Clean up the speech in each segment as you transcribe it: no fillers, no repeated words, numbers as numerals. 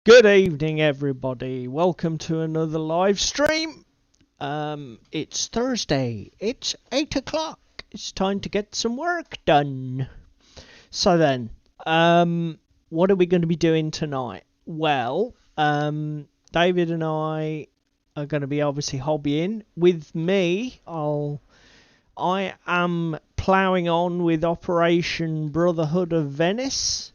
Good evening, everybody. Welcome to another live stream. It's Thursday. It's 8 o'clock. It's time to get some work done. So then, what are we going to be doing tonight? Well, David and I are going to be obviously hobbying. With me, I am ploughing on with Operation Brotherhood of Venice.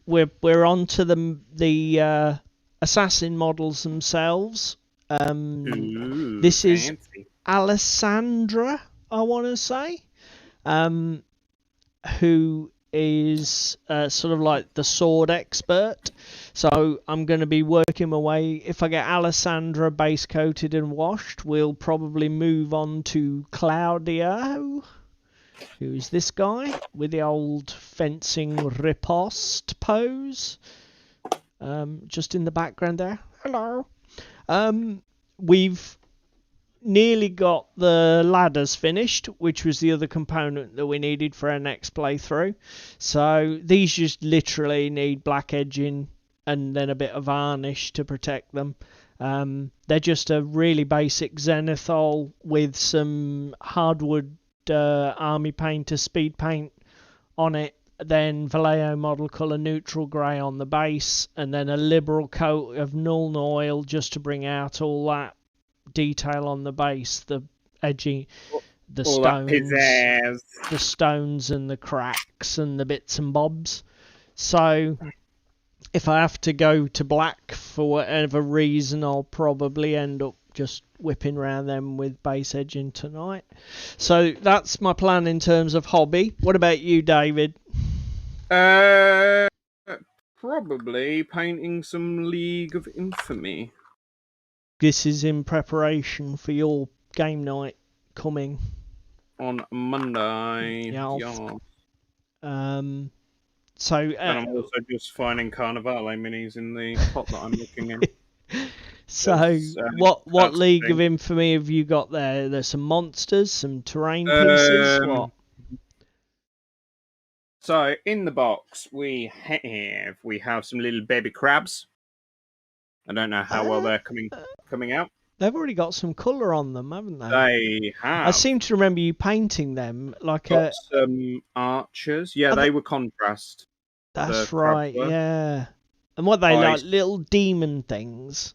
We're on to the assassin models themselves. This is fancy. Alessandra, I want to say, who is sort of like the sword expert. So I'm going to be working my way. If I get Alessandra base coated and washed, we'll probably move on to Claudio. Who's this guy with the old fencing riposte pose? Just in the background there. Hello. We've nearly got the ladders finished, which was the other component that we needed for our next playthrough. So these just literally need black edging and then a bit of varnish to protect them. They're just a really basic zenithal with some hardwood army painter speed paint on it, then Vallejo model colour neutral grey on the base, and then a liberal coat of Nuln oil just to bring out all that detail on the base, the edging, the stones and the cracks and the bits and bobs. So if I have to go to black for whatever reason, I'll probably end up just whipping around them with base edging tonight. So that's my plan in terms of hobby. What about you, David? Probably painting some League of Infamy. This is in preparation for your game night coming On Monday. Yeah. And So I'm also just finding Carnivale minis in the pot that I'm looking in. So what League of Infamy have you got there? There's some monsters, some terrain pieces. What? So in the box we have some little baby crabs. I don't know how well they're coming out. They've already got some colour on them, haven't they? They have. I seem to remember you painting them like got some archers. Yeah, they were contrast. That's right. Yeah. And what they like little demon things?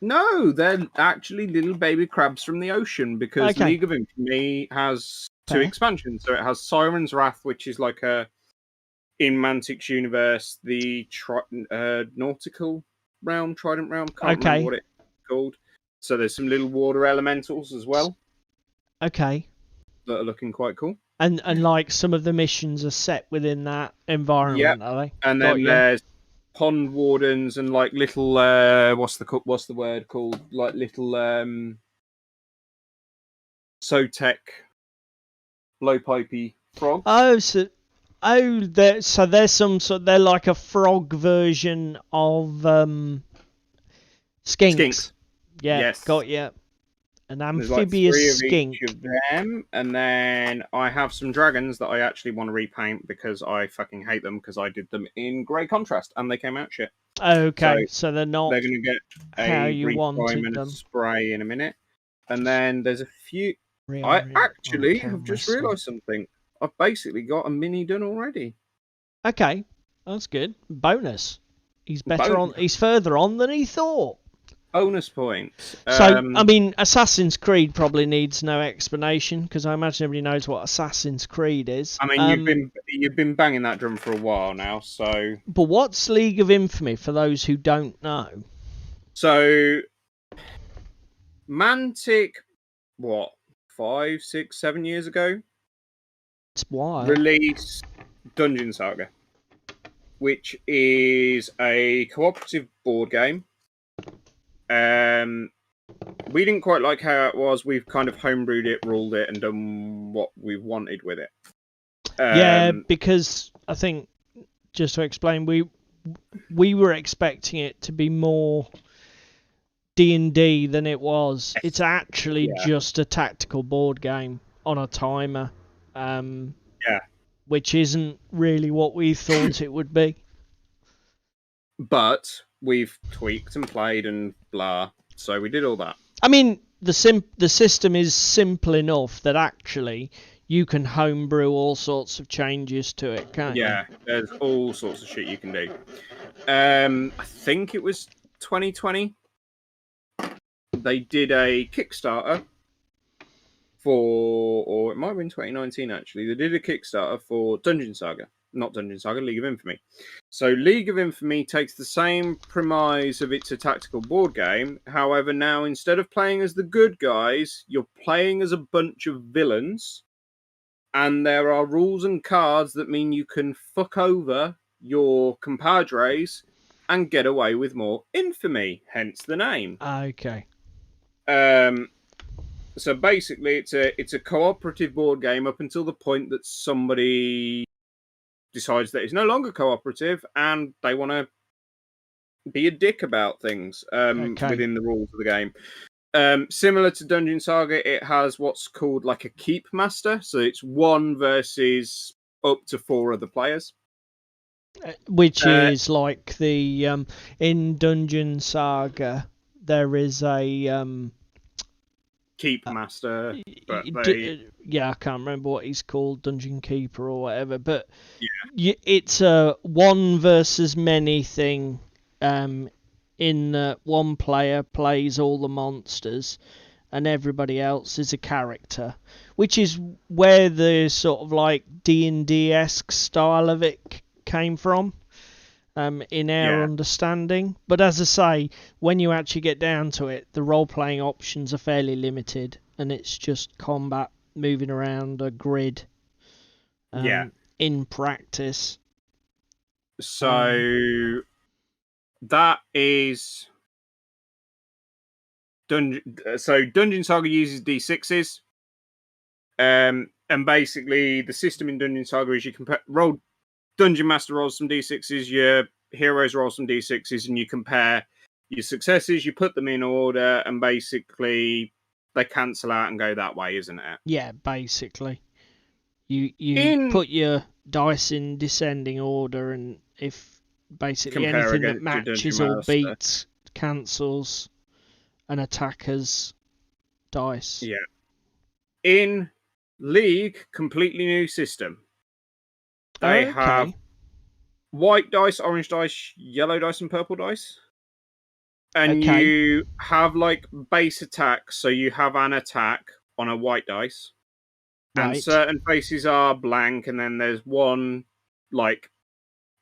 No, they're actually little baby crabs from the ocean because League of Infamy has two expansions. So it has Siren's Wrath, which is like in Mantic's universe, the nautical realm, Trident realm. Can't remember what it's called. So there's some little water elementals as well. Okay. That are looking quite cool. And like some of the missions are set within that environment, are they? And then there's pond wardens and like little what's the word called? Like little Sotek blowpipey frogs. There's some sort. They're like a frog version of skinks. Yeah, yes. Got you. An amphibious skink. Of them, and then I have some dragons that I actually want to repaint because I fucking hate them because I did them in grey contrast and they came out shit. Okay, so they're not. They're going to get how you wanted and them. A spray in a minute, and then there's a few. I actually have just realised something. I've basically got a mini done already. Okay, that's good. Bonus. He's better on. He's further on than he thought. Bonus points. So, I mean, Assassin's Creed probably needs no explanation because I imagine everybody knows what Assassin's Creed is. I mean, you've been banging that drum for a while now, so. But what's League of Infamy for those who don't know? So, Mantic, 5, 6, 7 years ago? It's wild. Released Dungeon Saga, which is a cooperative board game. We didn't quite like how it was. We've kind of homebrewed it, ruled it, and done what we wanted with it. Yeah, because I think, just to explain, we were expecting it to be more D&D than it was. It's actually just a tactical board game on a timer. Which isn't really what we thought it would be. But we've tweaked and played and blah, so we did all that. I mean, the system is simple enough that actually you can homebrew all sorts of changes to it, can't you? Yeah, there's all sorts of shit you can do. I think it was 2020. They did a Kickstarter or it might have been 2019 actually. They did a Kickstarter for Dungeon Saga. Not Dungeon Saga, League of Infamy. So League of Infamy takes the same premise of it's a tactical board game. However, now instead of playing as the good guys, you're playing as a bunch of villains. And there are rules and cards that mean you can fuck over your compadres and get away with more infamy, hence the name. Okay. So basically it's a cooperative board game up until the point that somebody decides that it's no longer cooperative and they want to be a dick about things within the rules of the game. Similar to Dungeon Saga, it has what's called like a keep master, so it's 1 versus up to 4 other players, which is like the in Dungeon Saga there is a keep master, but I can't remember what he's called, Dungeon Keeper or whatever, but it's a 1 versus many thing. In that one player plays all the monsters and everybody else is a character, which is where the sort of like D&D-esque style of it came from, in our understanding. But as I say, when you actually get down to it, the role-playing options are fairly limited, and it's just combat moving around a grid in practice. So that is Dungeon Saga uses D6s, and basically the system in Dungeon Saga is you can roll. Dungeon Master rolls some D6s, your heroes roll some D6s, and you compare your successes. You put them in order, and basically they cancel out and go that way, isn't it? Yeah, basically, you put your dice in descending order, and if basically anything that matches or beats cancels an attacker's dice. Yeah. In League, completely new system. They have white dice, orange dice, yellow dice, and purple dice. And you have like base attacks, so you have an attack on a white dice. And certain faces are blank, and then there's one like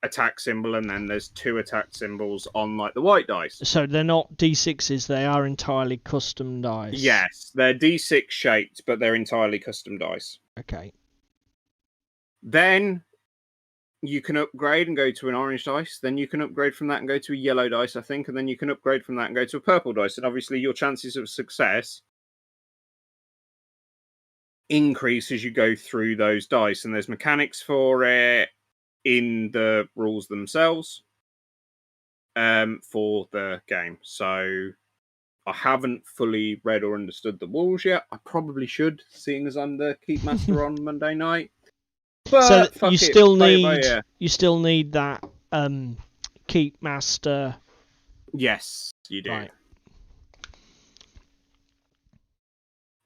attack symbol, and then there's 2 attack symbols on like the white dice. So they're not D6s, they are entirely custom dice. Yes, they're D6 shaped, but they're entirely custom dice. Okay. Then you can upgrade and go to an orange dice. Then you can upgrade from that and go to a yellow dice, I think. And then you can upgrade from that and go to a purple dice. And obviously your chances of success increase as you go through those dice. And there's mechanics for it in the rules themselves for the game. So I haven't fully read or understood the rules yet. I probably should, seeing as I'm the Keep Master on Monday night. But so you still need that Keep Master. Yes, you do.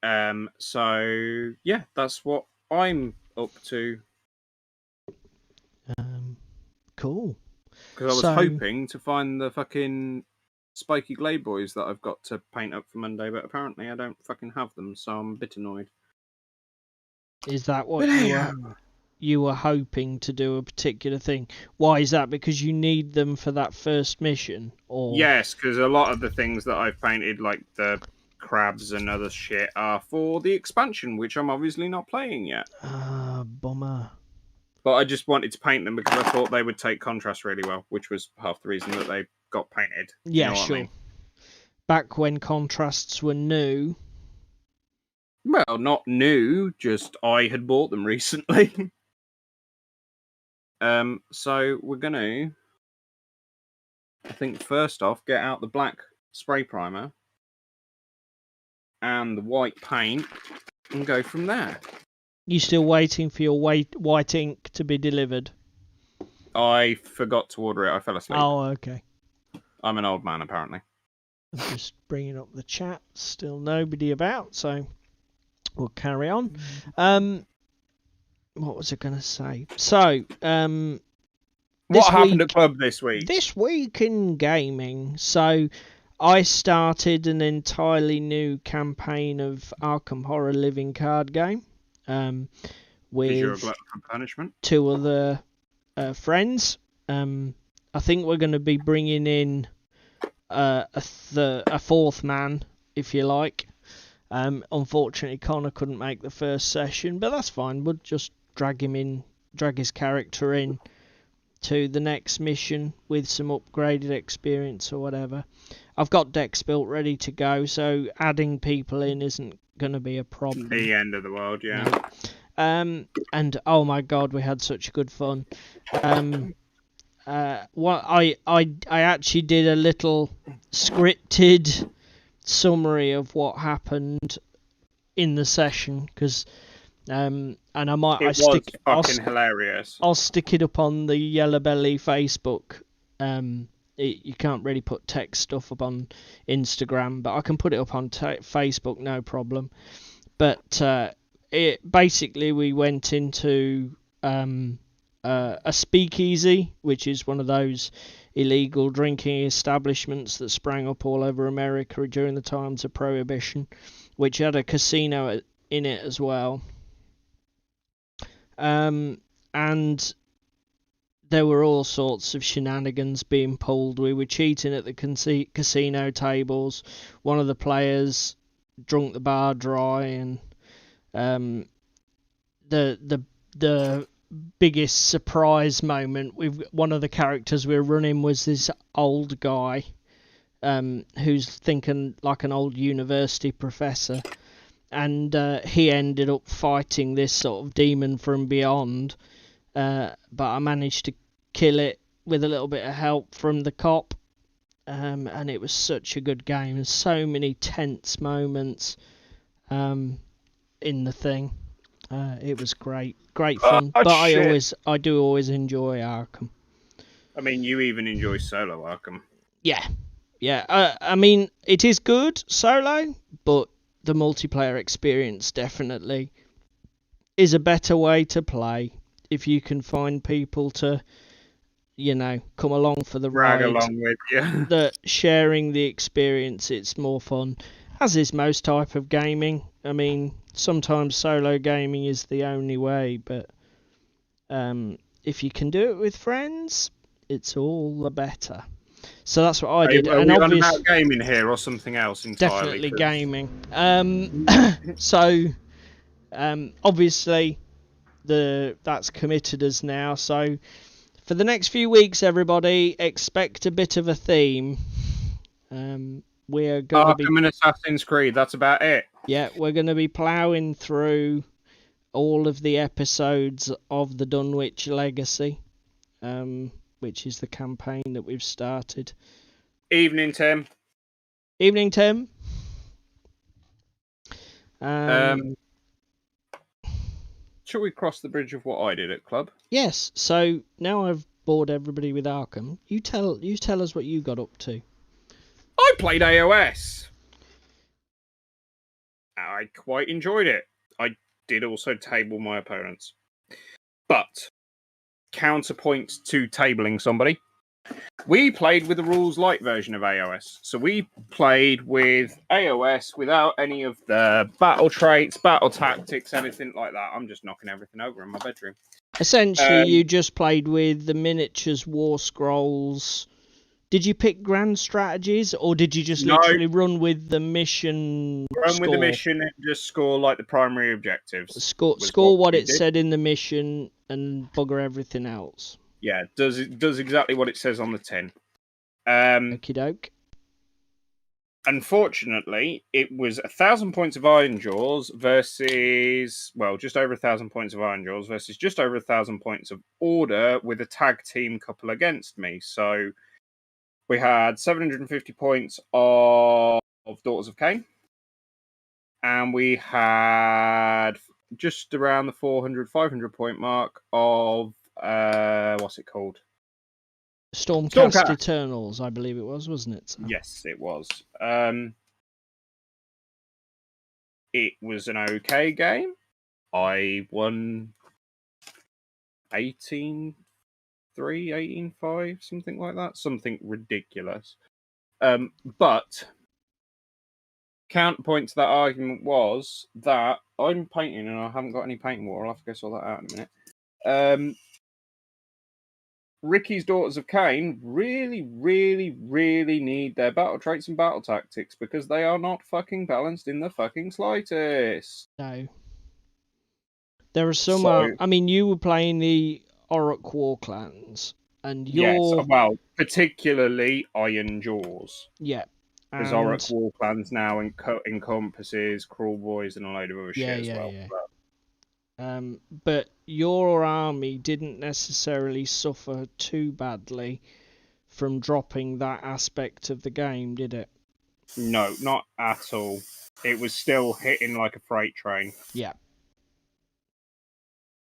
Right. So yeah, that's what I'm up to. Cool. Because I was hoping to find the fucking spiky glade boys that I've got to paint up for Monday, but apparently I don't fucking have them, so I'm a bit annoyed. Is that what you were hoping to do, a particular thing? Why is that? Because you need them for that first mission? Or yes, because a lot of the things that I've painted, like the crabs and other shit, are for the expansion, which I'm obviously not playing yet. Bummer. But I just wanted to paint them because I thought they would take contrast really well, which was half the reason that they got painted. Yeah, you know sure. I mean? Back when contrasts were new. Well, not new, just I had bought them recently. So we're going to, I think, first off, get out the black spray primer and the white paint and go from there. You still waiting for your white ink to be delivered? I forgot to order it. I fell asleep. Oh, okay. I'm an old man, apparently. I'm just bringing up the chat. Still nobody about, so we'll carry on. What was I going to say? So, what happened at club this week? This week in gaming. So, I started an entirely new campaign of Arkham Horror living card game. With you're a glutton for punishment. 2 other friends. I think we're going to be bringing in a 4th man, if you like. Unfortunately, Connor couldn't make the first session, but that's fine. We'll just drag his character in to the next mission with some upgraded experience or whatever. I've got decks built ready to go, so adding people in isn't going to be a problem. The end of the world, yeah. No. And oh my god, we had such good fun. What I actually did a little scripted summary of what happened in the session, because and hilarious. I'll stick it up on the Yellow Belly Facebook. You can't really put text stuff up on Instagram, but I can put it up on Facebook, no problem. But basically we went into a speakeasy, which is one of those illegal drinking establishments that sprang up all over America during the times of Prohibition, which had a casino in it as well. And there were all sorts of shenanigans being pulled. We were cheating at the casino tables. One of the players drunk the bar dry, and the biggest surprise moment with one of the characters we were running was this old guy who's thinking like an old university professor, and he ended up fighting this sort of demon from beyond, but I managed to kill it with a little bit of help from the cop, and it was such a good game, and so many tense moments in the thing. It was great fun, but I do always enjoy Arkham. I mean, you even enjoy solo Arkham. Yeah. I mean, it is good solo, but the multiplayer experience definitely is a better way to play if you can find people to, come along for the ride. Drag along with you. That sharing the experience, it's more fun. As is most type of gaming. I mean, sometimes solo gaming is the only way, but if you can do it with friends, it's all the better. So that's what I did. Are we on about gaming here or something else entirely? Definitely gaming. So obviously that's committed us now. So for the next few weeks, everybody expect a bit of a theme. We're going to be Arkham and Assassin's Creed. That's about it. Yeah, we're going to be ploughing through all of the episodes of the Dunwich Legacy, which is the campaign that we've started. Evening, Tim. Evening, Tim. Shall we cross the bridge of what I did at club? Yes. So now I've bored everybody with Arkham. You tell us what you got up to. I played AOS. I quite enjoyed it. I did also table my opponents. But, counterpoint to tabling somebody, we played with the rules light version of AOS. So we played with AOS without any of the battle traits, battle tactics, anything like that. I'm just knocking everything over in my bedroom. Essentially, you just played with the miniatures, war scrolls. Did you pick grand strategies, or did you just literally run with the mission? With the mission and just score like the primary objectives. Score what it said in the mission and bugger everything else. Yeah, does exactly what it says on the tin. Okie doke. Unfortunately, it was 1,000 points of Iron Jaws versus, just over 1,000 points of Iron Jaws versus just over 1,000 points of Order with a tag team couple against me. So we had 750 points of Daughters of Cain, and we had just around the 400, 500 point mark of what's it called? Stormcast Eternals, I believe it was, wasn't it? So. Yes, it was. It was an okay game. I won 18-3, 18-5, something like that. Something ridiculous. But counterpoint to that argument was that I'm painting and I haven't got any painting water. I'll have to go sort that out in a minute. Ricky's Daughters of Cain really, really, really need their battle traits and battle tactics because they are not fucking balanced in the fucking slightest. No. There are some... I mean, you were playing the Orruk War Clans, and you're... Yes, well, particularly Iron Jaws. Yeah. Because Orruk War Clans now encompasses Cruel Boys and a load of other shit as well. Yeah. But your army didn't necessarily suffer too badly from dropping that aspect of the game, did it? No, not at all. It was still hitting like a freight train. Yeah.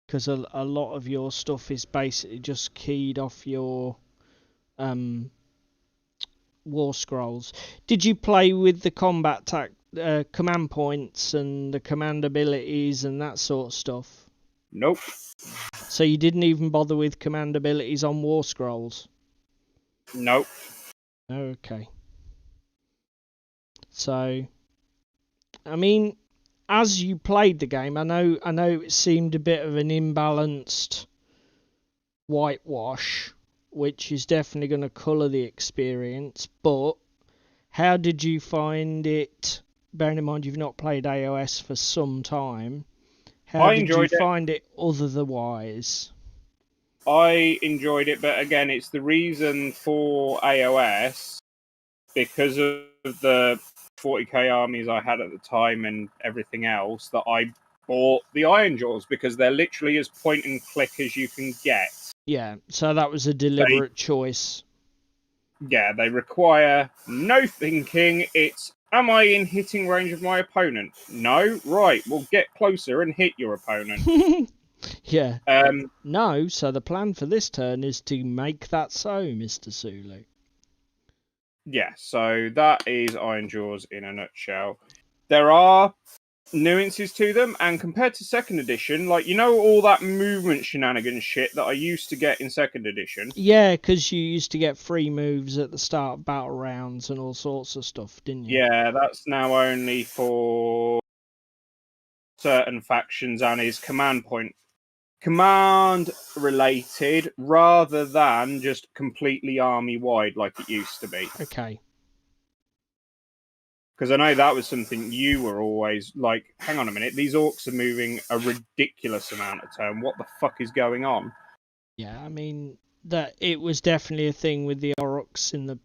Because a lot of your stuff is basically just keyed off your war scrolls. Did you play with the combat command points and the command abilities and that sort of stuff? Nope. So you didn't even bother with command abilities on war scrolls? Nope. Okay. So, I mean, as you played the game, I know it seemed a bit of an imbalanced whitewash, which is definitely going to colour the experience, but how did you find it? Bearing in mind you've not played AOS for some time, how did you find it otherwise? I enjoyed it, but again, it's the reason for AOS, because of the 40k armies I had at the time and everything else, that I bought the Iron Jaws, because they're literally as point and click as you can get. Yeah, so that was a deliberate choice. Yeah, they require no thinking. It's, am I in hitting range of my opponent? No? Right, well, get closer and hit your opponent. Yeah. No, so the plan for this turn is to make that so, Mr. Sulu. Yeah, so that is Iron Jaws in a nutshell. There are nuances to them, and compared to second edition, like, you know, all that movement shenanigans shit that I used to get in second edition. Yeah, because you used to get free moves at the start of battle rounds and all sorts of stuff, didn't you? Yeah, that's now only for certain factions and is command related rather than just completely army wide like it used to be. Okay. Because I know that was something you were always like, hang on a minute, these orcs are moving a ridiculous amount of turn. What the fuck is going on? Yeah, I mean, that it was definitely a thing with the Orruks in the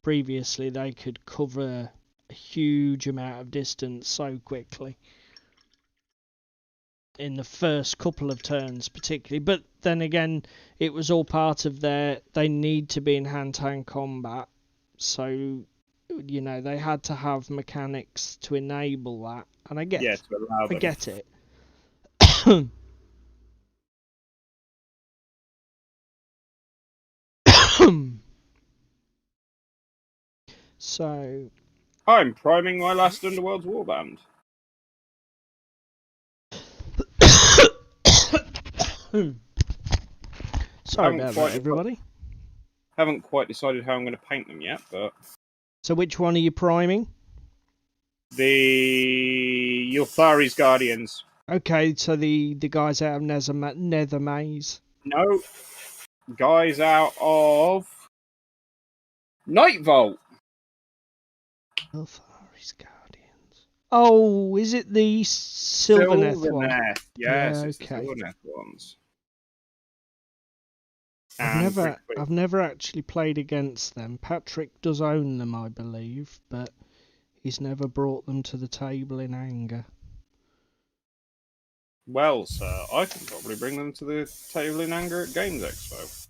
previously. They could cover a huge amount of distance so quickly in the first couple of turns particularly, but then again it was all part of they need to be in hand-to-hand combat, so you know they had to have mechanics to enable that, and I get it. So I'm priming my last Underworld's Warband. Sorry about that, everybody. Haven't quite decided how I'm going to paint them yet, but... So which one are you priming? The Yulthari's Guardians. Okay, so the guys out of Nether Maze. No. Guys out of Night Vault. Yulthari's Guardians. Oh, is it the Sylvaneth one? Yes, yeah, it's the Sylvaneth ones. I've never actually played against them. Patrick does own them, I believe, but he's never brought them to the table in anger. Well, sir, I can probably bring them to the table in anger at Games Expo.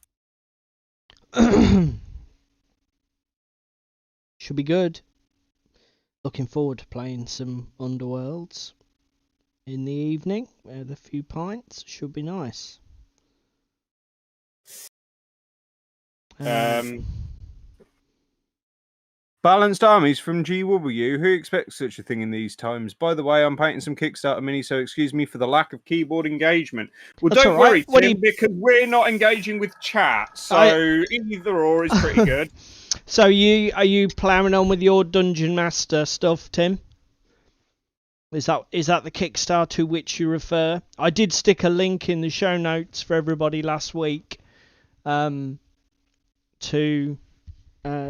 Should be good. Looking forward to playing some Underworlds in the evening with a few pints. Should be nice. Balanced Armies from GW. Who expects such a thing in these times? By the way, I'm painting some Kickstarter mini, so excuse me for the lack of keyboard engagement. Well, That's don't right. worry, Tim, because we're not engaging with chat, so either or is pretty good. So are you ploughing on with your Dungeon Master stuff, Tim? Is that the Kickstarter to which you refer? I did stick a link in the show notes for everybody last week, to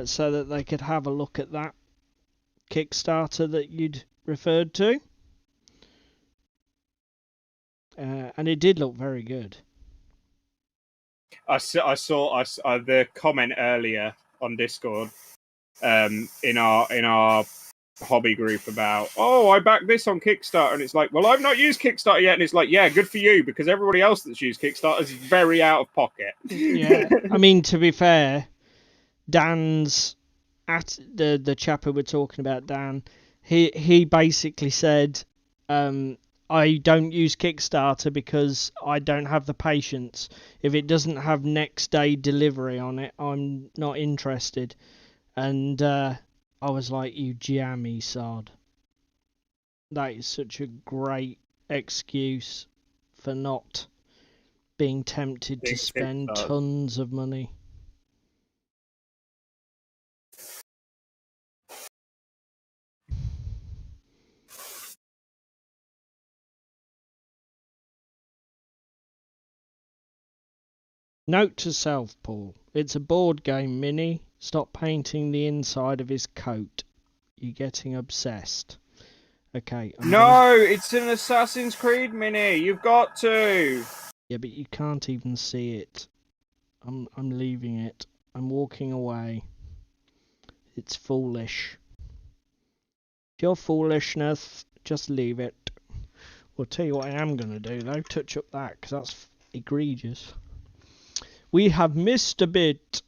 so that they could have a look at that Kickstarter that you'd referred to, and it did look very good. I saw the comment earlier on Discord, in our hobby group about, I backed this on Kickstarter, and it's like, well, I've not used Kickstarter yet, and it's like, yeah, good for you, because everybody else that's used Kickstarter is very out of pocket. Yeah, I mean, to be fair, Dan's at the chap who we're talking about, Dan. He basically said, I don't use Kickstarter because I don't have the patience. If it doesn't have next day delivery on it, I'm not interested. And I was like, you jammy sod. That is such a great excuse for not being tempted to spend tons of money. Note to self, Paul. It's a board game mini. Stop painting the inside of his coat. You're getting obsessed. Okay. It's an Assassin's Creed mini. You've got to. Yeah, but you can't even see it. I'm leaving it. I'm walking away. It's foolish. Your foolishness, just leave it. I'll tell you what I am going to do, though. Touch up that, because that's egregious. We have missed a bit.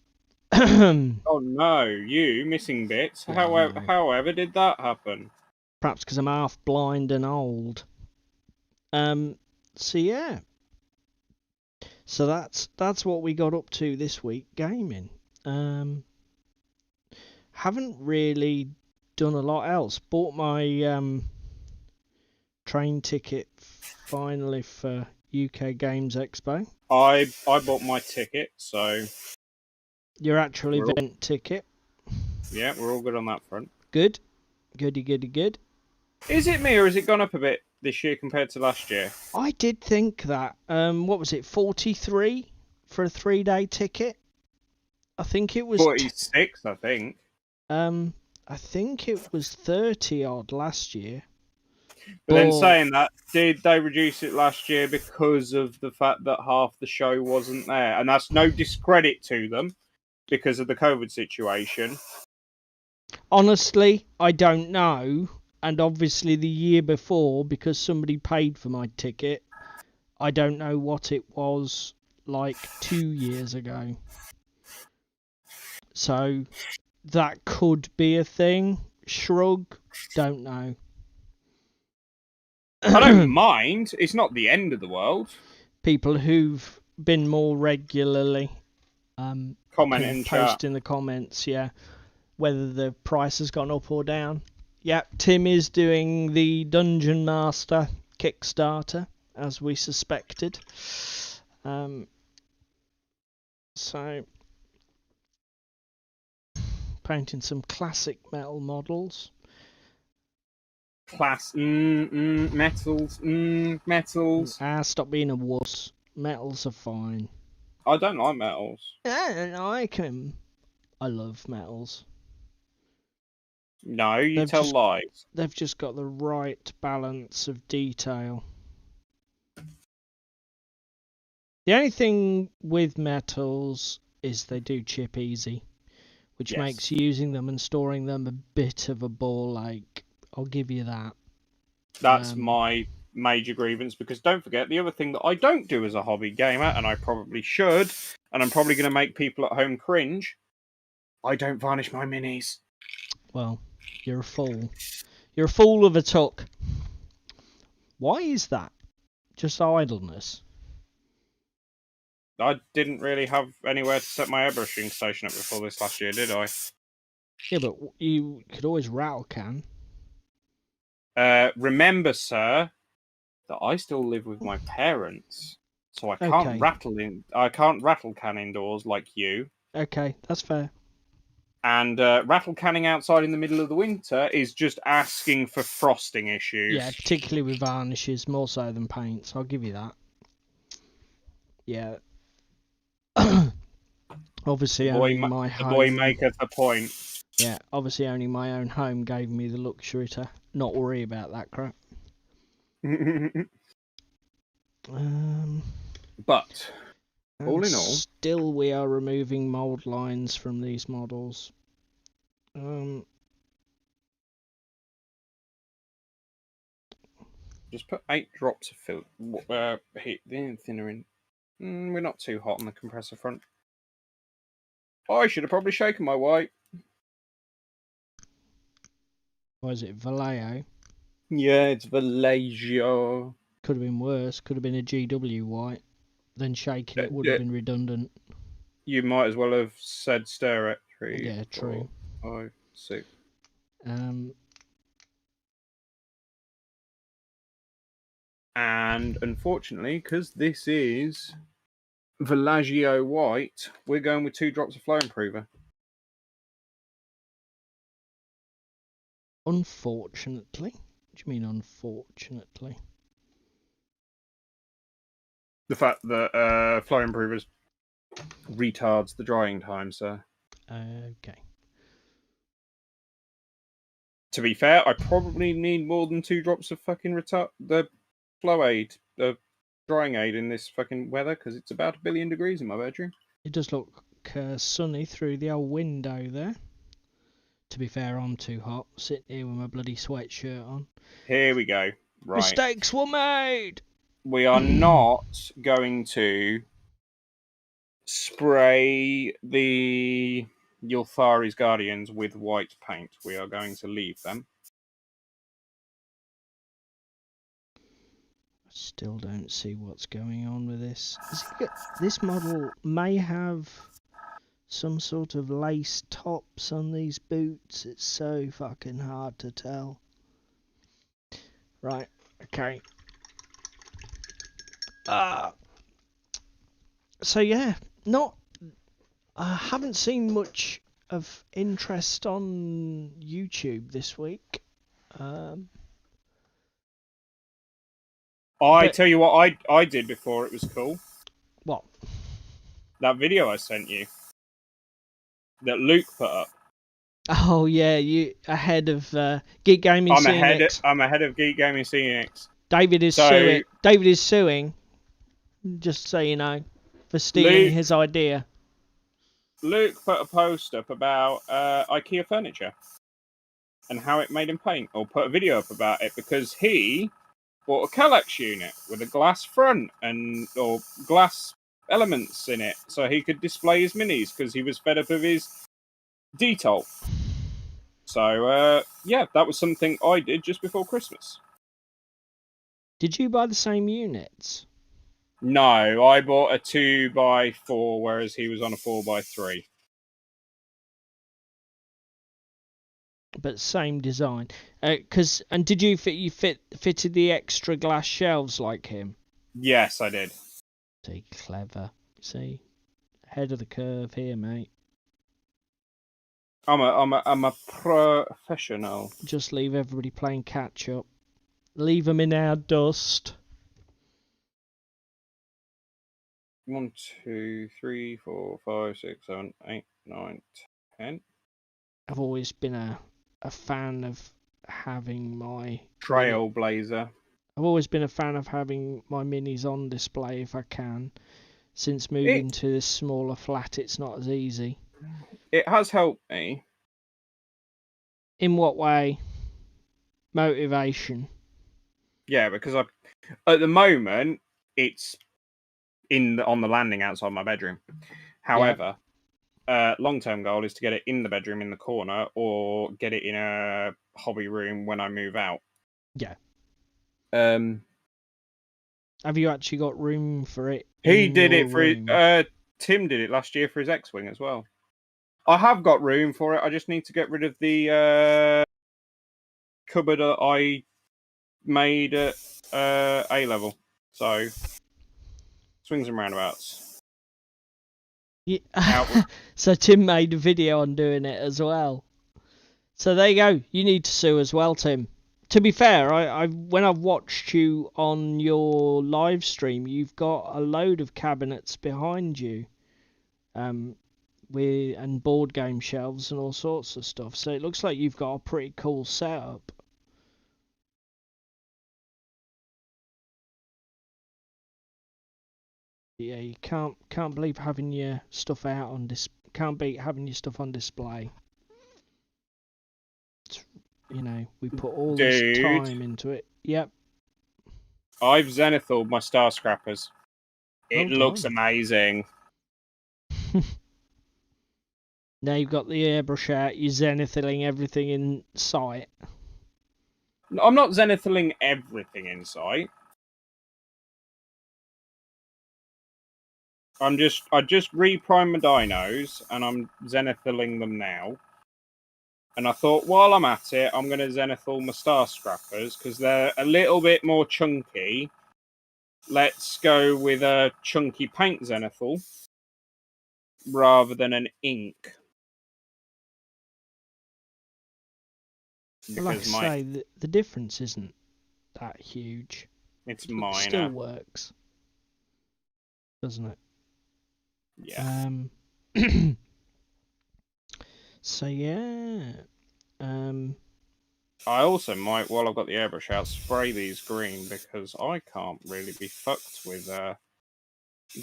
Oh no, you missing bits. However did that happen? Perhaps because I'm half blind and old. So yeah. So that's what we got up to this week gaming. Haven't really done a lot else. Bought my train ticket finally for UK Games Expo. I bought my ticket, so your actual event ticket. Yeah, we're all good on that front. Good. Good. Is it me, or has it gone up a bit this year compared to last year? I did think that. What was it, 43 for a 3-day ticket? I think it was 46, I think. I think it was 30 odd last year. But then saying that, did they reduce it last year because of the fact that half the show wasn't there? And that's no discredit to them because of the COVID situation. Honestly, I don't know. And obviously the year before, because somebody paid for my ticket, I don't know what it was like 2 years ago. So that could be a thing. Shrug, don't know. I don't mind. It's not the end of the world. People who've been more regularly commenting, post in the comments, yeah, whether the price has gone up or down. Yeah, Tim is doing the Dungeon Master Kickstarter, as we suspected. So, painting some classic metal models. Metals. Stop being a wuss. Metals are fine. I don't like metals. I like them. I love metals. No, you tell lies. They've just got the right balance of detail. The only thing with metals is they do chip easy, which makes using them and storing them a bit of a ball ache. I'll give you that. That's my major grievance, because don't forget, the other thing that I don't do as a hobby gamer, and I probably should, and I'm probably going to make people at home cringe, I don't varnish my minis. Well, you're a fool. You're a fool of a tuck. Why is that? Just idleness? I didn't really have anywhere to set my airbrushing station up before this last year, did I? Yeah, but you could always rattle can. Remember, sir, that I still live with my parents, so I can't rattle can indoors like you. Okay, that's fair. And rattle canning outside in the middle of the winter is just asking for frosting issues. Yeah, particularly with varnishes, more so than paints. I'll give you that. Yeah. Obviously, only my home. The boy maketh a point. Yeah, obviously, only my own home gave me the luxury to not worry about that crap. But all in all, still we are removing mold lines from these models. Just put 8 drops of heat thinner in. We're not too hot on the compressor front. Oh, I should have probably shaken my white. What is it, Vallejo? Yeah, it's Vallejo. Could have been worse. Could have been a GW white. Then shaking it would have been redundant. You might as well have said stir it. 3, yeah, 4, true. 5, 6. And unfortunately, because this is Vallejo white, we're going with 2 drops of flow improver. Unfortunately? What do you mean, unfortunately? The fact that flow improvers retards the drying time, sir. Okay. To be fair, I probably need more than 2 drops of fucking the flow aid, the drying aid in this fucking weather, because it's about 1 billion degrees in my bedroom. It does look sunny through the old window there. To be fair, I'm too hot, sitting here with my bloody sweatshirt on. Here we go. Right. Mistakes were made! We are not going to spray the Ylthari's Guardians with white paint. We are going to leave them. Still don't see what's going on with this. This model may have some sort of lace tops on these boots. It's so fucking hard to tell. Right, okay. So yeah, I haven't seen much of interest on YouTube this week. Tell you what I did before it was cool. What? That video I sent you. That Luke put up. Oh yeah, you ahead of Geek Gaming CNX. I'm ahead of Geek Gaming CNX. David is suing. Just so you know, for stealing his idea. Luke put a post up about IKEA furniture and how it made him paint, or put a video up about it because he bought a Kallax unit with a glass front or glass elements in it, so he could display his minis because he was fed up of his detail. So yeah, that was something I did just before Christmas. Did you buy the same units? No, I bought a 2x4, whereas he was on a 4x3. But same design. And did you fitted the extra glass shelves like him? Yes, I did. See, clever. See, ahead of the curve here, mate. I'm a professional. Just leave everybody playing catch up. Leave them in our dust. 1, 2, 3, 4, 5, 6, 7, 8, 9, 10. I've always been a fan of having my Trailblazer. I've always been a fan of having my minis on display if I can. Since moving to this smaller flat, it's not as easy. It has helped me. In what way? Motivation. Yeah, because at the moment it's on the landing outside my bedroom. However, long-term goal is to get it in the bedroom in the corner, or get it in a hobby room when I move out. Yeah. Have you actually got room for it He in did your it for room. Tim did it last year for his X-Wing as well. I have got room for it. I just need to get rid of the cupboard that I made at A level. So swings and roundabouts. Yeah. So Tim made a video on doing it as well. So there you go. You need to sue as well, Tim. To be fair, I when I've watched you on your live stream, you've got a load of cabinets behind you, and board game shelves and all sorts of stuff. So it looks like you've got a pretty cool setup. Yeah, you can't believe having your stuff out on can't beat having your stuff on display. It's, we put all this time into it. Yep. I've zenithal my star scrappers. It Well looks done. amazing. Now you've got the airbrush out, you're zenithaling everything in sight. I'm not zenithaling everything in sight. I just reprimed my dinos and I'm zenithaling them now. And I thought, while I'm at it, I'm going to zenithal my star scrappers because they're a little bit more chunky. Let's go with a chunky paint zenithal rather than an ink. Like I say, the difference isn't that huge. It's minor. It still works, doesn't it? Yeah. So yeah. I also might, while I've got the airbrush out, spray these green because I can't really be fucked with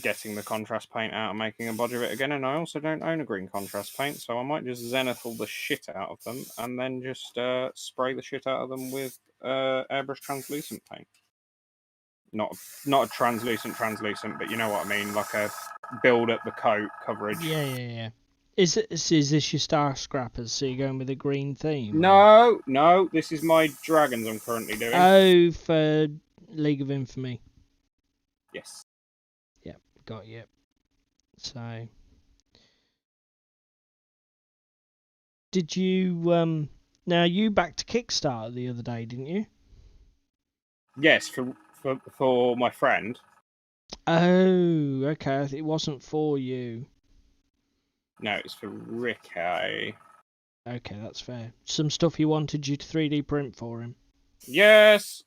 getting the contrast paint out and making a body of it again. And I also don't own a green contrast paint, so I might just zenithal the shit out of them and then just spray the shit out of them with airbrush translucent paint. Not a translucent, but you know what I mean, like a build up the coat coverage. Yeah. Is this your star scrappers? So you're going with a green theme? No, this is my dragons I'm currently doing. Oh, for League of Infamy. Yes. Yep, got you. So, did you now you backed to Kickstarter the other day, didn't you? Yes, for my friend. Oh, okay. It wasn't for you. No, it's for Ricky. Okay, that's fair. Some stuff he wanted you to 3D print for him. Yes!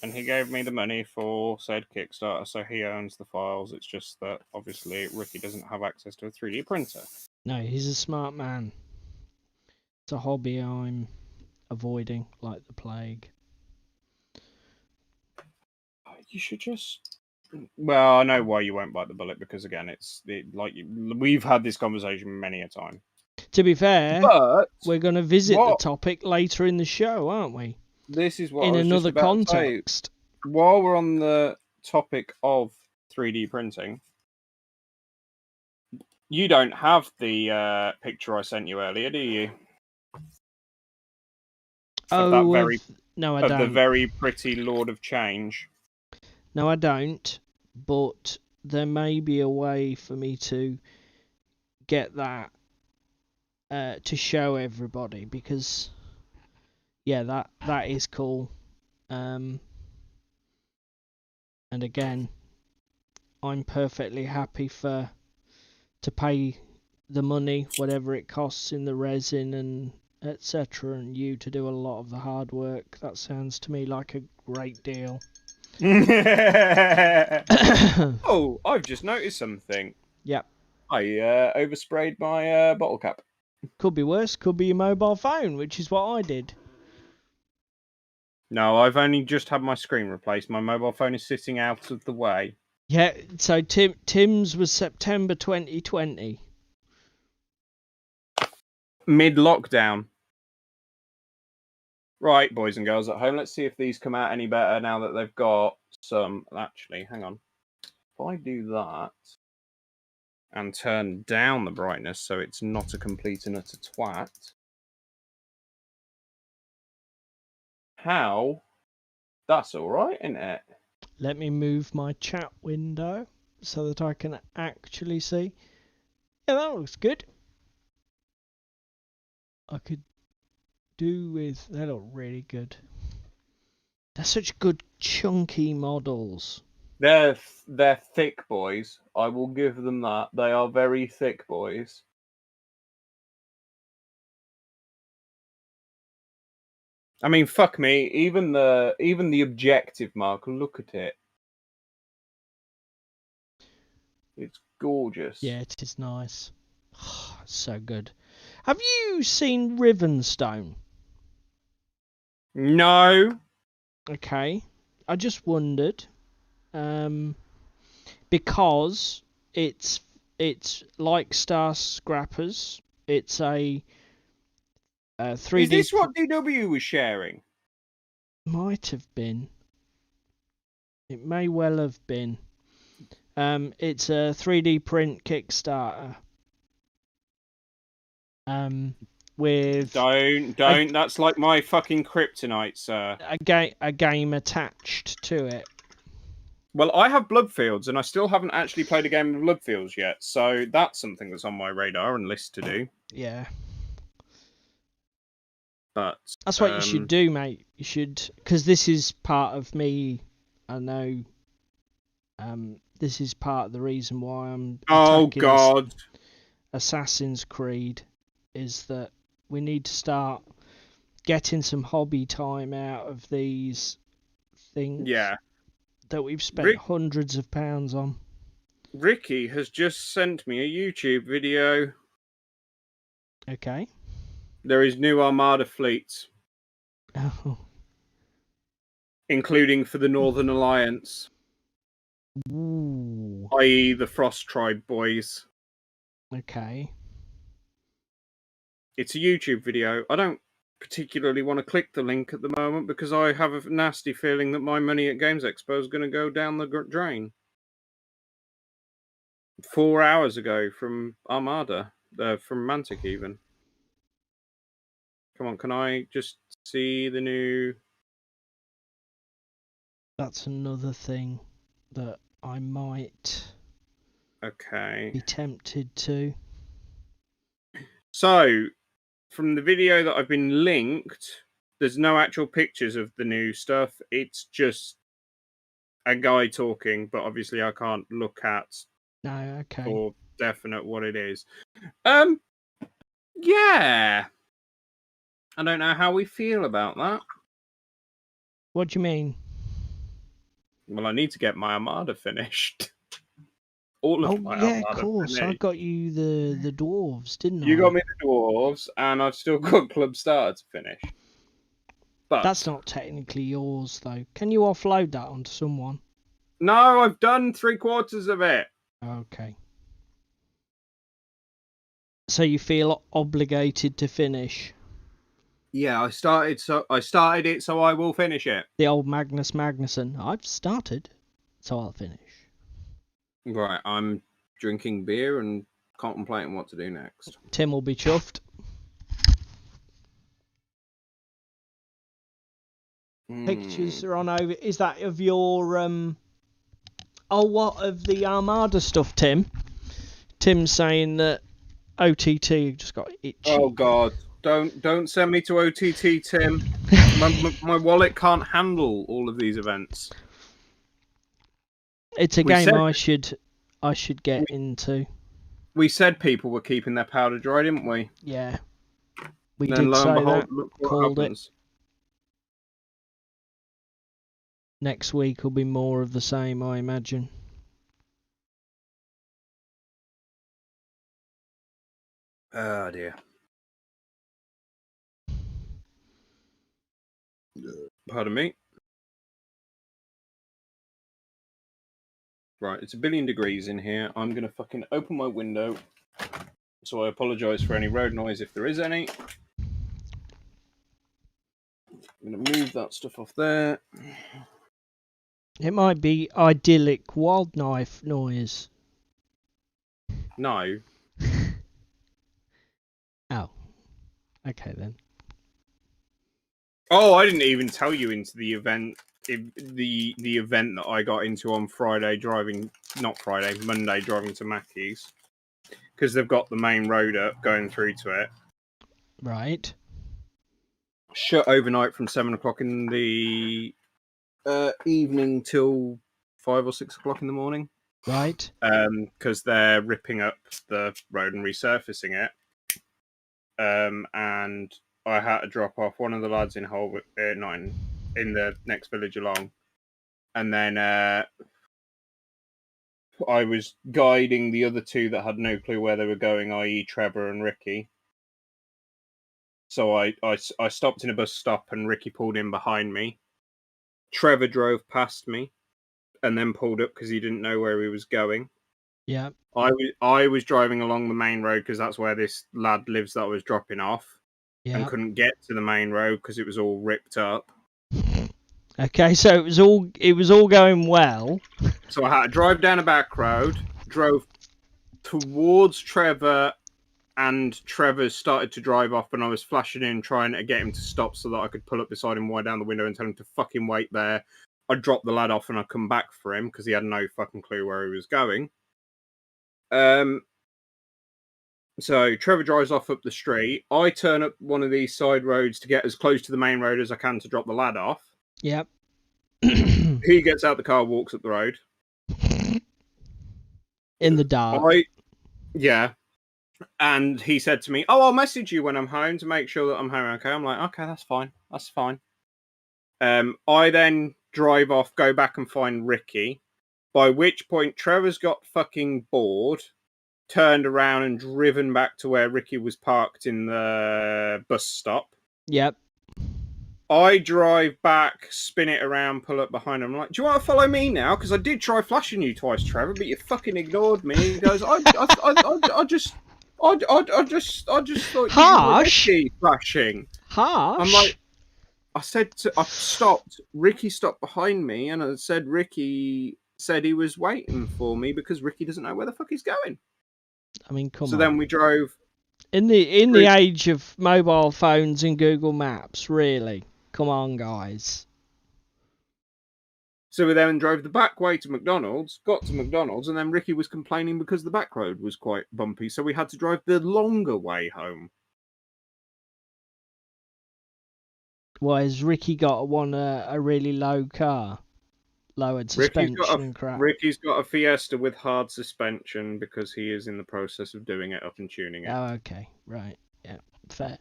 And he gave me the money for said Kickstarter, so he owns the files. It's just that, obviously, Ricky doesn't have access to a 3D printer. No, he's a smart man. It's a hobby I'm avoiding like the plague. You should just... Well, I know why you won't bite the bullet, because, again, we've had this conversation many a time. To be fair, but we're going to visit the topic later in the show, aren't we? This is what in I was another just about context. To say. While we're on the topic of 3D printing, you don't have the picture I sent you earlier, do you? No, I don't. The very pretty Lord of Change. No, I don't. But there may be a way for me to get that to show everybody, because yeah, that is cool. And again, I'm perfectly happy to pay the money, whatever it costs in the resin and etc., and you to do a lot of the hard work. That sounds to me like a great deal. Oh, I've just noticed something. Yep. I oversprayed my bottle cap. Could be worse. Could be your mobile phone, which is what I did. No, I've only just had my screen replaced. My mobile phone is sitting out of the way. Yeah, so Tim's was September 2020. Mid-lockdown. Right, boys and girls at home, let's see if these come out any better now that they've got some... Actually, hang on. If I do that and turn down the brightness so it's not a complete and utter twat... How? That's all right, isn't it? Let me move my chat window so that I can actually see. Yeah, that looks good. I could do with... They look really good. They're such good chunky models. They're thick boys. I will give them that. They are very thick boys. I mean, fuck me. Even the objective mark. Look at it. It's gorgeous. Yeah, it is nice. So good. Have you seen Rivenstone? No. Okay. I just wondered. Because it's like Star Scrappers. It's a 3D. Is this what DW was sharing? Might have been. It may well have been. It's a 3D print Kickstarter. With Don't. That's like my fucking kryptonite, sir. A game attached to it. Well, I have Bloodfields, and I still haven't actually played a game of Bloodfields yet, so that's something that's on my radar and list to do. Yeah. But that's what you should do, mate. You should, because this is part of me. I know. This is part of the reason why I'm. Oh God. Assassin's Creed is that we need to start getting some hobby time out of these things. Yeah. That we've spent hundreds of pounds on. Ricky has just sent me a YouTube video. Okay. There is new Armada fleets. Oh. Including for the Northern Alliance. Ooh. I.e. the Frost Tribe boys. Okay. It's a YouTube video. I don't particularly want to click the link at the moment because I have a nasty feeling that my money at Games Expo is going to go down the drain. 4 hours ago from Armada, from Mantic even. Come on, can I just see the new... That's another thing that I might be tempted to. So, from the video that I've been linked, there's no actual pictures of the new stuff. It's just a guy talking, but obviously I can't look at for definite what it is. Yeah. I don't know how we feel about that. What do you mean? Well, I need to get my Armada finished. All of my Armada of course. finished. I got you the dwarves, didn't I? You got me the dwarves, and I've still got Club Starter to finish. But that's not technically yours, though. Can you offload that onto someone? No, I've done 3/4 of it. Okay. So you feel obligated to finish? Yeah, I started it, so I will finish it. The old Magnus Magnuson. I've started, so I'll finish. Right, I'm drinking beer and contemplating what to do next. Tim will be chuffed. Pictures are on over. Is that of your what of the Armada stuff, Tim? Tim's saying that OTT just got itchy. Oh God. Don't send me to OTT, Tim. my wallet can't handle all of these events. It's a game I should get into. We said people were keeping their powder dry, didn't we? Yeah. We did say that. Called it. Next week will be more of the same, I imagine. Oh dear. Pardon me. Right, it's 1 billion degrees in here. I'm going to fucking open my window. So I apologise for any road noise if there is any. I'm going to move that stuff off there. It might be idyllic wild knife noise. No. Oh. Okay then. Oh, I didn't even tell you into the event. the event that I got into on Monday driving to Mackey's, because they've got the main road up going through to it. Right. Shut overnight from 7 o'clock in the evening till 5 or 6 o'clock in the morning. Right. Because they're ripping up the road and resurfacing it. And I had to drop off one of the lads in in the next village along, and then I was guiding the other two that had no clue where they were going, i.e. Trevor and Ricky. So I stopped in a bus stop and Ricky pulled in behind me. Trevor drove past me and then pulled up because he didn't know where he was going. Yeah. I was driving along the main road because that's where this lad lives that I was dropping off, and couldn't get to the main road because it was all ripped up. Okay, so it was all going well. So I had to drive down a back road, drove towards Trevor, and Trevor started to drive off, and I was flashing in trying to get him to stop so that I could pull up beside him, wind down the window, and tell him to fucking wait there. I dropped the lad off and I come back for him because he had no fucking clue where he was going. So Trevor drives off up the street. I turn up one of these side roads to get as close to the main road as I can to drop the lad off. Yep. He gets out the car, walks up the road. In the dark. Yeah. And he said to me, "Oh, I'll message you when I'm home to make sure that I'm home okay." I'm like, "Okay, that's fine. That's fine." I then drive off, go back and find Ricky, by which point Trevor's got fucking bored, turned around and driven back to where Ricky was parked in the bus stop. Yep. I drive back, spin it around, pull up behind him. I'm like, "Do you want to follow me now? Because I did try flashing you twice, Trevor, but you fucking ignored me." He goes, I just thought Harsh. you were flashing. Harsh. I'm like, I stopped. Ricky stopped behind me, and I said Ricky said he was waiting for me because Ricky doesn't know where the fuck he's going. I mean, come on. So then we drove. In the age of mobile phones and Google Maps, really? Come on, guys. So we then drove the back way to McDonald's, got to McDonald's, and then Ricky was complaining because the back road was quite bumpy, so we had to drive the longer way home. Why has Ricky got a really low car? Lowered suspension and crap. Ricky's got a Fiesta with hard suspension because he is in the process of doing it up and tuning it. Oh, okay. Right. Yeah. Fair.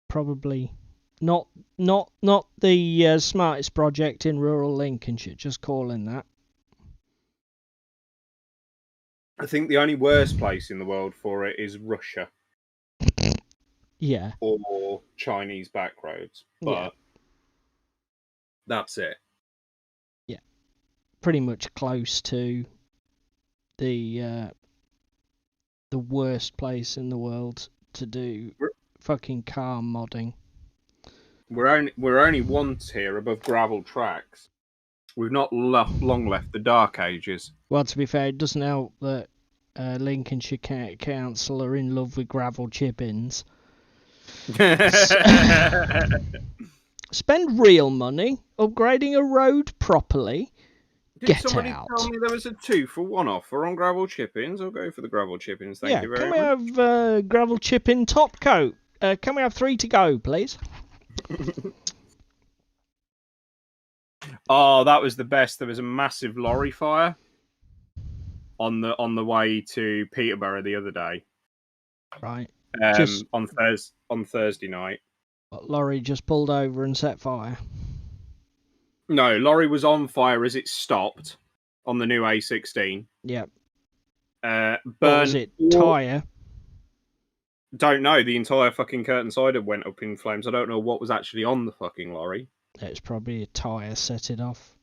Probably not the smartest project in rural Lincolnshire, just calling that. I think the only worst place in the world for it is Russia. Yeah. Or Chinese back roads. But that's it. Yeah. Pretty much close to the worst place in the world to do fucking car modding. We're only once here above gravel tracks. We've not long left the dark ages. Well, to be fair, it doesn't help that Lincolnshire Council are in love with gravel chip-ins. Spend real money upgrading a road properly. Did somebody tell me there was a 2-for-1 offer on gravel chip-ins? I'll go for the gravel chip-ins. Thank you very much. Can we have gravel chip-in top coat? Can we have 3 to go, please? Oh, that was the best. There was a massive lorry fire on the way to Peterborough the other day. Right. On Thursday night. What, lorry just pulled over and set fire? No, lorry was on fire as it stopped on the new A16. Yep. What was it? Tyre? Don't know. The entire fucking curtain side went up in flames. I don't know what was actually on the fucking lorry. It's probably a tyre set it off.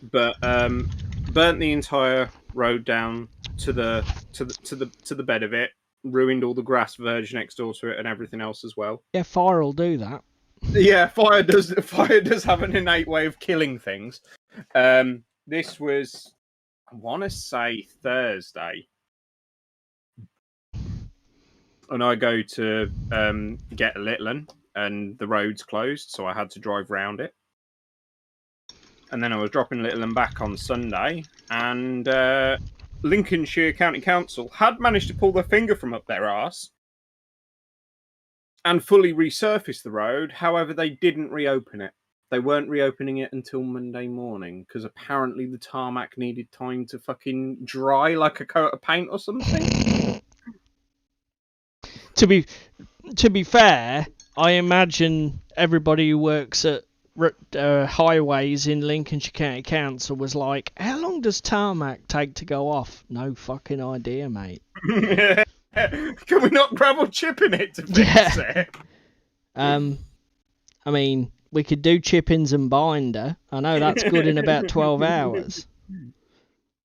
But burnt the entire road down to the bed of it. Ruined all the grass verge next door to it and everything else as well. Yeah, fire will do that. Yeah, fire does have an innate way of killing things. This was, I want to say, Thursday. And I go to get a little one and the road's closed, so I had to drive round it. And then I was dropping Little and back on Sunday, and Lincolnshire County Council had managed to pull their finger from up their arse and fully resurface the road. However, they didn't reopen it. They weren't reopening it until Monday morning because apparently the tarmac needed time to fucking dry like a coat of paint or something. To be fair, I imagine everybody who works at highways in Lincolnshire County Council was like, how long does tarmac take to go off? No fucking idea, mate. Can we not gravel chipping it to fix it? I mean, we could do chippings and binder. I know that's good in about 12 hours.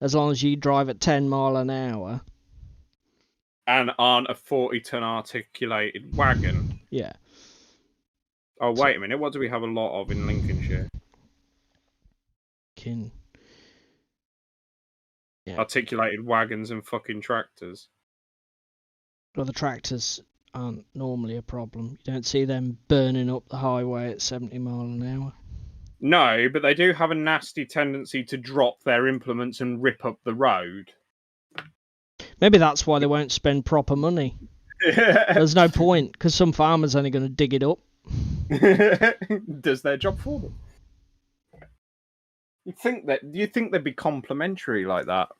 As long as you drive at 10 mile an hour. And aren't a 40-ton articulated wagon. Yeah. Oh, wait a minute. What do we have a lot of in Lincolnshire? Yeah. Articulated wagons and fucking tractors. Well, the tractors aren't normally a problem. You don't see them burning up the highway at 70 mile an hour. No, but they do have a nasty tendency to drop their implements and rip up the road. Maybe that's why they won't spend proper money. There's no point, because some farmer's only going to dig it up. Does their job for them. Do you think they'd be complimentary like that?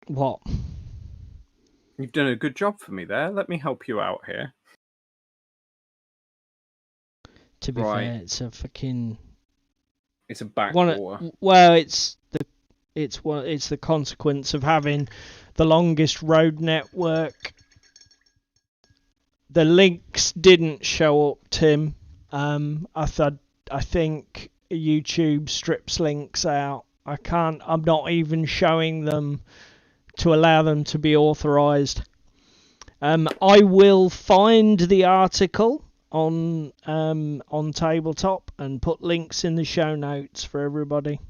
What? You've done a good job for me there. Let me help you out here. To be fair, it's a fucking... It's a backwater. Well, it's the consequence of having the longest road network. The links didn't show up, Tim. I think YouTube strips links out. I'm not even showing them to allow them to be authorized. I will find the article on OnTableTop and put links in the show notes for everybody.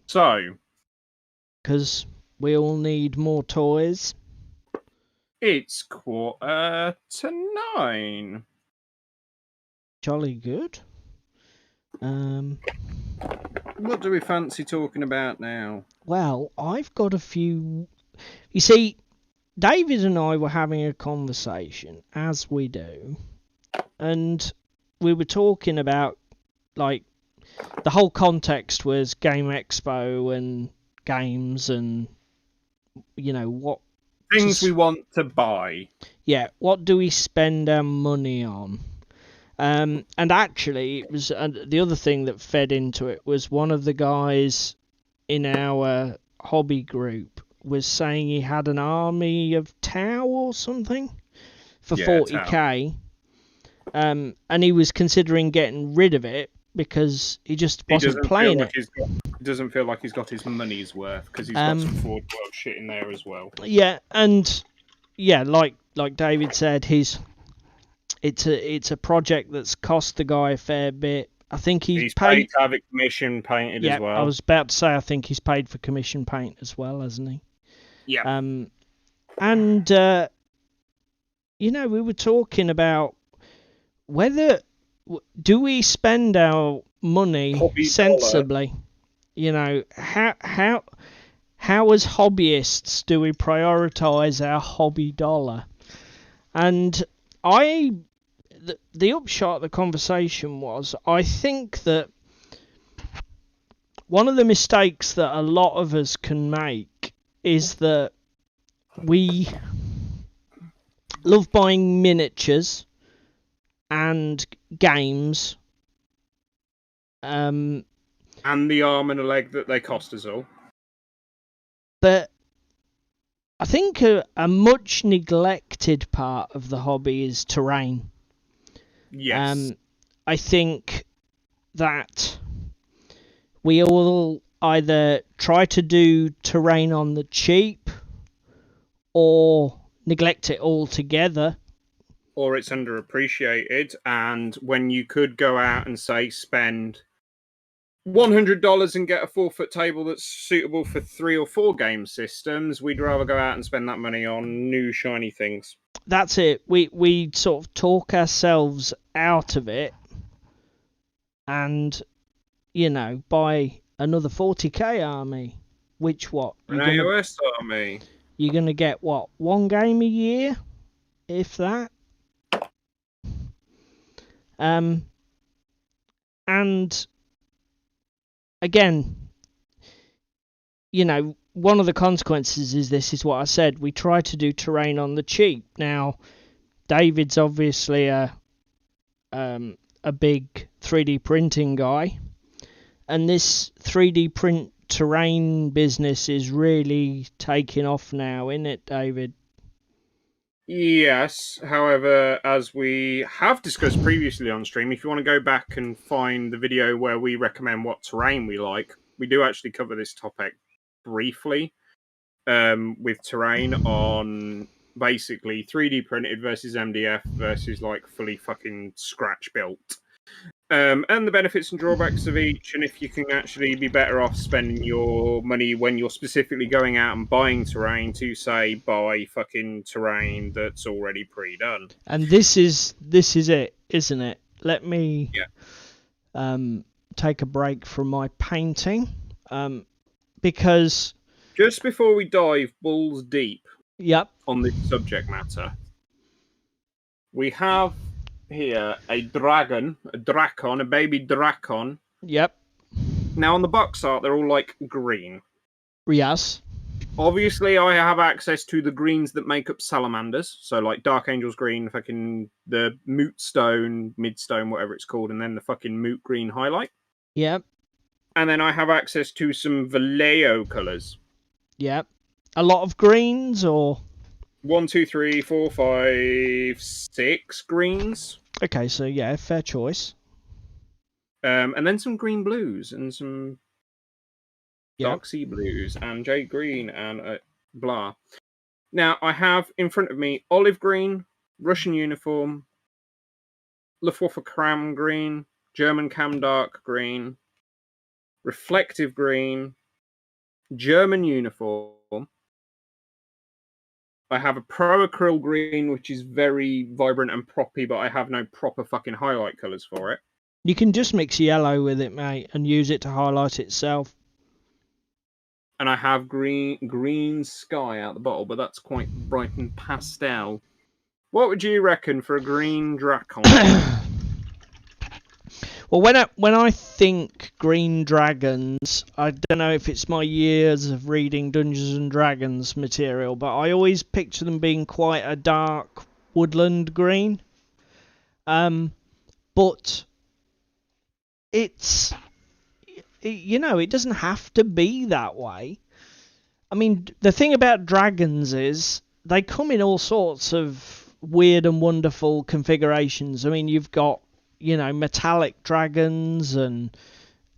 So, because we all need more toys. It's 9:15. Jolly good. What do we fancy talking about now? Well, I've got a few... You see, David and I were having a conversation, as we do, and we were talking about, like, the whole context was Game Expo and games and, you know, what... Things we want to buy. Yeah, what do we spend our money on? And actually, it was the other thing that fed into it was one of the guys in our hobby group was saying he had an army of Tau or something for 40k. And he was considering getting rid of it because he just wasn't playing it. He doesn't feel like he's got his money's worth because he's got some Ford World shit in there as well. Yeah, and yeah, like David said, it's a project that's cost the guy a fair bit. I think he's paid to have it commission painted as well. I was about to say I think he's paid for commission paint as well, hasn't he? Yeah. And you know, we were talking about whether do we spend our money hobby sensibly? Dollar. You know, how as hobbyists do we prioritize our hobby dollar? And the upshot of the conversation was, I think that one of the mistakes that a lot of us can make is that we love buying miniatures and games. And the arm and a leg that they cost us all. But I think a much neglected part of the hobby is terrain. Yes. I think that we all either try to do terrain on the cheap or neglect it altogether. Or it's underappreciated, and when you could go out and, say, spend $100 and get a 4-foot table that's suitable for 3 or 4 game systems, we'd rather go out and spend that money on new shiny things. that's it. We sort of talk ourselves out of it, and buy another 40k army. Which what An AOS army. You're gonna get what, one game a year, if that. And again, one of the consequences is this is what I said. We try to do terrain on the cheap. Now, David's obviously a big 3D printing guy, and this 3D print terrain business is really taking off now, isn't it, David? Yes, however, as we have discussed previously on stream, if you want to go back and find the video where we recommend what terrain we like, we do actually cover this topic briefly with terrain on basically 3D printed versus MDF versus like fully fucking scratch built. And the benefits and drawbacks of each, and if you can actually be better off spending your money when you're specifically going out and buying terrain to, say, buy fucking terrain that's already pre-done. And this is it, isn't it? Let me take a break from my painting, because just before we dive balls deep on this subject matter, we have here a dragon, a dracon, a baby dracon. Yep. Now on the box art, they're all like green. Yes. Obviously, I have access to the greens that make up salamanders. So like Dark Angel's green, fucking the moot stone, midstone, whatever it's called, and then the fucking moot green highlight. Yep. And then I have access to some Vallejo colours. Yep. A lot of greens, or 1, 2, 3, 4, 5, 6 greens. Okay, so yeah, fair choice. And then some green blues and some dark sea blues and jade green and blah. Now I have in front of me olive green, Russian uniform, Luftwaffe cram green, German cam dark green, reflective green, German uniform. I have a pro acryl green, which is very vibrant and proppy, but I have no proper fucking highlight colours for it. You can just mix yellow with it, mate, and use it to highlight itself. And I have green sky out the bottle, but that's quite bright and pastel. What would you reckon for a green dracon? Well, when I think green dragons, I don't know if it's my years of reading Dungeons and Dragons material, but I always picture them being quite a dark woodland green. But it doesn't have to be that way. I mean, the thing about dragons is they come in all sorts of weird and wonderful configurations. I mean, you've got metallic dragons and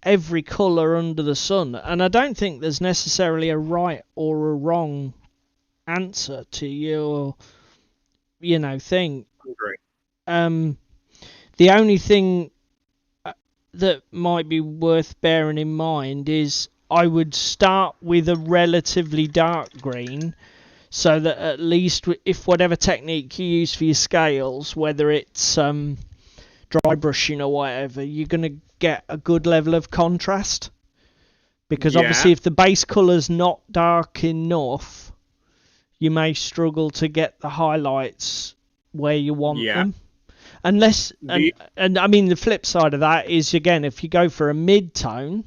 every colour under the sun. And I don't think there's necessarily a right or a wrong answer to your, thing. Great. The only thing that might be worth bearing in mind is I would start with a relatively dark green, so that at least if whatever technique you use for your scales, whether it's dry brushing or whatever, you're going to get a good level of contrast. Because obviously if the base colour's not dark enough, you may struggle to get the highlights where you want them. Unless, and I mean the flip side of that is, again, if you go for a mid-tone,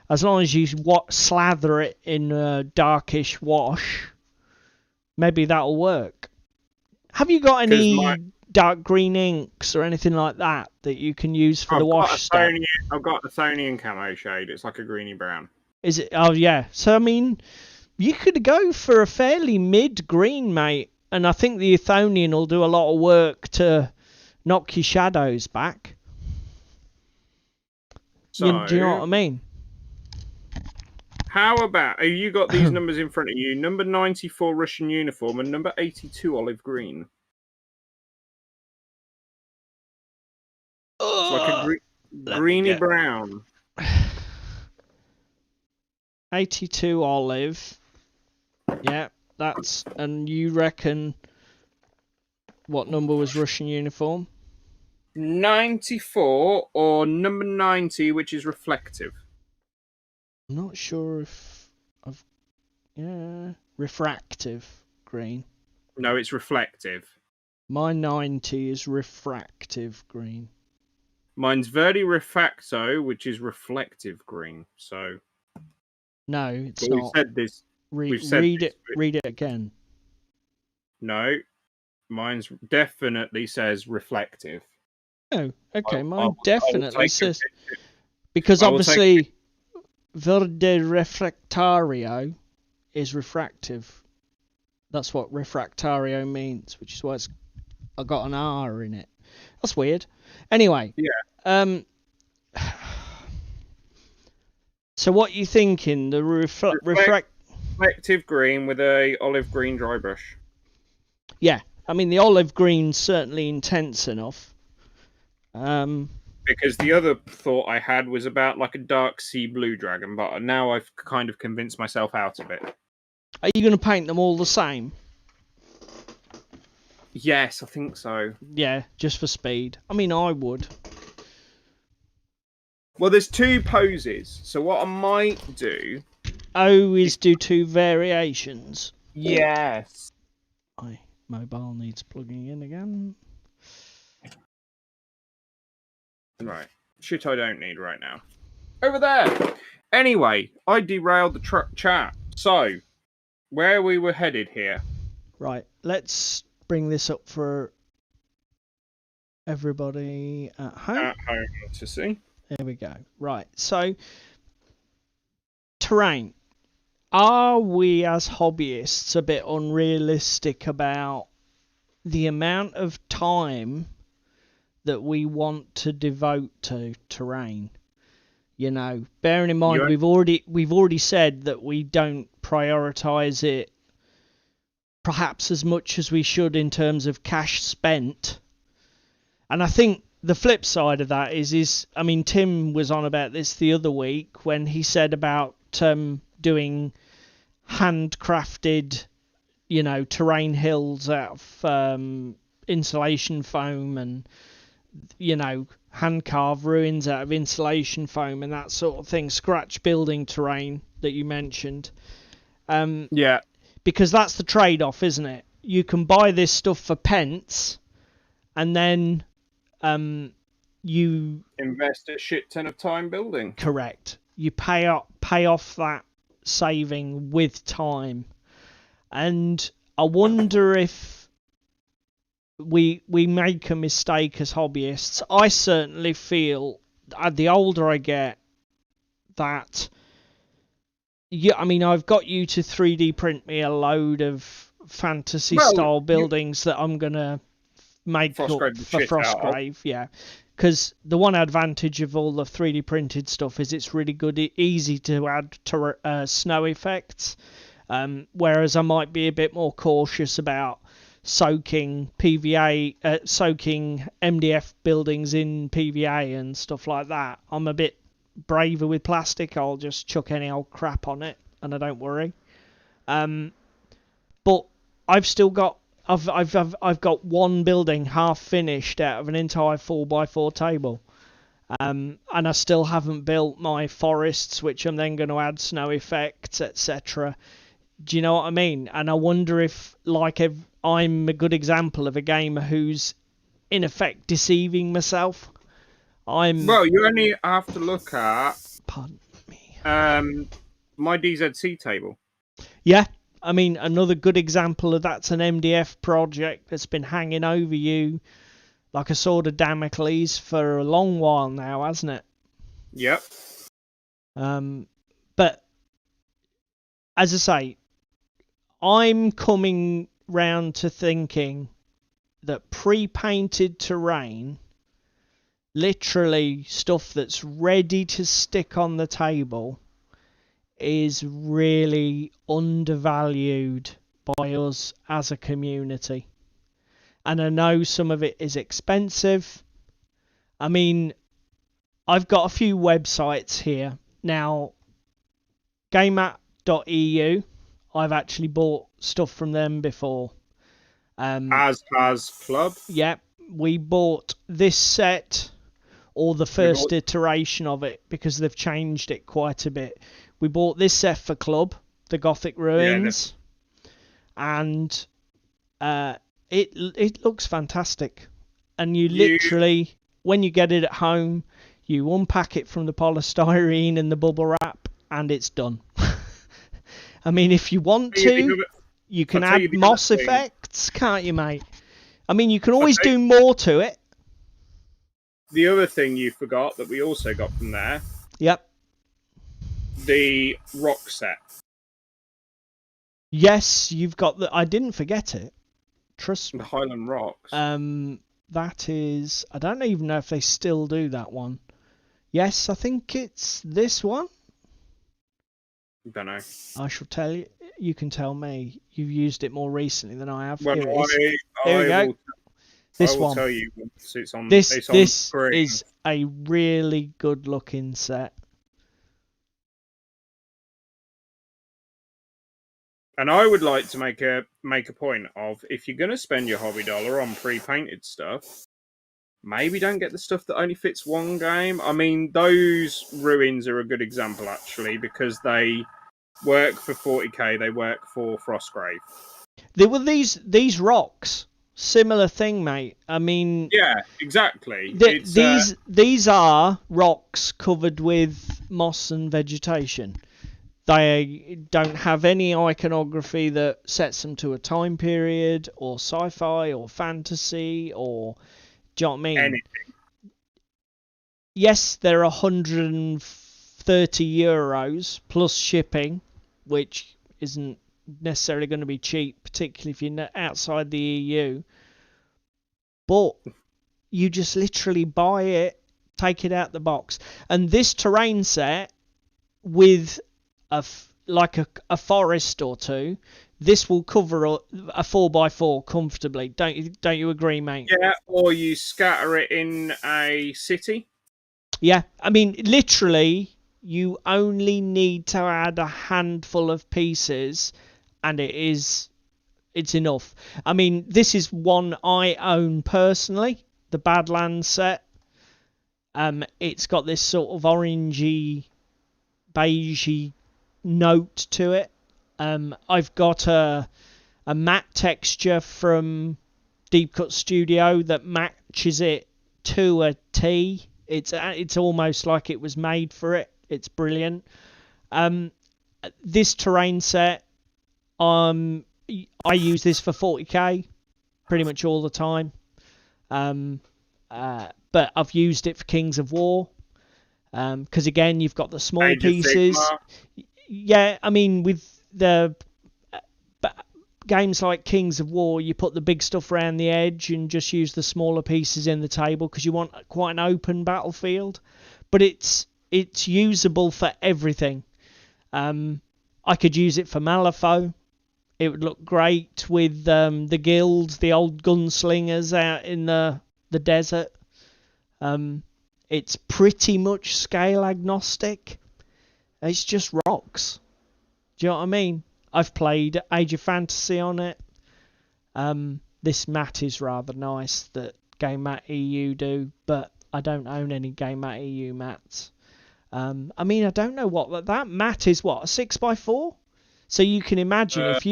as long as you slather it in a darkish wash, maybe that'll work. Have you got any dark green inks or anything like that you can use for the wash step? I've got a Athonian camo shade. It's like a greeny brown. Is it? Oh yeah. So I mean, you could go for a fairly mid-green, mate, and I think the Athonian will do a lot of work to knock your shadows back. So, do you know what I mean? How about, have you got these numbers in front of you? Number 94 Russian uniform and number 82 olive green. It's like a greeny brown. 82 olive. Yeah, and you reckon What number was Russian uniform? 94 or number 90, which is reflective. I'm not sure if refractive green. No, it's reflective. My 90 is refractive green. Mine's Verdi Refracto, which is reflective green. So no, it's but not. We've said this. Read it again. No, mine's definitely says reflective. Oh, okay. Mine definitely says, because I will obviously Verde Refractario is refractive. That's what refractario means, which is why I got an R in it. That's weird. Anyway. Yeah. So what you thinking? The reflective green with a olive green dry brush. Yeah, I mean the olive green's certainly intense enough. Because the other thought I had was about like a dark sea blue dragon, but now I've kind of convinced myself out of it. Are you going to paint them all the same? Yes, I think so. Yeah, just for speed. I mean, I would. Well, there's two poses, so what I might do... is do two variations. Yes. My mobile needs plugging in again. Right. Shit I don't need right now. Over there! Anyway, I derailed the chat. So, where we were headed here. Right, let's bring this up for everybody at home. At home to see. There we go. Right, so terrain. Are we as hobbyists a bit unrealistic about the amount of time that we want to devote to terrain? You know, bearing in mind we've already said that we don't prioritize it perhaps as much as we should in terms of cash spent. And I think the flip side of that is I mean, Tim was on about this the other week when he said about doing handcrafted, you know, terrain hills out of insulation foam and, you know, hand-carved ruins out of insulation foam and that sort of thing, scratch building terrain that you mentioned. Yeah. Because that's the trade-off, isn't it? You can buy this stuff for pence and then you invest a shit ton of time building. Correct. You pay off that saving with time. And I wonder if we make a mistake as hobbyists. I certainly feel the older I get that I mean, I've got you to 3D print me a load of fantasy style buildings that I'm gonna make up for Frostgrave, yeah. Because the one advantage of all the 3D printed stuff is it's really good, easy to add to snow effects. Whereas I might be a bit more cautious about soaking MDF buildings in PVA and stuff like that. I'm a bit braver with plastic. I'll just chuck any old crap on it and I don't worry. But I've still got I've got one building half finished out of an entire 4x4 table. And I still haven't built my forests, which I'm then going to add snow effects, etc. Do you know what I mean? And I wonder if, I'm a good example of a gamer who's, in effect, deceiving myself. Well, you only have to look at... Pardon me. My DZC table. Yeah. I mean, another good example of that's an MDF project that's been hanging over you like a sword of Damocles for a long while now, hasn't it? Yep. But as I say, I'm coming round to thinking that pre-painted terrain, literally stuff that's ready to stick on the table, is really undervalued by us as a community. And I know some of it is expensive. I mean, I've got a few websites here. Now, gamemat.eu, I've actually bought stuff from them before. As has Club. Yeah, we bought this set, or the first iteration of it, because they've changed it quite a bit. We bought this set for Club, the Gothic Ruins, and it looks fantastic. And you literally, when you get it at home, you unpack it from the polystyrene and the bubble wrap, and it's done. I mean, if you want to, you can add moss effects, can't you, mate? I mean, you can always do more to it. The other thing you forgot that we also got from there. Yep. The rock set. Yes, you've got the... I didn't forget it. Trust me. The Highland Rocks. That is... I don't even know if they still do that one. Yes, I think it's this one. Don't know. I shall tell you. You can tell me. You've used it more recently than I have. Well, Here we go. This one. Tell you it's on. This screen. is a really good looking set. And I would like to make a point of, if you're going to spend your hobby dollar on pre-painted stuff, maybe don't get the stuff that only fits one game. I mean, those ruins are a good example, actually, because they work for 40k, they work for Frostgrave. There were these rocks. Similar thing, mate. I mean... Yeah, exactly. These are rocks covered with moss and vegetation. They don't have any iconography that sets them to a time period, or sci-fi, or fantasy, or... Do you know what I mean? Anything. Yes, they're €130 plus shipping, which isn't necessarily going to be cheap, particularly if you're outside the EU. But you just literally buy it, take it out the box. And this terrain set with a forest or two, this will cover a 4x4 comfortably. Don't you agree, mate? Yeah, or you scatter it in a city. Yeah, I mean, literally, you only need to add a handful of pieces, and it's enough. I mean, this is one I own personally, the Badlands set. It's got this sort of orangey, beigey note to it. I've got a matte texture from Deep Cut Studio that matches it to a T. It's almost like it was made for it. It's brilliant. This terrain set, I use this for 40k pretty much all the time. But I've used it for Kings of War. Because again, you've got the small pieces. Yeah, I mean, with the games like Kings of War, you put the big stuff around the edge and just use the smaller pieces in the table because you want quite an open battlefield. But it's usable for everything. I could use it for Malifaux. It would look great with the guilds, the old gunslingers out in the desert. It's pretty much scale agnostic. It's just rocks. Do you know what I mean? I've played Age of Fantasy on it. This mat is rather nice that gamemat.eu do, but I don't own any gamemat.eu mats. I mean, I don't know what that mat is. What, a 6x4? So you can imagine if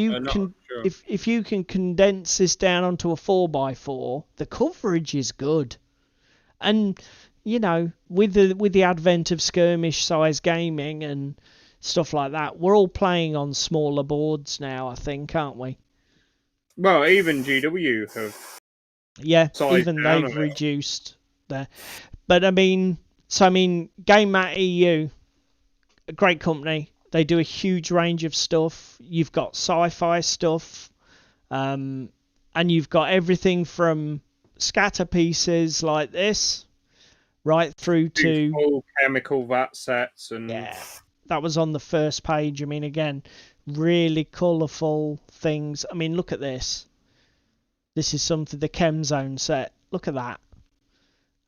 you can condense this down onto a 4x4, the coverage is good. And you know, with the advent of skirmish size gaming and stuff like that, we're all playing on smaller boards now, I think, aren't we? Well, even GW have. Yeah, even they've reduced there. But I mean, gamemat.eu, a great company. They do a huge range of stuff. You've got sci-fi stuff, and you've got everything from scatter pieces like this, right through to full chemical vat sets. And yeah, that was on the first page. I mean, again, really colourful things. I mean, look at this. This is something, the Chem Zone set. Look at that.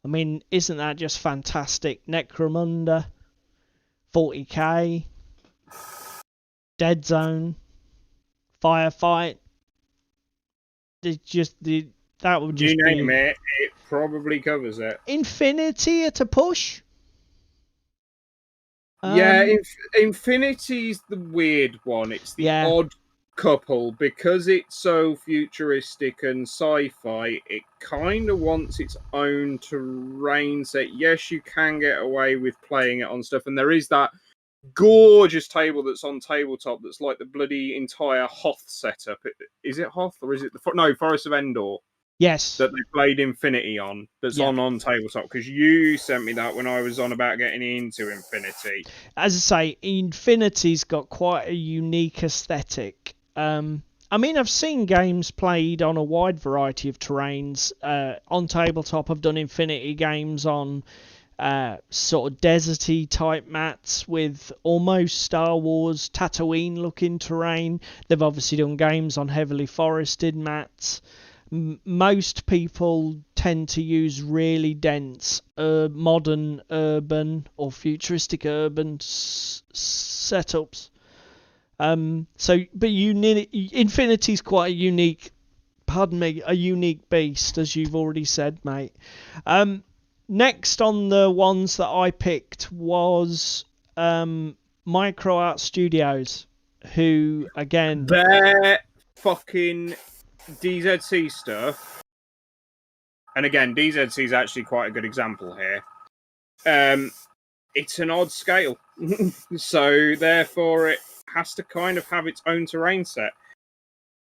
I mean, isn't that just fantastic? Necromunda, 40k, Dead Zone, Firefight. that would just you name be it probably covers it. Infinity at a push. Yeah, Infinity's the weird one. It's the odd couple because it's so futuristic and sci-fi. It kind of wants its own terrain set. Yes, you can get away with playing it on stuff, and there is that gorgeous table that's on tabletop that's like the bloody entire Hoth setup. Is it Hoth or is it Forest of Endor? Yes. That they played Infinity on, that's on tabletop, because you sent me that when I was on about getting into Infinity. As I say, Infinity's got quite a unique aesthetic. I mean, I've seen games played on a wide variety of terrains. On tabletop, I've done Infinity games on sort of deserty type mats with almost Star Wars Tatooine looking terrain. They've obviously done games on heavily forested mats. Most people tend to use really dense modern urban or futuristic urban setups. But Infinity's quite a unique beast, as you've already said, mate. Next on the ones that I picked was Micro Art Studios, who, again... They're fucking DZC stuff. And again, DZC is actually quite a good example here. It's an odd scale. So, therefore, it has to kind of have its own terrain set.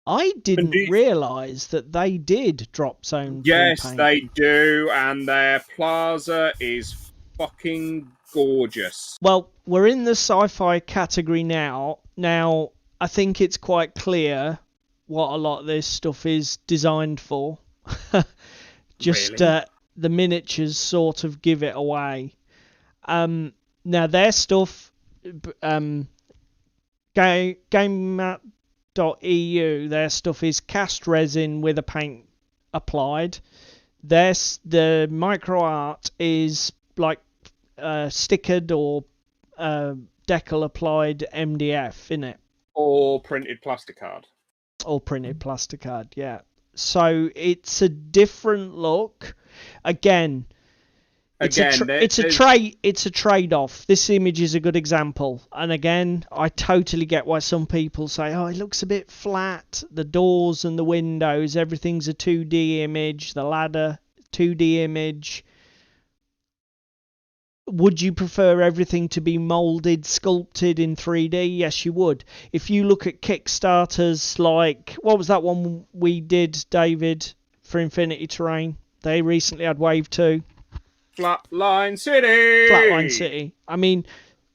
I didn't realise that they did drop zone. Yes, they do, and their plaza is fucking gorgeous. Well, we're in the sci-fi category now. Now, I think it's quite clear what a lot of this stuff is designed for. Just really? The miniatures sort of give it away. Now, their stuff, gamemat.eu, their stuff is cast resin with a paint applied. The micro art is like stickered or decal applied MDF in it. Or printed plasticard. Yeah. So it's a different look. Again, it's a trade-off. This image is a good example. And again, I totally get why some people say, oh, it looks a bit flat. The doors and the windows, everything's a 2D image. The ladder, 2D image. Would you prefer everything to be moulded, sculpted in 3D? Yes, you would. If you look at Kickstarters like... What was that one we did, David, for Infinity Terrain? They recently had Wave 2. Flatline City! I mean,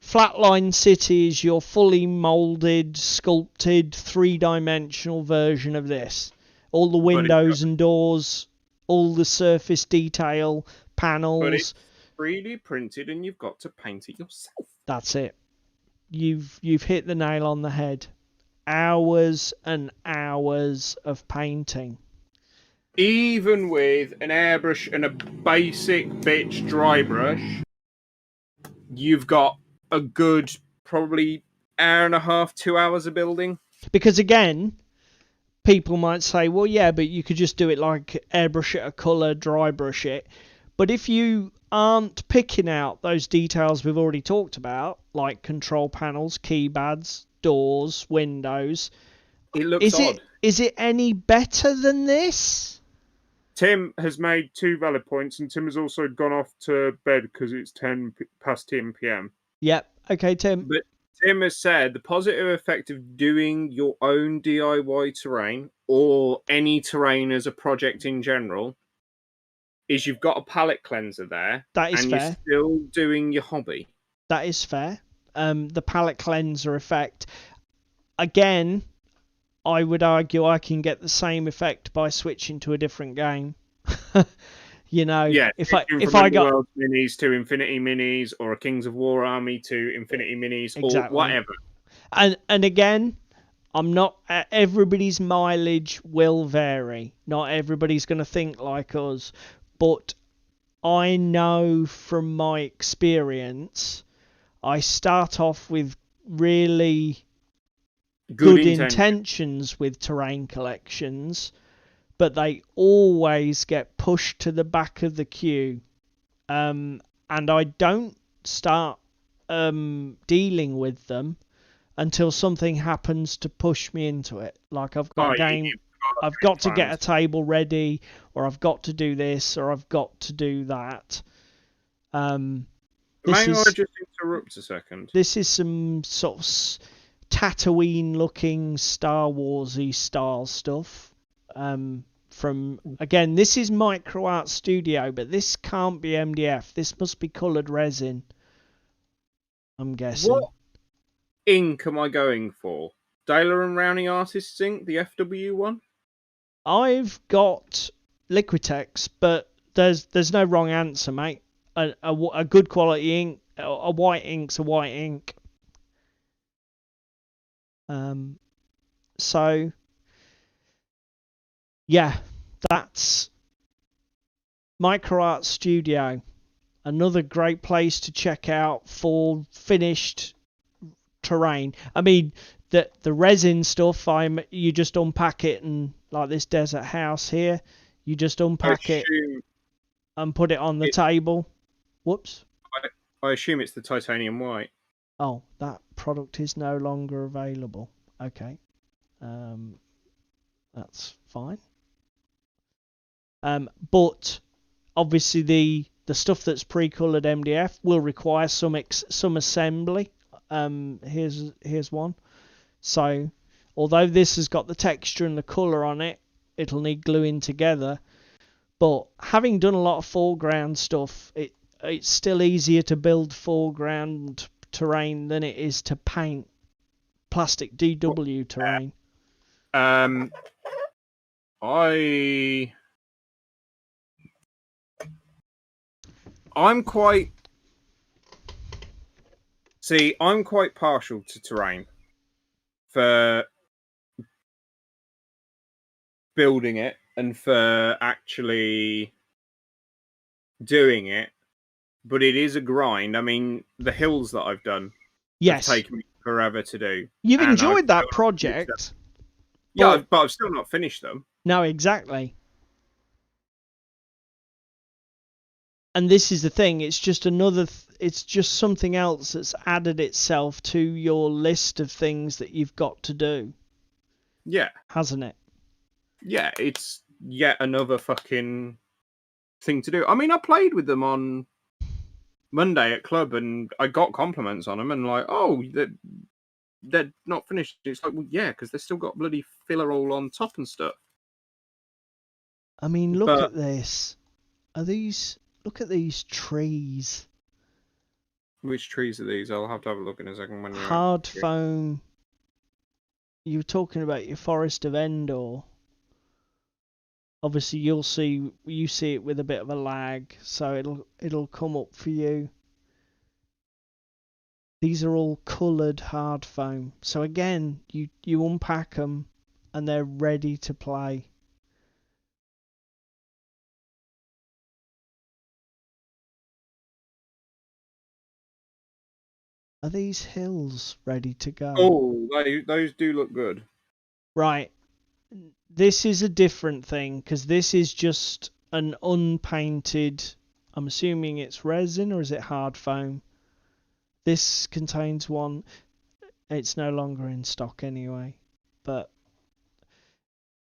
Flatline City is your fully moulded, sculpted, three-dimensional version of this. All the windows and doors, all the surface detail, panels... But it's 3D printed and you've got to paint it yourself. That's it. You've hit the nail on the head. Hours and hours of painting. Even with an airbrush and a basic bitch dry brush, you've got a good probably hour and a half, 2 hours of building. Because again, people might say, well, yeah, but you could just do it like airbrush it a colour, dry brush it. But if you aren't picking out those details we've already talked about, like control panels, keypads, doors, windows, it looks odd. Is it any better than this? Tim has made 2 valid points, and Tim has also gone off to bed because it's 10 past 10 p.m. Yep. Okay, Tim. But Tim has said the positive effect of doing your own DIY terrain or any terrain as a project in general is you've got a palette cleanser there. That is fair. You're still doing your hobby. That is fair. The palette cleanser effect. Again, I would argue I can get the same effect by switching to a different game. You know, yeah, if I got World Minis to Infinity Minis or a Kings of War Army to Infinity Minis or whatever. And again, I'm not. Everybody's mileage will vary. Not everybody's going to think like us, but I know from my experience, I start off with really good intentions with terrain collections, but they always get pushed to the back of the queue. And I don't start dealing with them until something happens to push me into it. Like I've got a game, I've got to get a table ready, or I've got to do this, or I've got to do that. May I just interrupt a second? This is some sort of Tatooine-looking Star Wars-y style stuff. From again, this is Micro Art Studio, but this can't be MDF. This must be coloured resin, I'm guessing. What ink am I going for? Daler and Rowney Artists ink, the FW one? I've got Liquitex, but there's no wrong answer, mate. A good quality ink, a white ink's a white ink. So yeah, that's Micro Art Studio. Another great place to check out for finished terrain. I mean, the resin stuff, you just unpack it, and like this desert house here, you just unpack it and put it on the table. Whoops. I assume it's the titanium white. Oh, that product is no longer available. Okay. That's fine. But obviously the stuff that's pre-colored MDF will require some assembly. Here's one. So although this has got the texture and the color on it, it'll need gluing together. But having done a lot of foreground stuff, it's still easier to build foreground terrain than it is to paint plastic DW terrain. I'm quite partial to terrain for building it and for actually doing it, but it is a grind. I mean, the hills that I've done have taken me forever to do. You've enjoyed that project. Yeah, but I've still not finished them. No, exactly. And this is the thing, it's just it's just something else that's added itself to your list of things that you've got to do. Yeah. Hasn't it? Yeah, it's yet another fucking thing to do. I mean, I played with them on Monday at club, and I got compliments on them, and like, oh, they're not finished. It's like, well, yeah, because they've still got bloody filler all on top and stuff. I mean, look at this. Look at these trees. Which trees are these? I'll have to have a look in a second. When hard foam. You were talking about your Forest of Endor. Obviously, you see it with a bit of a lag, so it'll come up for you. These are all coloured hard foam. So again, you unpack them and they're ready to play. Are these hills ready to go? Oh, those do look good. Right. This is a different thing, because this is just an unpainted... I'm assuming it's resin, or is it hard foam? This contains one. It's no longer in stock anyway. But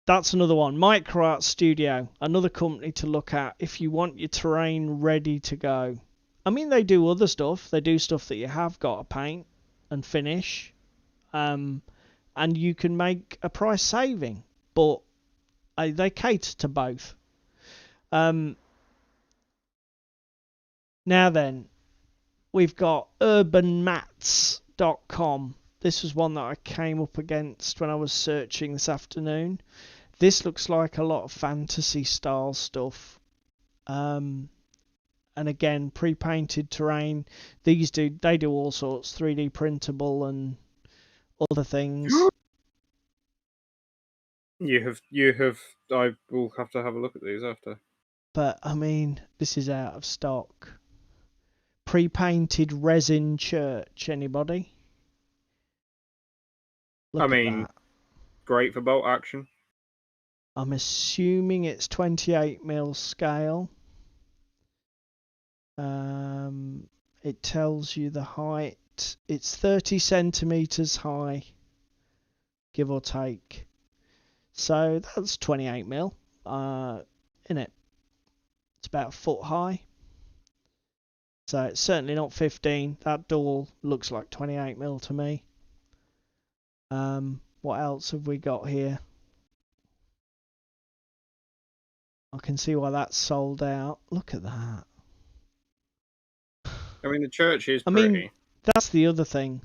that's another one. Micro Art Studio. Another company to look at if you want your terrain ready to go. I mean, they do other stuff. They do stuff that you have got to paint and finish. And you can make a price saving. But they cater to both. Now then, we've got urbanmats.com. This was one that I came up against when I was searching this afternoon. This looks like a lot of fantasy style stuff. And again, pre-painted terrain. They do all sorts, 3D printable and other things. You have. I will have to have a look at these after. But I mean, this is out of stock. Pre-painted resin church. Anybody? I mean, great for bolt action. I'm assuming it's 28mm scale. It tells you the height. It's 30 centimeters high, give or take. So that's 28mm. In it, it's about a foot high. So it's certainly not 15. That door looks like 28mm to me. What else have we got here? I can see why that's sold out. Look at that. I mean, the church is pretty. I mean, that's the other thing.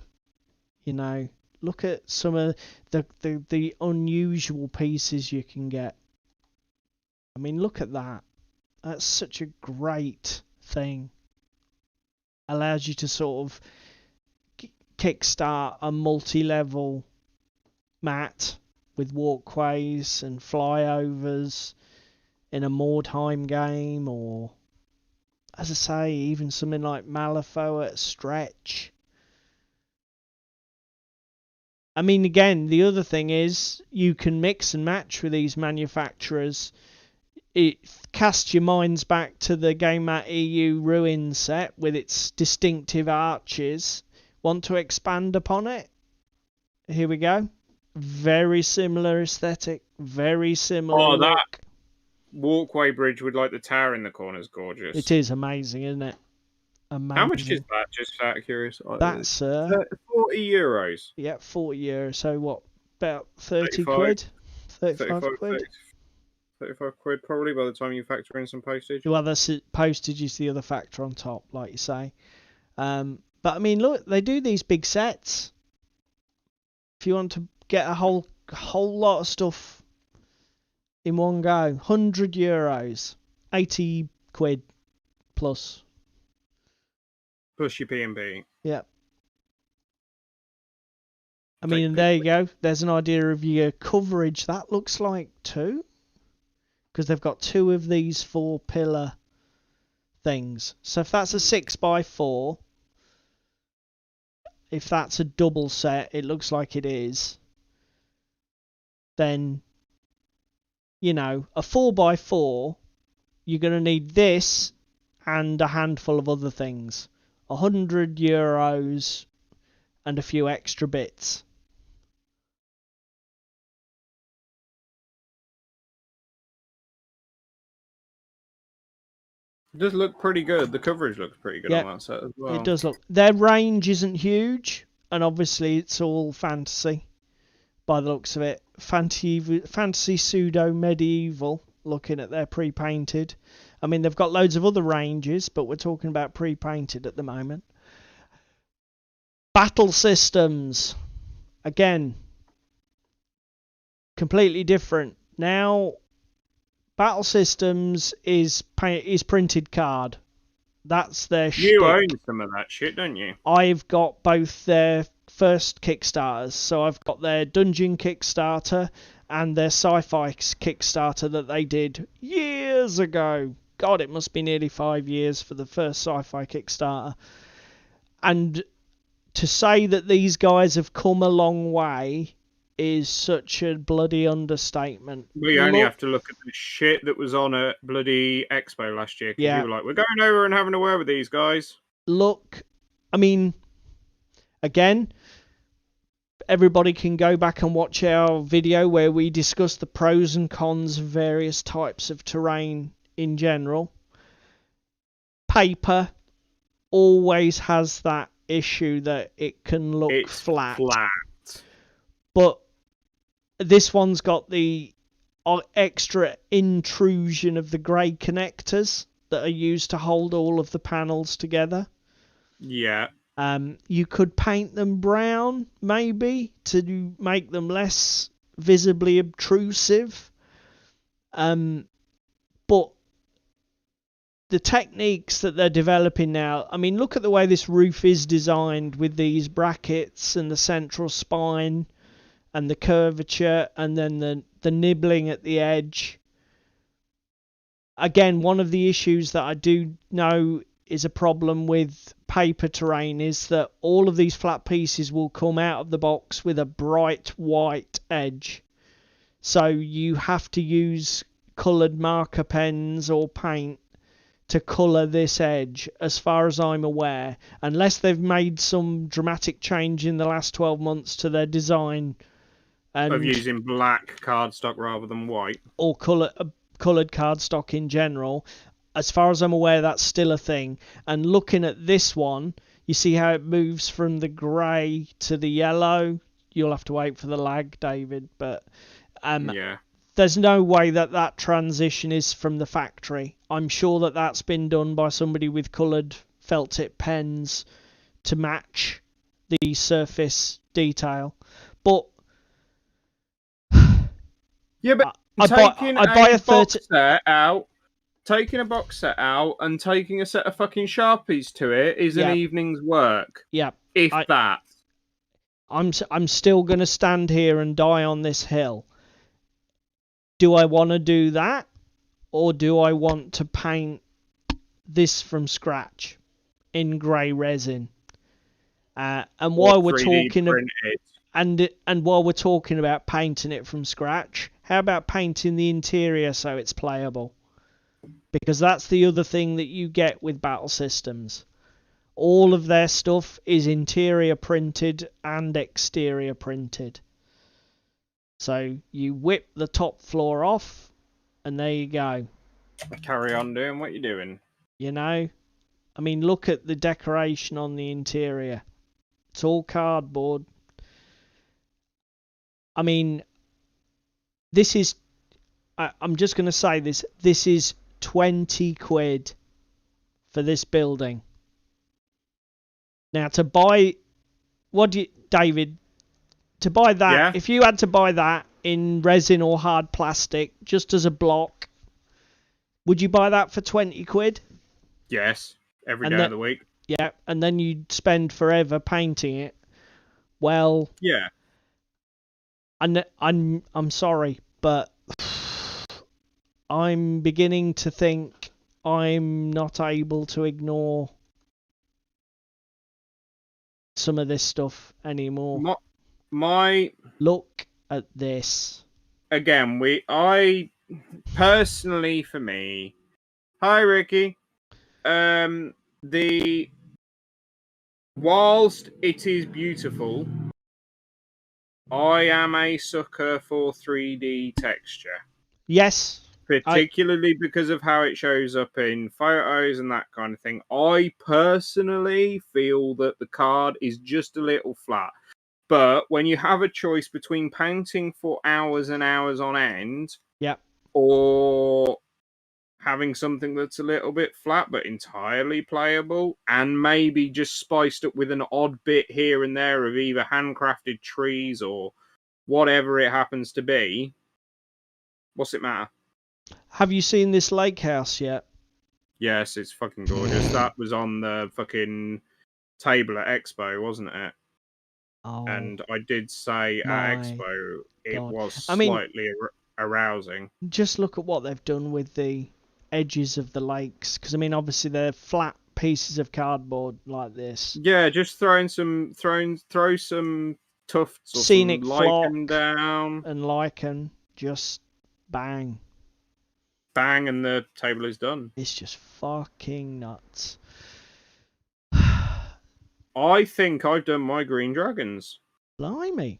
You know, look at some of the unusual pieces you can get. I mean, look at that. That's such a great thing. Allows you to sort of kickstart a multi-level mat with walkways and flyovers in a Mordheim game, or, as I say, even something like Malifaux at Stretch. I mean, again, the other thing is you can mix and match with these manufacturers. It casts your minds back to the gamemat.eu Ruin set with its distinctive arches. Want to expand upon it? Here we go. Very similar aesthetic. Very similar look. That walkway bridge with like the tower in the corner is gorgeous. It is amazing, isn't it? Amazing. How much is that? Just out of curiosity. That's €40. Yeah, €40. So what? About 30 quid? 35 quid? 35 quid probably by the time you factor in some postage. Well, the postage is the other factor on top, like you say. But I mean, look, they do these big sets. If you want to get a whole lot of stuff in one go, €100, 80 quid plus. Plus your P&B. Yep. I mean, there you go. There's an idea of your coverage. That looks like 2. Because they've got 2 of these 4-pillar things. So if that's a 6x4, if that's a double set, it looks like it is, then, you know, a 4x4, you're going to need this and a handful of other things. €100 and a few extra bits. It does look pretty good. The coverage looks pretty good on that set as well. It does look. Their range isn't huge, and obviously it's all fantasy by the looks of it. Fantasy pseudo medieval, looking at their pre-painted. I mean, they've got loads of other ranges, but we're talking about pre-painted at the moment. Battle systems. Again, completely different. Now, Battle Systems is printed card. That's their shtick. You own some of that shit, don't you? I've got both their first Kickstarters. So I've got their Dungeon Kickstarter and their Sci-Fi Kickstarter that they did years ago. God, it must be nearly 5 years for the first Sci-Fi Kickstarter. And to say that these guys have come a long way is such a bloody understatement. We only have to look at the shit that was on a bloody expo last year. Yeah. You were like, we're going over and having a word with these guys. Look, I mean, again, everybody can go back and watch our video where we discuss the pros and cons of various types of terrain in general. Paper always has that issue that it can look flat. But this one's got the extra intrusion of the grey connectors that are used to hold all of the panels together. Yeah. You could paint them brown, maybe, to make them less visibly obtrusive. But the techniques that they're developing now, I mean, look at the way this roof is designed with these brackets and the central spine and the curvature and then the nibbling at the edge. Again, one of the issues that I do know is a problem with paper terrain is that all of these flat pieces will come out of the box with a bright white edge. So you have to use coloured marker pens or paint to colour this edge, as far as I'm aware, unless they've made some dramatic change in the last 12 months to their design of using black cardstock rather than white, or coloured cardstock in general. As far as I'm aware, that's still a thing. And looking at this one, you see how it moves from the grey to the yellow. You'll have to wait for the lag, David, but yeah. There's no way that transition is from the factory. I'm sure that that's been done by somebody with coloured felt tip pens to match the surface detail. But yeah, but taking a box set out and taking a set of fucking Sharpies to it is an evening's work. Yeah. If that. I'm still going to stand here and die on this hill. Do I want to do that? Or do I want to paint this from scratch in grey resin? And while we're talking while we're talking about painting it from scratch, how about painting the interior so it's playable? Because that's the other thing that you get with Battle Systems. All of their stuff is interior printed and exterior printed. So you whip the top floor off, and there you go. Carry on doing what you're doing. You know? I mean, look at the decoration on the interior. It's all cardboard. I mean, this is... I'm just going to say this. This is 20 quid for this building. Now, to buy... David... To buy that, if you had to buy that in resin or hard plastic, just as a block, would you buy that for 20 quid? Yes, every day of the week. Yeah, and then you'd spend forever painting it. Well, yeah. I'm sorry, but I'm beginning to think I'm not able to ignore some of this stuff anymore. Look at this. Again, I personally, for me, hi Ricky. Whilst it is beautiful, I am a sucker for 3D texture. Yes. Particularly because of how it shows up in photos and that kind of thing. I personally feel that the card is just a little flat. But when you have a choice between painting for hours and hours on end, or having something that's a little bit flat but entirely playable, and maybe just spiced up with an odd bit here and there of either handcrafted trees or whatever it happens to be, what's it matter? Have you seen this lake house yet? Yes, it's fucking gorgeous. That was on the fucking table at Expo, wasn't it? Oh, and I did say at Expo it was slightly arousing. Just look at what they've done with the edges of the lakes, because I mean, obviously they're flat pieces of cardboard like this. Yeah, just throw some tufts or scenic some lichen down and lichen, just bang, and the table is done. It's just fucking nuts. I think I've done my green dragons. Blimey.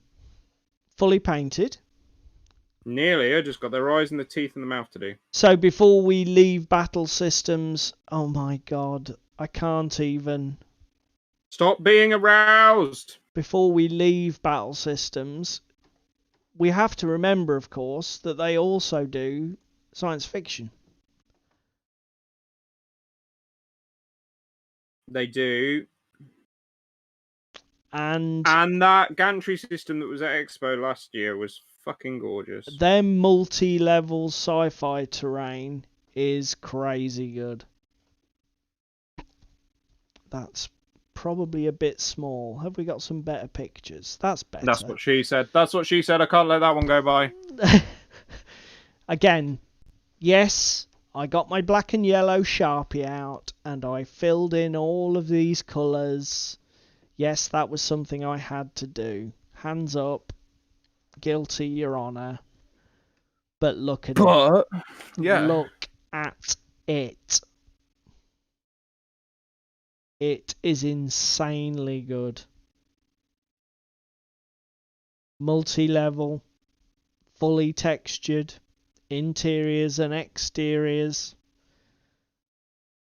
Fully painted? Nearly. I just got their eyes and the teeth and the mouth to do. So before we leave Battle Systems, oh my god, I can't even. Stop being aroused! Before we leave Battle Systems, we have to remember, of course, that they also do science fiction. They do. And that gantry system that was at Expo last year was fucking gorgeous. Their multi-level sci-fi terrain is crazy good. That's probably a bit small. Have we got some better pictures? That's better. That's what she said. That's what she said. I can't let that one go by. Again, yes, I got my black and yellow Sharpie out and I filled in all of these colours. Yes, that was something I had to do. Hands up. Guilty, Your Honour. But look at it. Yeah. Look at it. It is insanely good. Multi-level, fully textured, interiors and exteriors.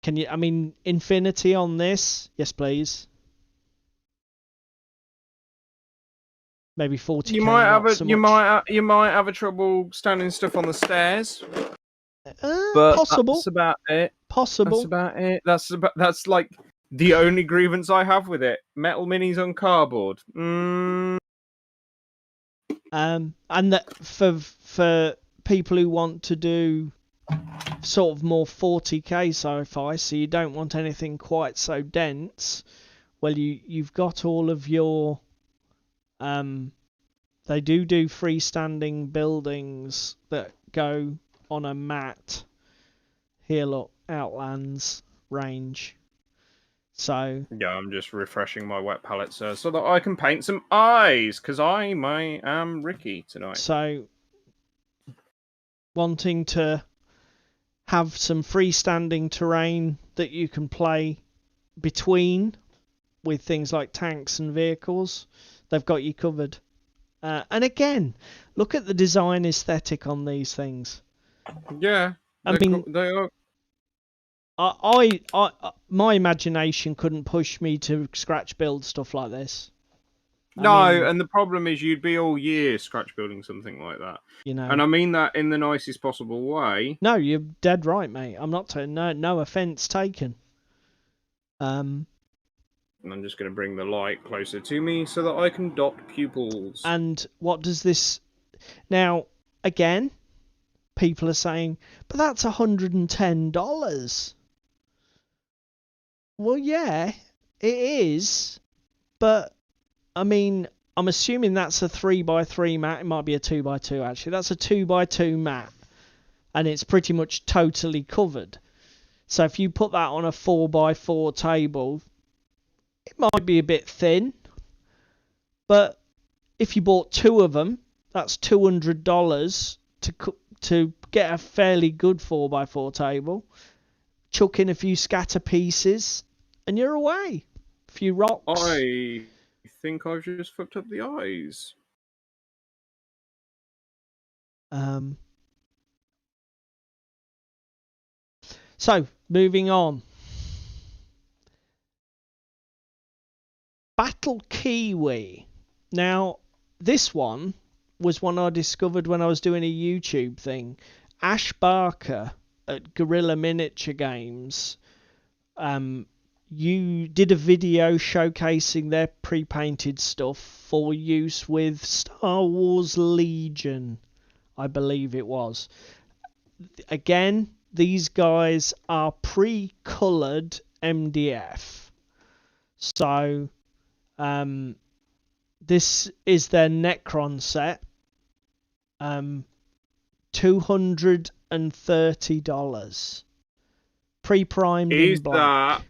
Can you, I mean, infinity on this? Yes, please. Maybe 40k. You might have you might have a trouble standing stuff on the stairs. But possible. That's about it. Possible. That's about it. That's like the only grievance I have with it. Metal minis on cardboard. And that for people who want to do sort of more 40k sci-fi, so you don't want anything quite so dense. Well, you've got all of your they do freestanding buildings that go on a mat. Here, look, Outlands range. So yeah, I'm just refreshing my wet palette, sir, so that I can paint some eyes, because I am Ricky tonight. So, wanting to have some freestanding terrain that you can play between with things like tanks and vehicles, they've got you covered. And again, look at the design aesthetic on these things. Yeah, I mean, they are. I my imagination couldn't push me to scratch build stuff like this. And the problem is you'd be all year scratch building something like that. You know, and I mean that in the nicest possible way. No, you're dead right, mate. I'm not no offense taken. And I'm just going to bring the light closer to me so that I can dot pupils. And what does this now? Again, people are saying, but that's $110. Well, yeah, it is, but I mean, I'm assuming that's a 3x3 mat. It might be a 2x2 actually. That's a 2x2 mat, and it's pretty much totally covered. So if you put that on a 4x4 table, it might be a bit thin, but if you bought two of them, that's $200 to get a fairly good 4x4 table. Chuck in a few scatter pieces, and you're away. A few rocks. I think I've just fucked up the eyes. So, moving on. Battle Kiwi. Now, this one was one I discovered when I was doing a YouTube thing. Ash Barker at Guerrilla Miniature Games, you did a video showcasing their pre-painted stuff for use with Star Wars Legion, I believe it was. Again, these guys are pre-coloured MDF. So, this is their Necron set. $230. Pre-primed in black.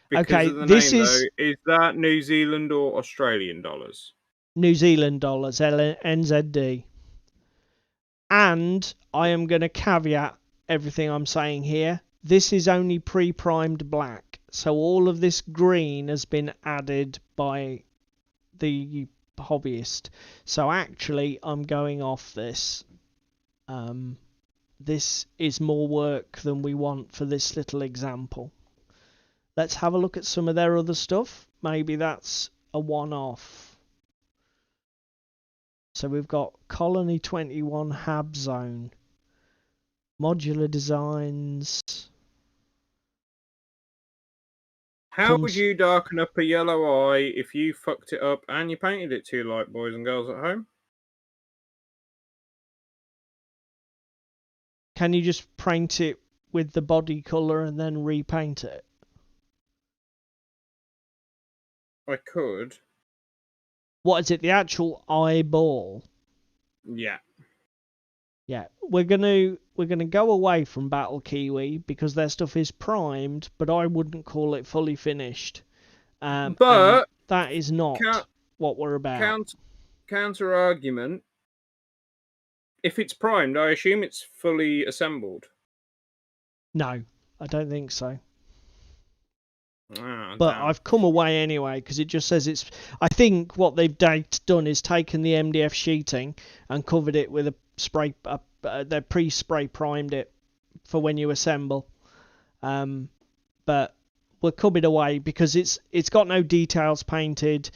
Because of the name, is that New Zealand or Australian dollars? New Zealand dollars, NZD. And I am going to caveat everything I'm saying here. This is only pre-primed black. So all of this green has been added by the hobbyist. So actually, I'm going off this. This is more work than we want for this little example. Let's have a look at some of their other stuff. Maybe that's a one-off. So we've got Colony 21 Hab Zone. Modular designs. How would you darken up a yellow eye if you fucked it up and you painted it too light, boys and girls at home? Can you just paint it with the body colour and then repaint it? I could. What is it? The actual eyeball? Yeah. Yeah. We're gonna go away from Battle Kiwi because their stuff is primed, but I wouldn't call it fully finished. But that is not what we're about. Counter argument. if it's primed, I assume it's fully assembled. No, I don't think so. Oh, but damn. I've come away anyway because it just says it's. I think what they've done is taken the MDF sheeting and covered it with a spray. They pre-spray primed it for when you assemble. But we're coming away because it's got no details painted.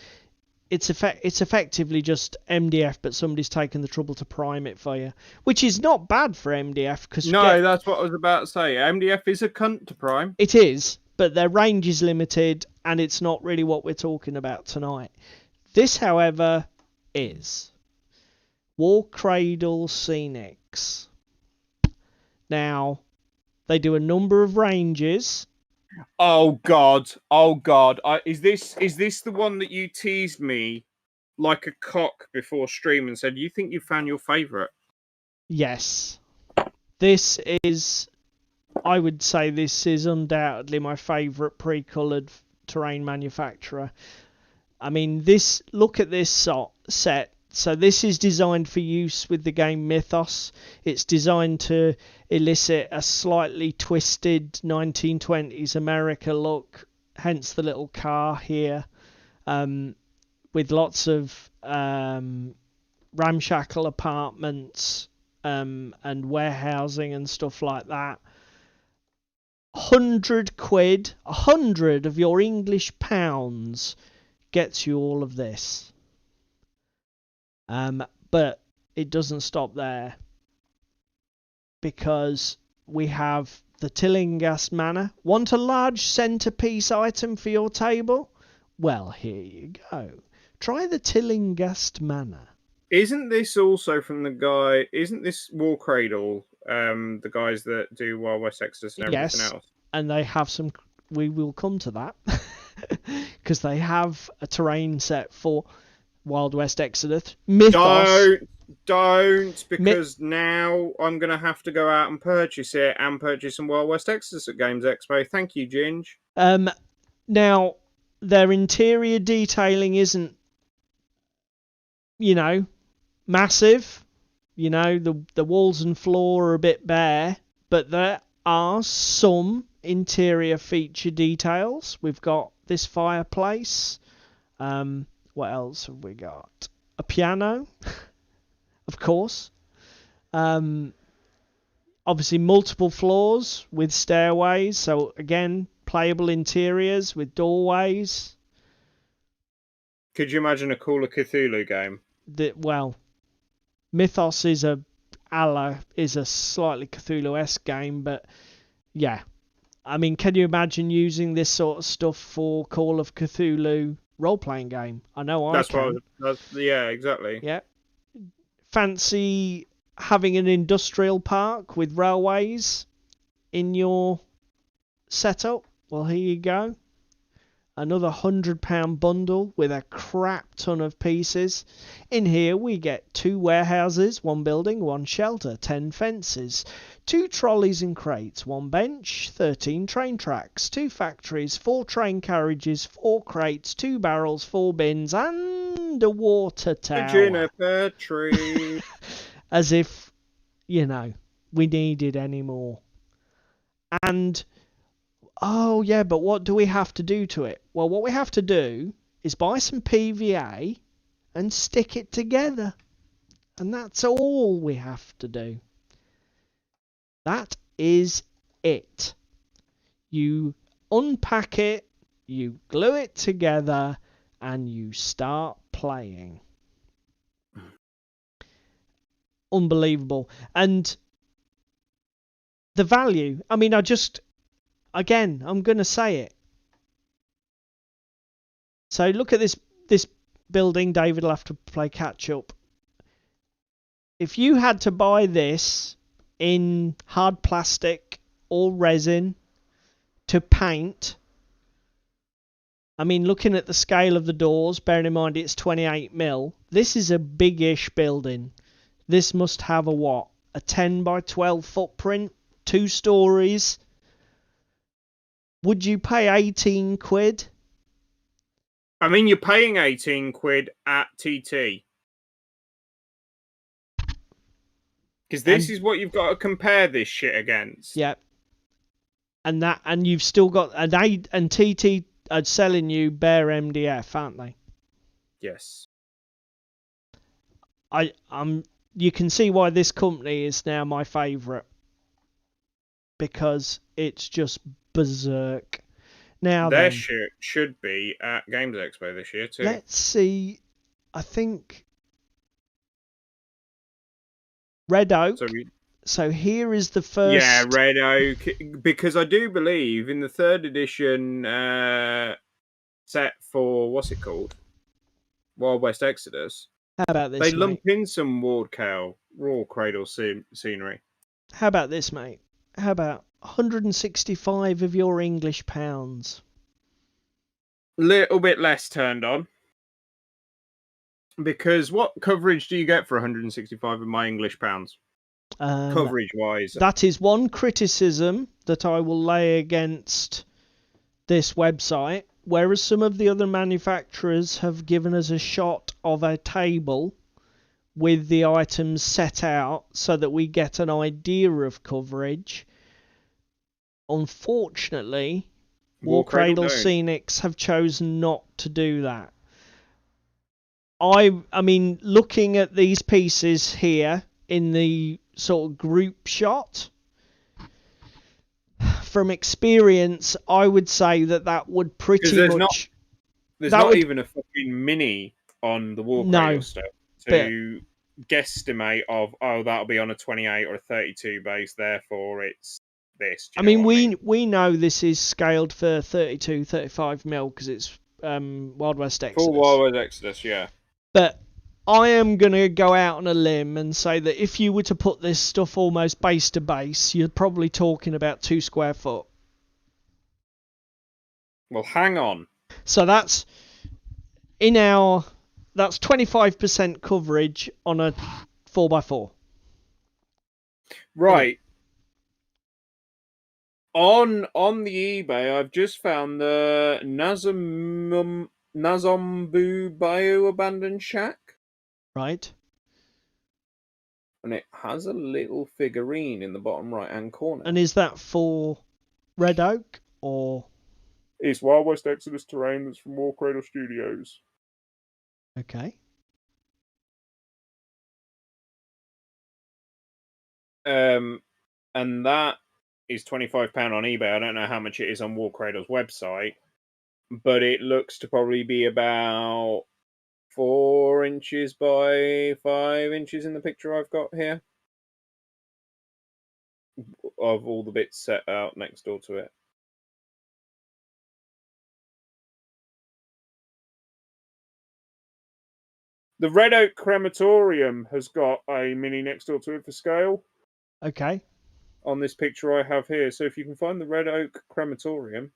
It's effectively just MDF, but somebody's taken the trouble to prime it for you, which is not bad for MDF. Because that's what I was about to say. MDF is a cunt to prime. It is, but their range is limited, and it's not really what we're talking about tonight. This, however, is War Cradle Scenics. Now, they do a number of ranges. Oh God! Is this the one that you teased me like a cock before stream and said you think you found your favourite? Yes, this is. I would say this is undoubtedly my favourite pre-coloured terrain manufacturer. I mean, look at this set. So this is designed for use with the game Mythos. It's designed to elicit a slightly twisted 1920s America look, hence the little car here, with lots of ramshackle apartments and warehousing and stuff like that. £100, 100 of your English pounds gets you all of this. But it doesn't stop there, because we have the Tillinghast Manor. Want a large centrepiece item for your table? Well, here you go. Try the Tillinghast Manor. Isn't this also from the guy? Isn't this War Cradle? The guys that do Wild West Exodus and everything else. And they have some. We will come to that because they have a terrain set for Wild West Exodus. Mythos. Don't, because now I'm going to have to go out and purchase it and purchase some Wild West Exodus at Games Expo. Thank you, Ginge. Now, their interior detailing isn't, massive. The walls and floor are a bit bare, but there are some interior feature details. We've got this fireplace. What else have we got? A piano, of course. Obviously multiple floors with stairways. So again, playable interiors with doorways. Could you imagine a cooler Cthulhu game? Mythos is a slightly Cthulhu-esque game, but yeah. I mean, can you imagine using this sort of stuff for Call of Cthulhu role-playing game? I know I can. Yeah, exactly. Yeah. Fancy having an industrial park with railways in your setup? Well, here you go. Another £100 bundle with a crap ton of pieces. In here we get 2 warehouses, 1 building, 1 shelter, 10 fences, 2 trolleys and crates, 1 bench, 13 train tracks, 2 factories, 4 train carriages, 4 crates, 2 barrels, 4 bins, and a water tower. A juniper tree. As if, we needed any more. And oh, yeah, but what do we have to do to it? Well, what we have to do is buy some PVA and stick it together. And that's all we have to do. That is it. You unpack it, you glue it together, and you start playing. Unbelievable. And the value, I mean, again, I'm going to say it. So look at this building. David will have to play catch up. If you had to buy this in hard plastic or resin to paint, I mean, looking at the scale of the doors, bearing in mind it's 28mm, this is a big-ish building. This must have a 10 by 12 footprint, 2 stories. Would you pay 18 quid? I mean, you're paying 18 quid at TT. Because this is what you've got to compare this shit against. Yeah. And you've still got and TT are selling you bare MDF, aren't they? Yes. You can see why this company is now my favourite, because it's just berserk. Now their then, shit should be at Games Expo this year too. Let's see. I think Red Oak. So here is the first. Yeah, Red Oak, because I do believe in the 3rd edition set for what's it called, Wild West Exodus. How about this? They lump in some Raw Cradle scenery. How about this, mate? How about 165 of your English pounds? Little bit less turned on. Because what coverage do you get for 165 of my English pounds? Coverage-wise. That is one criticism that I will lay against this website. Whereas some of the other manufacturers have given us a shot of a table with the items set out so that we get an idea of coverage. Unfortunately, War Cradle Scenics have chosen not to do that. I mean, looking at these pieces here in the sort of group shot, from experience, I would say that would pretty much... There's not even a fucking mini on the War Cradle stuff to guesstimate of, that'll be on a 28 or a 32 base, therefore it's this. I mean, we know this is scaled for 32, 35 mil because it's Wild West Exodus. Full Wild West Exodus, yeah. But I am going to go out on a limb and say that if you were to put this stuff almost base to base, you're probably talking about 2 square foot. Well, hang on. So that's 25% coverage on a 4x4. Right. On the eBay, I've just found the Nazombu Bayou Abandoned Shack. Right. And it has a little figurine in the bottom right-hand corner. And is that for Red Oak or? It's Wild West Exodus terrain that's from War Cradle Studios. Okay. And that is £25 on eBay. I don't know how much it is on War Cradle's website, but it looks to probably be about 4 inches by 5 inches in the picture I've got here of all the bits set out next door to it. The Red Oak Crematorium has got a mini next door to it for scale. Okay. On this picture I have here. So if you can find the Red Oak Crematorium.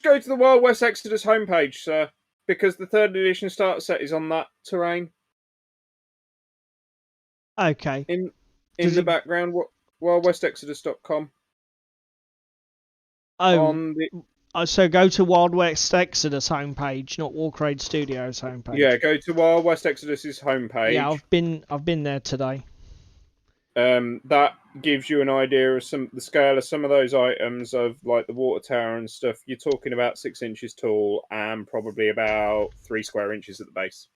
Go to the Wild West Exodus homepage, sir, because the 3rd edition starter set is on that terrain. Okay. In the background, wildwestexodus.com. So go to Wild West Exodus homepage, not War Cradle Studios homepage. Yeah, go to Wild West Exodus's homepage. Yeah, I've been there today. That gives you an idea of the scale of some of those items, of like the water tower and stuff. You're talking about 6 inches tall and probably about 3 square inches at the base.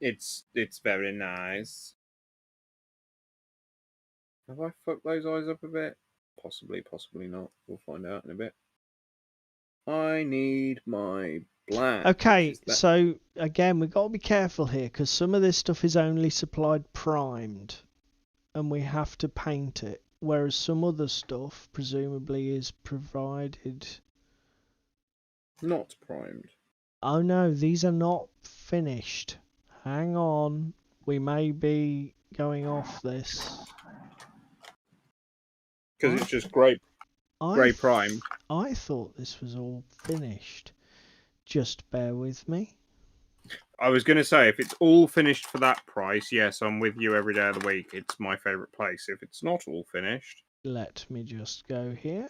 It's very nice. Have I fucked those eyes up a bit? Possibly, possibly not. We'll find out in a bit. I need my black. Okay, so again, we've got to be careful here because some of this stuff is only supplied primed and we have to paint it, whereas some other stuff presumably is provided. Not primed. Oh no, these are not finished. Hang on. We may be going off this. Because it's just grey prime. I thought this was all finished. Just bear with me. I was going to say, if it's all finished for that price, yes, I'm with you every day of the week. It's my favourite place. If it's not all finished... Let me just go here.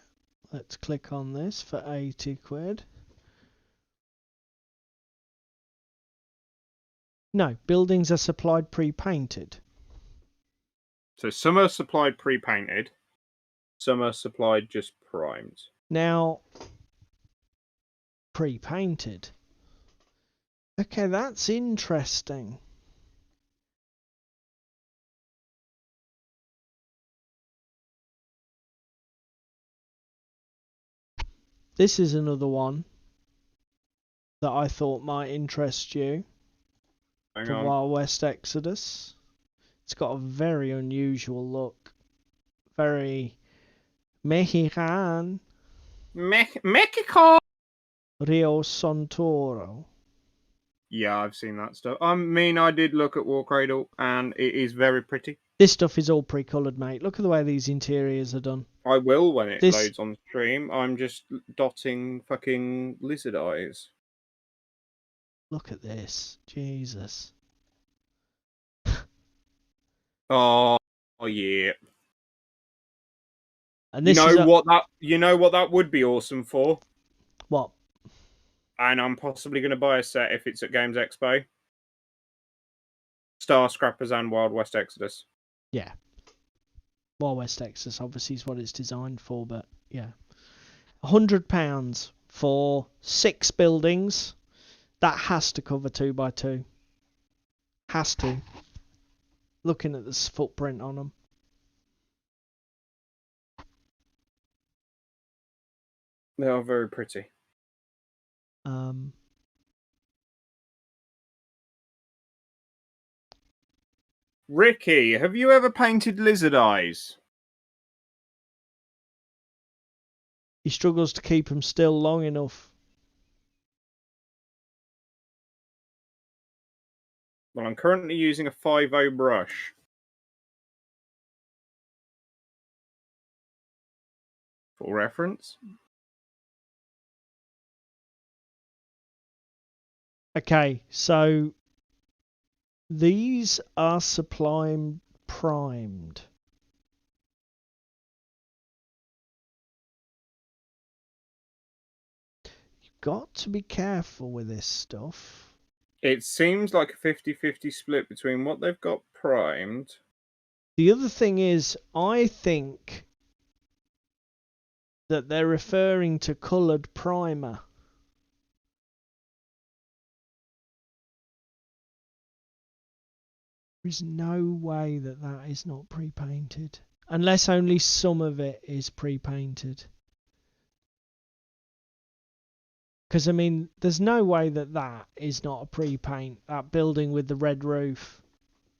Let's click on this for 80 quid. No, buildings are supplied pre-painted. So some are supplied pre-painted, some are supplied just primed. Now, pre-painted. Okay, that's interesting. This is another one that I thought might interest you. The Wild West Exodus. It's got a very unusual look. Very Mexican. Mexico! Rio Santoro. Yeah, I've seen that stuff. I mean, I did look at War Cradle, and it is very pretty. This stuff is all pre-coloured, mate. Look at the way these interiors are done. I will when it loads on stream. I'm just dotting fucking lizard eyes. Look at this. Jesus. Oh yeah. And this you know what that would be awesome for? What? And I'm possibly going to buy a set if it's at Games Expo. Star Scrappers and Wild West Exodus. Yeah. Wild West Exodus obviously is what it's designed for, but yeah. £100 for 6 buildings. That has to cover 2x2. Has to. Looking at this footprint on them. They are very pretty. Ricky, have you ever painted lizard eyes? He struggles to keep them still long enough. Well, I'm currently using a 5.0 brush. For reference. Okay, so these are Sublime primed. You've got to be careful with this stuff. It seems like a 50-50 split between what they've got primed. The other thing is, I think that they're referring to coloured primer. There's no way that that is not pre-painted. Unless only some of it is pre-painted. Because, I mean, there's no way that that is not a pre-paint. That building with the red roof.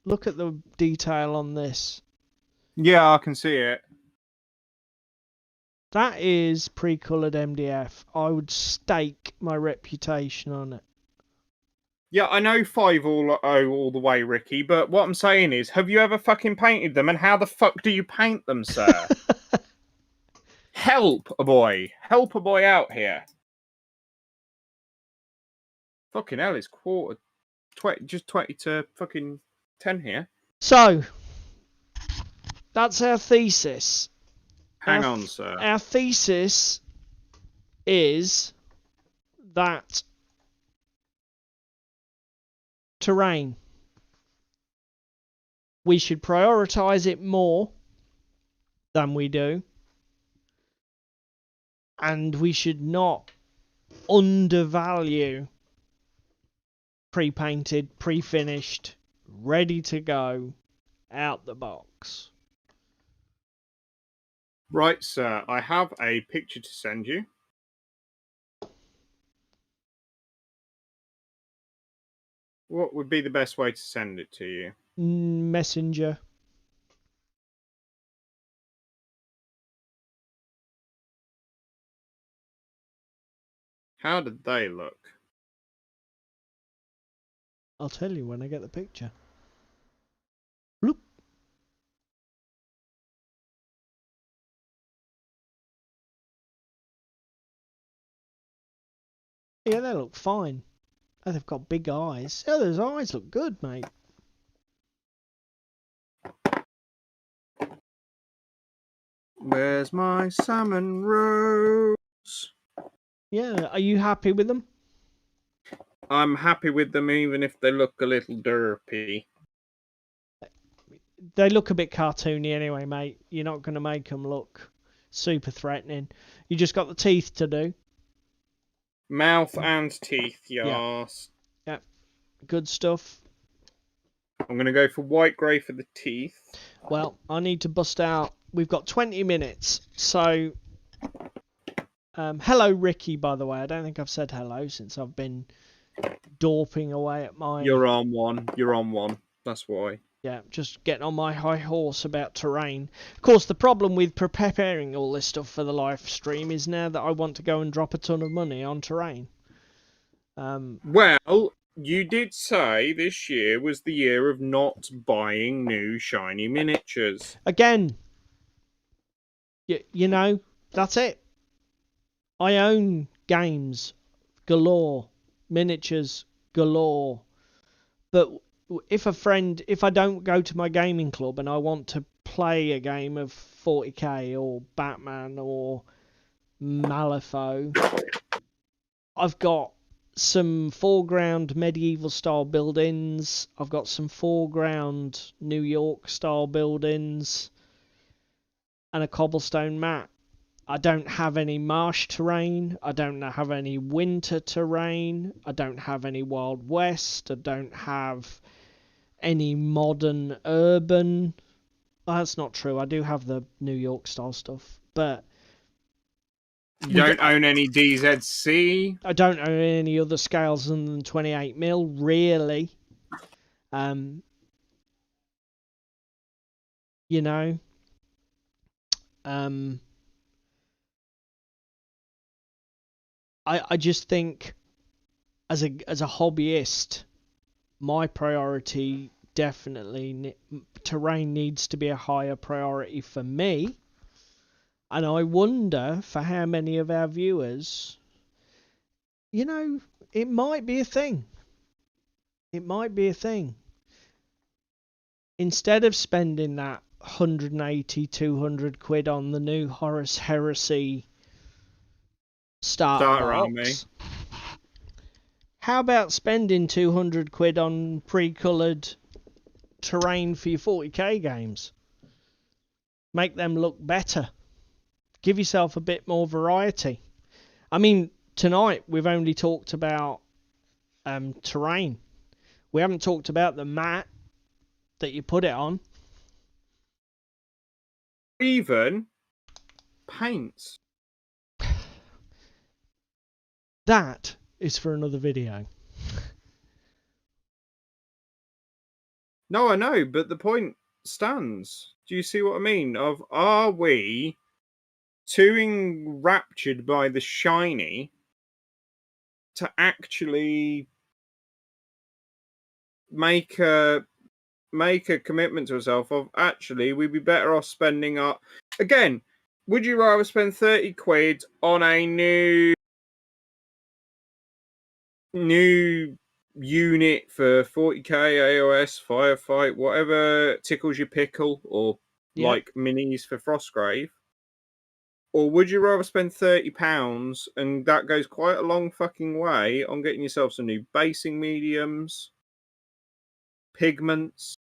Look at the detail on this. Yeah, I can see it. That is pre-coloured MDF. I would stake my reputation on it. Yeah, I know 5.0 all the way, Ricky, but what I'm saying is, have you ever fucking painted them, and how the fuck do you paint them, sir? Help a boy. Help a boy out here. Fucking hell, it's 20 to fucking 10 here. So, that's our thesis. Hang on, sir. Our thesis is that terrain, we should prioritise it more than we do, and we should not undervalue pre-painted, pre-finished, ready to go, out the box. Right, sir. I have a picture to send you. What would be the best way to send it to you? Messenger. How did they look? I'll tell you when I get the picture. Bloop. Yeah, they look fine. Oh, they've got big eyes. Oh, those eyes look good, mate. Where's my salmon rose? Yeah, are you happy with them? I'm happy with them even if they look a little derpy. They look a bit cartoony anyway, mate. You're not going to make them look super threatening. You just got the teeth to do. Mouth and teeth, Yeah. yes. Yeah. Good stuff. I'm going to go for white grey for the teeth. Well, I need to bust out. We've got 20 minutes. So, hello, Ricky, by the way. I don't think I've said hello since I've been dorping away at my... You're on one. You're on one. That's why. Yeah, just getting on my high horse about terrain. Of course, the problem with preparing all this stuff for the live stream is now that I want to go and drop a ton of money on terrain. Well, you did say this year was the year of not buying new shiny miniatures. Again, you know, that's it. I own games galore, miniatures galore. But if I don't go to my gaming club and I want to play a game of 40k or Batman or Malifaux, I've got some foreground medieval style buildings. I've got some foreground New York style buildings and a cobblestone map. I don't have any marsh terrain. I don't have any winter terrain. I don't have any Wild West. I don't have any modern urban. Oh, that's not true. I do have the New York style stuff, but you don't own any DZC. I don't own any other scales than 28mm, really. You know, I just think as a hobbyist, my priority definitely terrain needs to be a higher priority for me. And I wonder for how many of our viewers, you know, it might be a thing. It might be a thing. Instead of spending that 180, 200 quid on the new Horus Heresy starter box, how about spending 200 quid on pre-coloured terrain for your 40k games? Make them look better. Give yourself a bit more variety. I mean, tonight we've only talked about terrain. We haven't talked about the mat that you put it on. Even paints. That is for another video. No, I know, but the point stands. Do you see what I mean? Are we too enraptured by the shiny to actually make a commitment to ourselves of actually we'd be better off spending our... Again, would you rather spend 30 quid on a new unit for 40k AOS, Firefight, whatever tickles your pickle, or like minis for Frostgrave? Or would you rather spend £30, and that goes quite a long fucking way, on getting yourself some new basing mediums, pigments?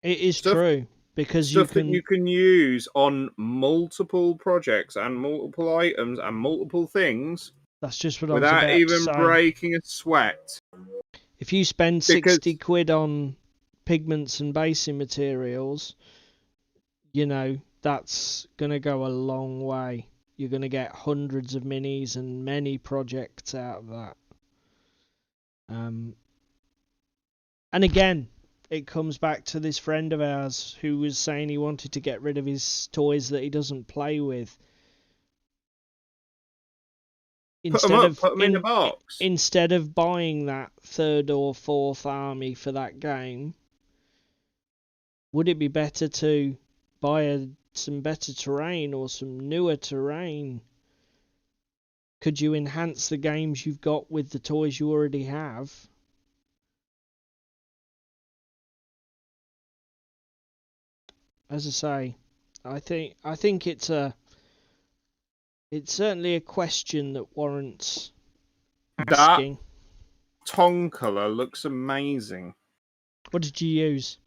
It is true, because stuff that you can use on multiple projects and multiple items and multiple things. That's just what I was without about even to say. breaking a sweat. If you spend 60 quid on pigments and basing materials, you know, that's going to go a long way. You're going to get hundreds of minis and many projects out of that. And again, it comes back to this friend of ours who was saying he wanted to get rid of his toys that he doesn't play with. instead put them in a box. Instead of buying that third or fourth army for that game, would it be better to buy some better terrain or some newer terrain? Could you enhance the games you've got with the toys you already have? As I say, I think it's certainly a question that warrants asking. That tongue colour looks amazing. What did you use?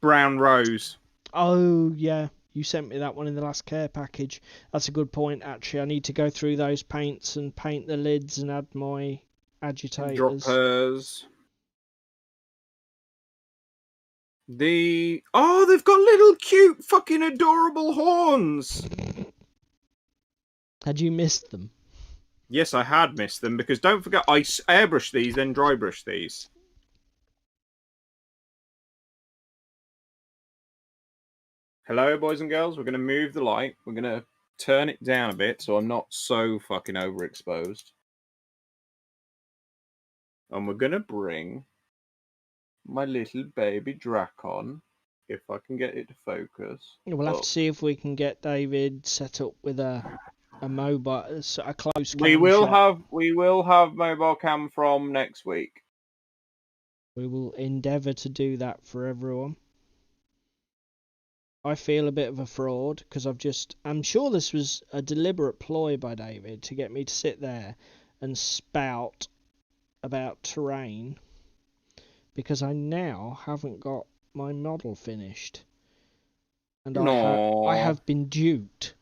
Brown rose. Oh, yeah. You sent me that one in the last care package. That's a good point, actually. I need to go through those paints and paint the lids and add my agitators. Droppers. They've got little cute fucking adorable horns. Had you missed them? Yes, I had missed them, because don't forget, I airbrush these, then dry brush these. Hello, boys and girls. We're going to move the light. We're going to turn it down a bit so I'm not so fucking overexposed. And we're going to bring my little baby Dracon, if I can get it to focus. We'll have to see if we can get David set up with a mobile, a close cam we will shot. have mobile cam from next week. We will endeavour to do that for everyone. I feel a bit of a fraud because I'm sure this was a deliberate ploy by David to get me to sit there and spout about terrain, because I now haven't got my model finished. And I have been duped.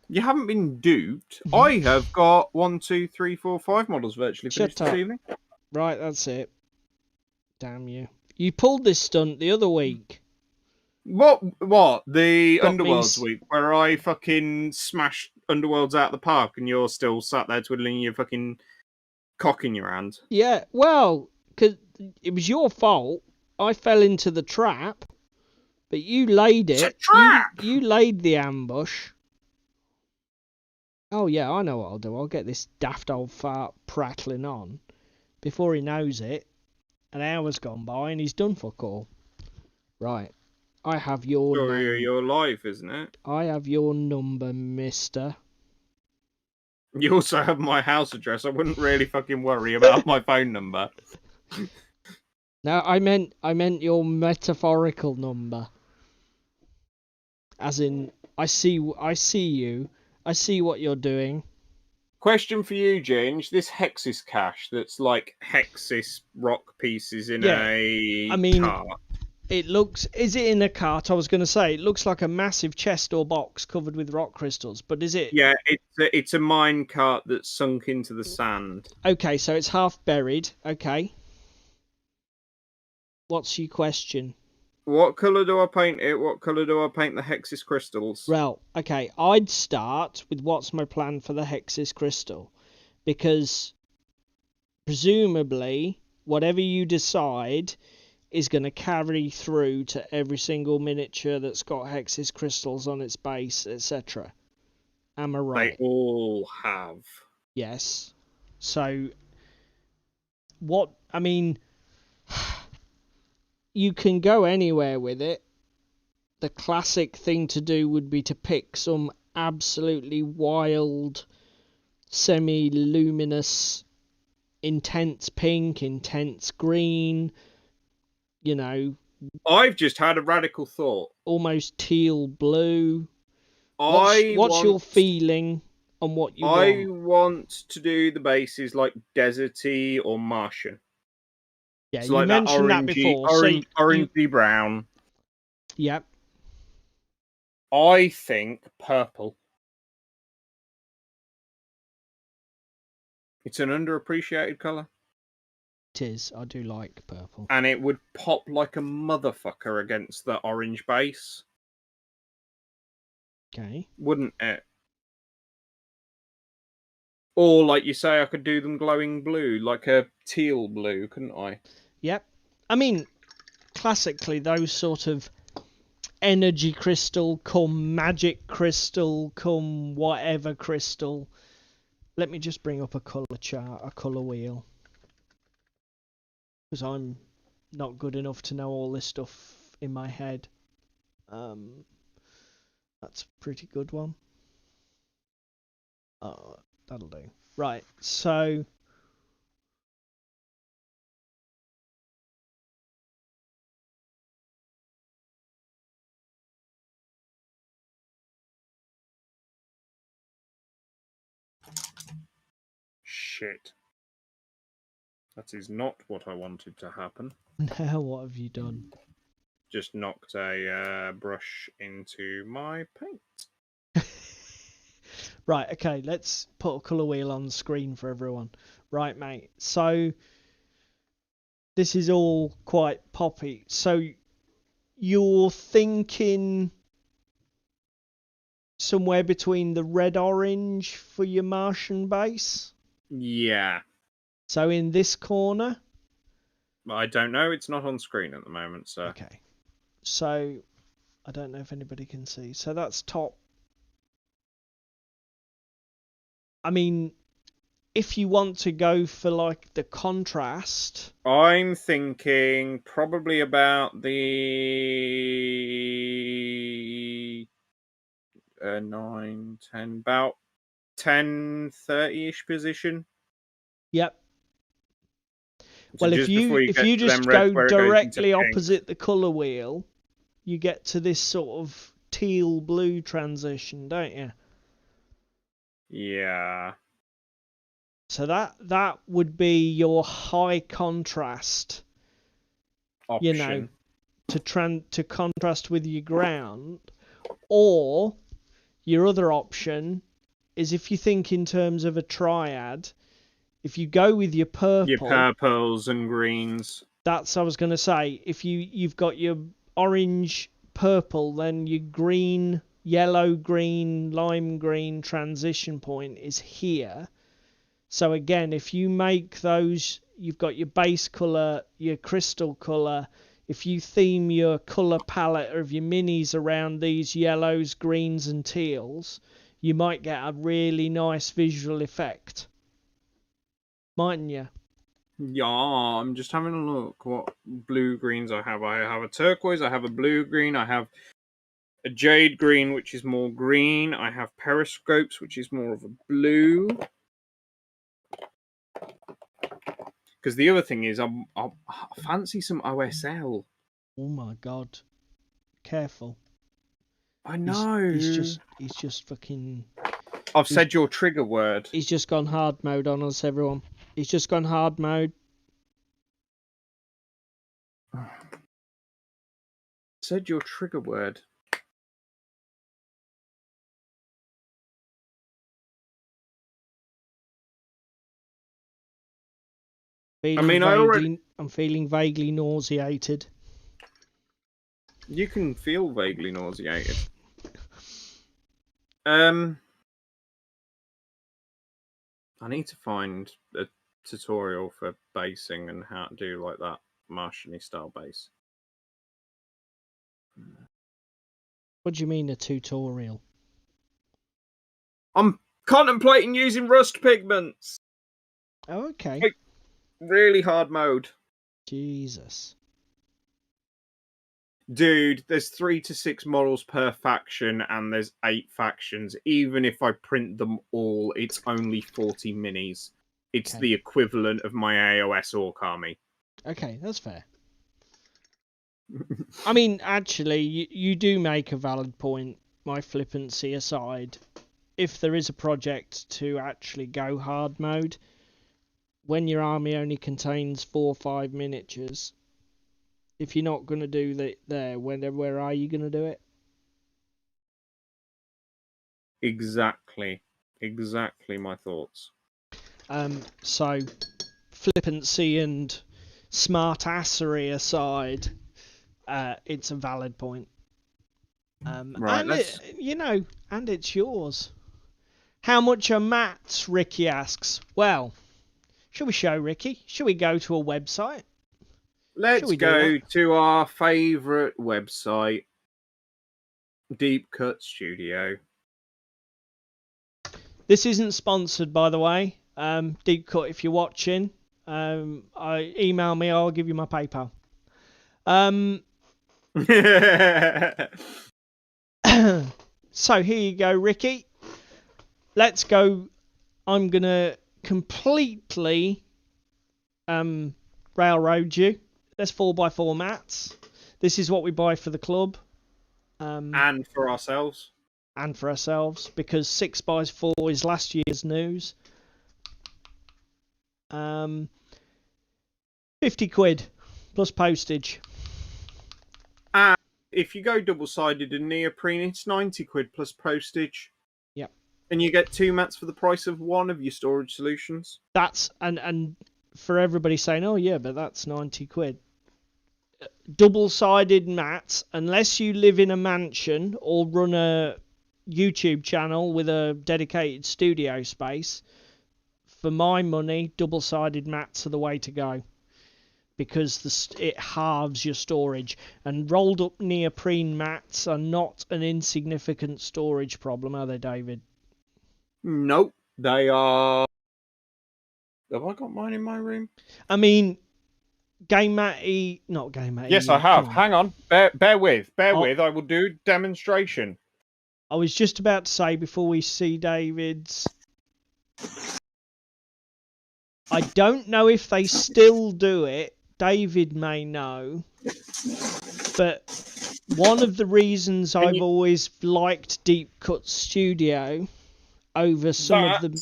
You haven't been duped. I have got 1, 2, 3, 4, 5 models virtually finished this evening. Right, that's it. Damn you. You pulled this stunt the other week. What? The Underworlds week, where I fucking smashed Underworlds out of the park and you're still sat there twiddling your fucking cock in your hand. Yeah, well, because it was your fault. I fell into the trap, but you laid it. It's a trap! You laid the ambush. Oh, yeah, I know what I'll do. I'll get this daft old fart prattling on. Before he knows it, an hour's gone by and he's done fuck all. Right. I have your Story of your life, isn't it? I have your number, mister. You also have my house address. I wouldn't really fucking worry about my phone number. No, I meant your metaphorical number. As in, I see you. I see what you're doing. Question for you, Ginge. This Hexis cache that's like Hexis rock pieces in a cart. It looks... Is it in a cart? I was going to say, it looks like a massive chest or box covered with rock crystals, but is it... Yeah, it's a mine cart that's sunk into the sand. Okay, so it's half buried. Okay. What's your question? What colour do I paint it? What colour do I paint the Hexis crystals? Well, okay, I'd start with what's my plan for the Hexis crystal. Because, presumably, whatever you decide is going to carry through to every single miniature that's got Hexis crystals on its base, etc. Am I right? They all have. Yes. So, what... I mean... You can go anywhere with it. The classic thing to do would be to pick some absolutely wild, semi-luminous, intense pink, intense green, you know... I've just had a radical thought. Almost teal blue. What's your feeling on what you want? I want to do the bases like deserty or Martian. Yeah, so you like mentioned that that before. Orangey brown. Yep. I think purple. It's an underappreciated colour. It is. I do like purple. And it would pop like a motherfucker against the orange base. Okay. Wouldn't it? Or, like you say, I could do them glowing blue, like a teal blue, couldn't I? Yep. I mean, classically, those sort of energy crystal, come magic crystal, come whatever crystal, Let me just bring up a colour chart, a colour wheel. Because I'm not good enough to know all this stuff in my head. That's a pretty good one. Oh, that'll do. Right, so... Shit. That is not what I wanted to happen. Now what have you done? Just knocked a brush into my paint. Right, okay, let's put a colour wheel on the screen for everyone. Right, mate, so this is all quite poppy. So you're thinking somewhere between the red-orange for your Martian base? Yeah. So in this corner? I don't know, it's not on screen at the moment, so... Okay, so I don't know if anybody can see. So that's top. I mean, if you want to go for like the contrast, I'm thinking probably about the 9, 10, about 10, 30-ish position. yep. So Well, just before you if get you to them just reds go where it goes into directly pink. opposite the color wheel, you get to this sort of teal blue transition, don't you? Yeah. So that would be your high contrast, Option. you know, to contrast with your ground. Or your other option is, if you think in terms of a triad, if you go with your purple, your purples and greens. That's I was going to say. If you've got your orange, purple, then your green, yellow, green, lime green transition point is here. So again, if you make those, you've got your base color, your crystal color. If you theme your color palette of your minis around these yellows, greens, and teals, you might get a really nice visual effect, mightn't you? Yeah, I'm just having a look what blue greens I have. I have a turquoise, I have a blue green, I have a jade green, which is more green. I have periscopes, which is more of a blue. Because the other thing is, I fancy some OSL. Oh my god. Careful. I know. He's just fucking... I've said your trigger word. He's just gone hard mode on us, everyone. He's just gone hard mode. Said your trigger word. I'm feeling vaguely nauseated. You can feel vaguely nauseated. I need to find a tutorial for basing and how to do like that Martian-y style base. What do you mean a tutorial? I'm contemplating using rust pigments. Oh, okay. Like, really hard mode. Jesus. Dude, there's 3 to 6 models per faction and there's 8 factions. Even if I print them all, it's only 40 minis. It's the equivalent of my AOS Orc army. Okay, that's fair. I mean, actually, you do make a valid point, my flippancy aside. If there is a project to actually go hard mode, when your army only contains 4 or 5 miniatures, if you're not going to do that there, where are you going to do it? Exactly my thoughts. So, flippancy and smartassery aside, it's a valid point. Right, and it's yours. How much are mats? Ricky asks. Well, should we show Ricky? Should we go to a website? Let's go to our favourite website, Deep Cut Studio. This isn't sponsored, by the way. Deep Cut, if you're watching, email me. I'll give you my PayPal. So here you go, Ricky. Let's go. I'm gonna completely railroad you. There's 4x4 mats. This is what we buy for the club. And for ourselves. And for ourselves, because 6x4 is last year's news. 50 quid plus postage. And if you go double-sided and neoprene, it's 90 quid plus postage. Yep. And you get 2 mats for the price of one of your storage solutions. That's and for everybody saying, oh yeah, but that's 90 quid. Double-sided mats, unless you live in a mansion or run a YouTube channel with a dedicated studio space, for my money, double-sided mats are the way to go, because it halves your storage, and rolled up neoprene mats are not an insignificant storage problem, are they, David? Nope, they are. Have I got mine in my room? I mean, gamemat.eu, not gamemat.eu. Yes, I have. Hang on. Bear with. I will do demonstration. I was just about to say, before we see David's... I don't know if they still do it. David may know. But one of the reasons I've always liked Deep Cut Studio over some of the...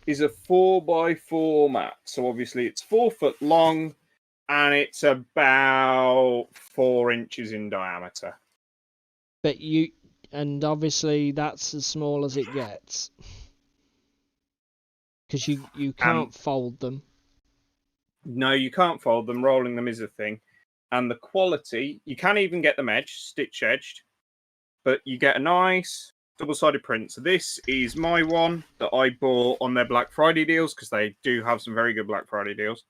is a 4x4 mat. So obviously it's 4 foot long and it's about 4 inches in diameter. But and obviously that's as small as it gets. Because you can't fold them. No, you can't fold them. Rolling them is a thing. And the quality, you can even get them stitch edged, but you get a nice double-sided print. So this is my one that I bought on their Black Friday deals, because they do have some very good Black Friday deals.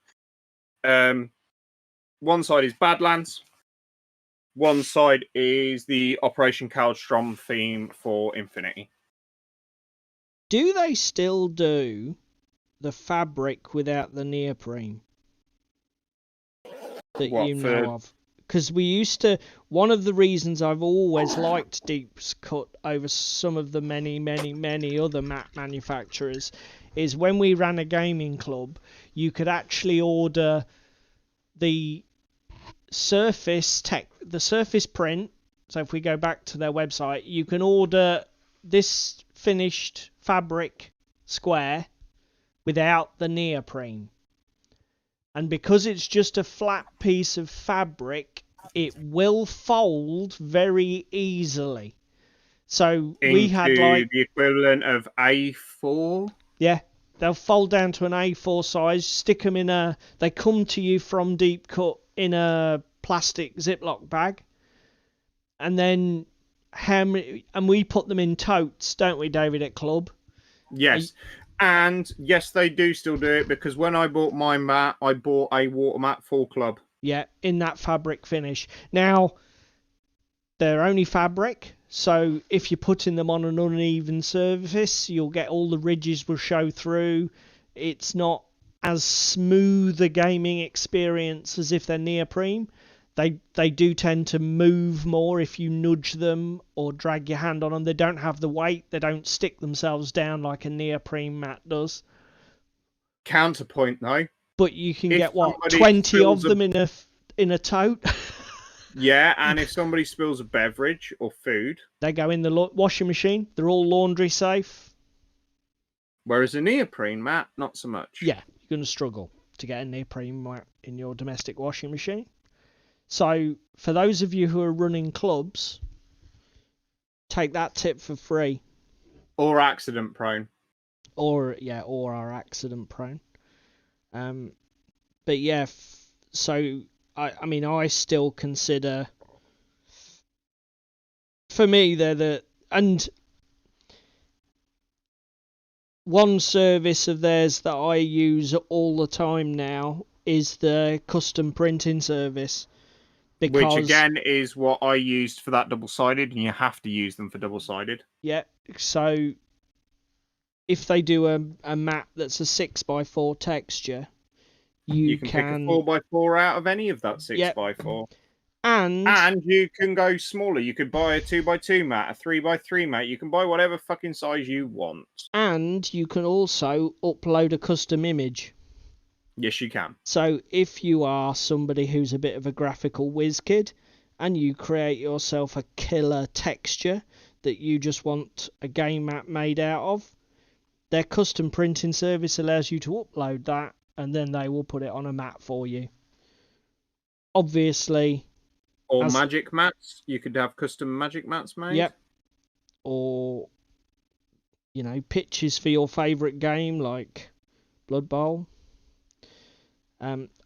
One side is Badlands. One side is the Operation Kaldstrom theme for Infinity. Do they still do the fabric without the neoprene that you know of? Because we used to... One of the reasons I've always liked Deep Cut over some of the many, many, many other mat manufacturers is when we ran a gaming club, you could actually order the surface print. So if we go back to their website, you can order this finished fabric square without the neoprene. And because it's just a flat piece of fabric, it will fold very easily. So we had like the equivalent of A4. Yeah, they'll fold down to an A4 size. Stick them in a. They come to you from Deep Cut in a plastic Ziploc bag, and then and we put them in totes, don't we, David, at club? Yes. And yes, they do still do it, because when I bought my mat, I bought a water mat for club. Yeah, in that fabric finish. Now, they're only fabric, so if you're putting them on an uneven surface, you'll get all the ridges will show through. It's not as smooth a gaming experience as if they're neoprene. They do tend to move more if you nudge them or drag your hand on them. They don't have the weight. They don't stick themselves down like a neoprene mat does. Counterpoint, though. But you can get, 20 of them in a tote? Yeah, and if somebody spills a beverage or food... They go in the washing machine. They're all laundry safe. Whereas a neoprene mat, not so much. Yeah, you're going to struggle to get a neoprene mat in your domestic washing machine. So, for those of you who are running clubs, take that tip for free. Or accident prone. Or are accident prone. But yeah, so, I mean, I still consider... For me, they're and one service of theirs that I use all the time now is the custom printing service. Which again is what I used for that double-sided, and you have to use them for double-sided. Yeah, so if they do a map that's a 6x4 texture, you can pick a 4x4 out of any of that 6x4. And you can go smaller. You could buy a 2x2 mat, a 3x3 mat. You can buy whatever fucking size you want. And you can also upload a custom image. Yes, you can. So if you are somebody who's a bit of a graphical whiz kid and you create yourself a killer texture that you just want a game map made out of, their custom printing service allows you to upload that, and then they will put it on a mat for you. Obviously. Or magic mats. You could have custom magic mats made. Yep. Or, pitches for your favourite game, like Blood Bowl.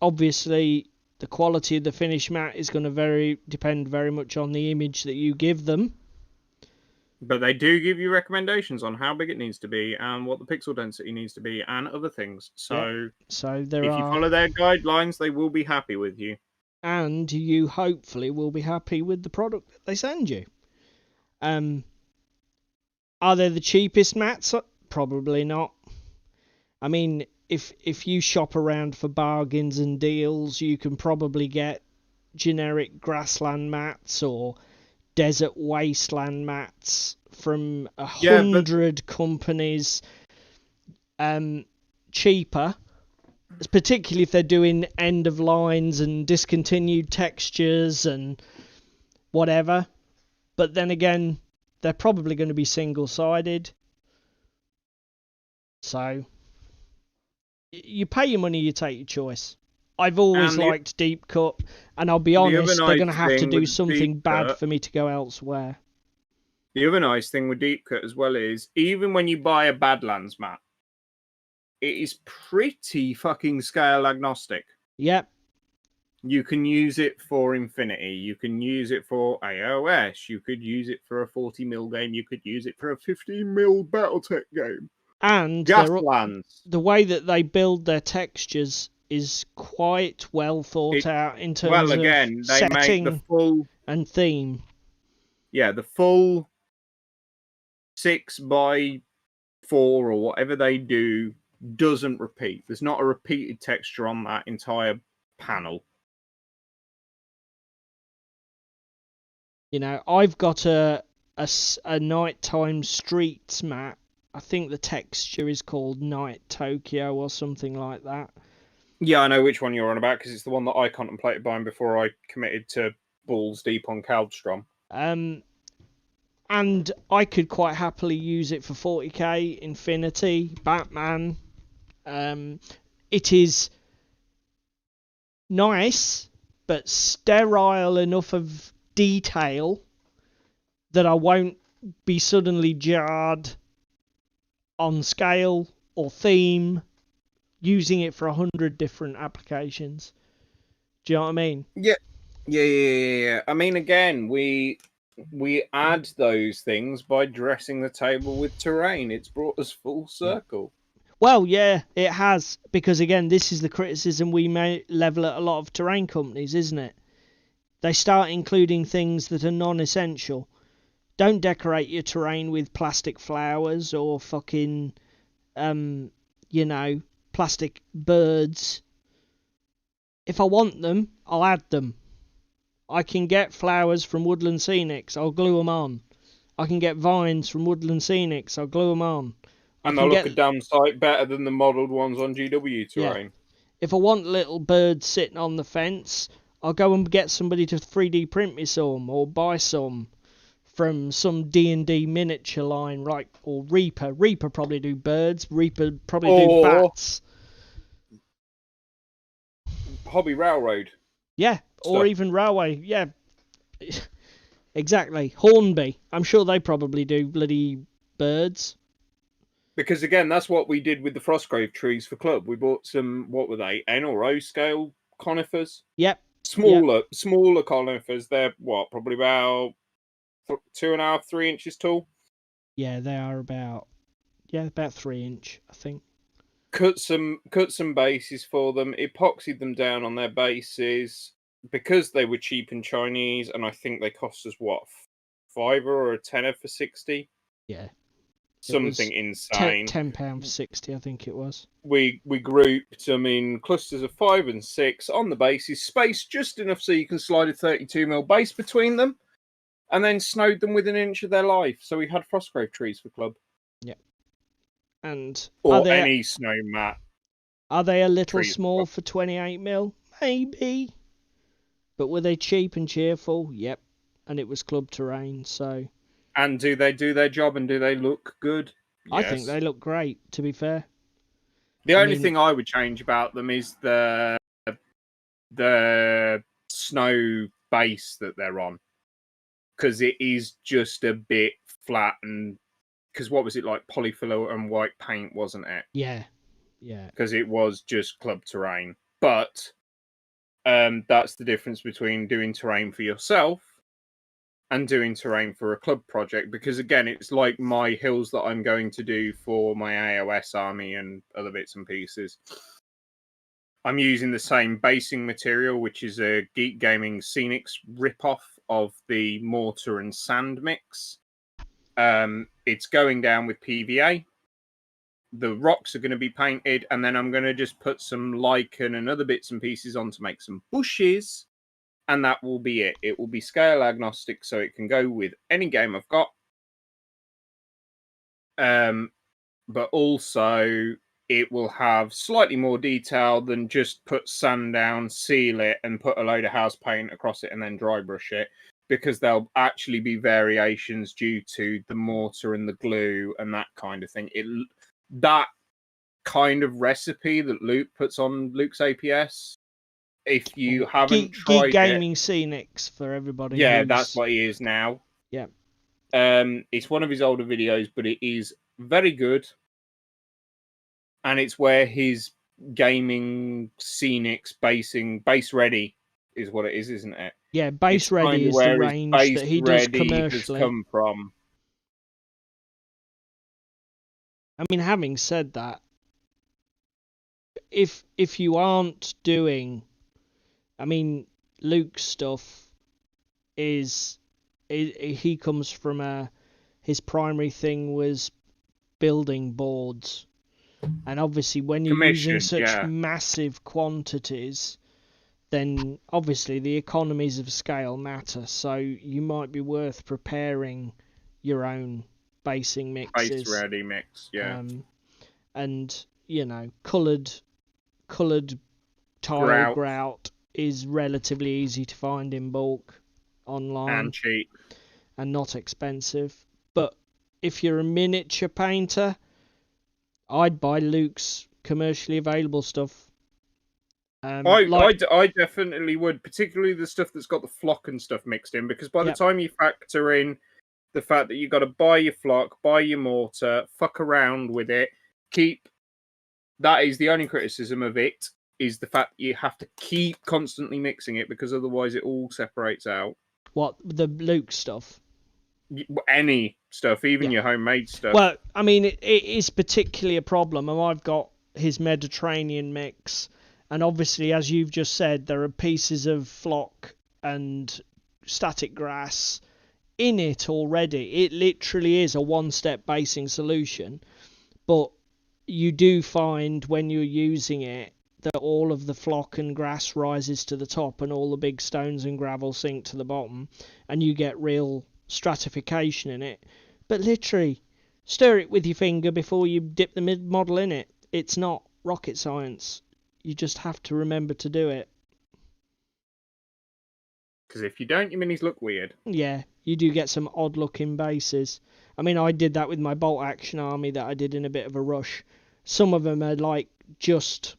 Obviously, the quality of the finished mat is going to depend very much on the image that you give them. But they do give you recommendations on how big it needs to be and what the pixel density needs to be and other things. So, if you follow their guidelines, they will be happy with you. And you hopefully will be happy with the product that they send you. Are they the cheapest mats? Probably not. I mean, if you shop around for bargains and deals, you can probably get generic grassland mats or desert wasteland mats from 100 companies cheaper, particularly if they're doing end of lines and discontinued textures and whatever. But then again, they're probably going to be single-sided. So you pay your money, you take your choice. I've always liked Deep Cut, and I'll be honest, they're going to have to do something bad for me to go elsewhere. The other nice thing with Deep Cut as well is, even when you buy a Badlands mat, it is pretty fucking scale agnostic. Yep. You can use it for Infinity. You can use it for AOS. You could use it for a 40mm game. You could use it for a 15mm Battletech game. And the way that they build their textures is quite well thought out in terms of they setting make the full and theme. Yeah, the full 6x4 or whatever they do doesn't repeat. There's not a repeated texture on that entire panel. I've got a nighttime streets mat. I think the texture is called Night Tokyo or something like that. Yeah, I know which one you're on about because it's the one that I contemplated buying before I committed to balls deep on Kaldstrom. And I could quite happily use it for 40k, Infinity, Batman. It is nice, but sterile enough of detail that I won't be suddenly jarred on scale or theme using it for 100 different applications. Do you know what I mean? Yeah. I mean, again, we add those things by dressing the table with terrain. It's brought us full circle. Well, yeah, it has, because again, this is the criticism we may level at a lot of terrain companies, isn't it? They start including things that are non-essential. Don't decorate your terrain with plastic flowers or fucking, plastic birds. If I want them, I'll add them. I can get flowers from Woodland Scenics, I'll glue them on. I can get vines from Woodland Scenics, I'll glue them on. And they'll look a damn sight better than the modelled ones on GW terrain. Yeah. If I want little birds sitting on the fence, I'll go and get somebody to 3D print me some, or buy some from some D&D miniature line, right? Or Reaper. Reaper probably do birds. Reaper probably do bats. Hobby Railroad. Yeah, or even Railway. Yeah, exactly. Hornby. I'm sure they probably do bloody birds. Because again, that's what we did with the Frostgrave trees for club. We bought some, what were they, N or O scale conifers? Yep. Smaller conifers. They're what, probably about 2.5, 3 inches tall? Yeah, they are about 3 inch, I think. Cut some bases for them, epoxied them down on their bases because they were cheap and Chinese, and I think they cost us what, £5 or a tenner for 60. Yeah. something insane. £10 for 60, I think it was. We grouped them in clusters of 5 and 6 on the bases, spaced just enough so you can slide a 32mm base between them, and then snowed them within an inch of their life. So we had Frostgrave trees for club. Yeah. And or any snow mat. Are they a little small for 28mm? Maybe. But were they cheap and cheerful? Yep. And it was club terrain, so. And do they do their job and do they look good? I think they look great, to be fair. The only thing I would change about them is the snow base that they're on. Because it is just a bit flat, and because what was it like, polyfiller and white paint, wasn't it? Yeah. Because it was just club terrain. But that's the difference between doing terrain for yourself and doing terrain for a club project. Because again, it's like my hills that I'm going to do for my AOS army and other bits and pieces. I'm using the same basing material, which is a Geek Gaming Scenics ripoff of the mortar and sand mix. It's going down with PVA. The rocks are going to be painted, and then I'm going to just put some lichen and other bits and pieces on to make some bushes, and that will be it. It will be scale agnostic, so it can go with any game I've got. But also it will have slightly more detail than just put sand down, seal it, and put a load of house paint across it and then dry brush it, because there'll actually be variations due to the mortar and the glue and that kind of thing. That kind of recipe that Luke puts on Luke's APS, if you haven't tried Geek Gaming Scenics for everybody. Yeah, that's what he is now. Yeah. It's one of his older videos, but it is very good. And it's where his gaming scenics base ready is what it is, isn't it? Yeah, base ready is the range that he does commercially. Has come from. I mean, having said that, if you aren't doing, I mean, Luke's stuff he comes from his primary thing was building boards. And obviously when you're using such massive quantities, then obviously the economies of scale matter. So you might be worth preparing your own basing mixes. Base ready mix, yeah. And, you know, coloured tile grout is relatively easy to find in bulk online. And cheap. And not expensive. But if you're a miniature painter, I'd buy Luke's commercially available stuff. I definitely would, particularly the stuff that's got the flock and stuff mixed in, because by the time you factor in the fact that you've got to buy your flock, buy your mortar, fuck around with it, that is the only criticism of it, is the fact that you have to keep constantly mixing it, because otherwise it all separates out. What, the Luke stuff? Any stuff, even your homemade stuff. Well, I mean, it is particularly a problem, and I've got his Mediterranean mix, and obviously, as you've just said, there are pieces of flock and static grass in it already. It literally is a one-step basing solution, but you do find when you're using it that all of the flock and grass rises to the top and all the big stones and gravel sink to the bottom, and you get real stratification in it. But literally, stir it with your finger before you dip the mid-model in it. It's not rocket science. You just have to remember to do it. Because if you don't, your minis look weird. Yeah, you do get some odd-looking bases. I mean, I did that with my bolt action army that I did in a bit of a rush. Some of them are like just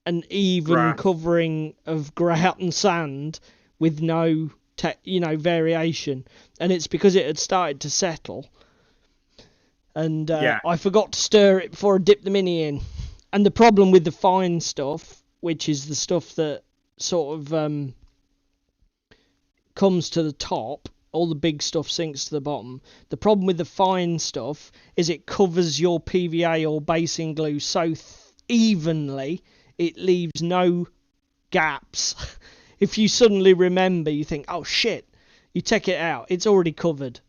an even covering of grout and sand with no variation, and it's because it had started to settle, and I forgot to stir it before I dipped the mini in. And the problem with the fine stuff, which is the stuff that sort of comes to the top, all the big stuff sinks to the bottom. The problem with the fine stuff is it covers your PVA or basing glue so evenly it leaves no gaps. If you suddenly remember, you think, oh shit, you take it out, it's already covered.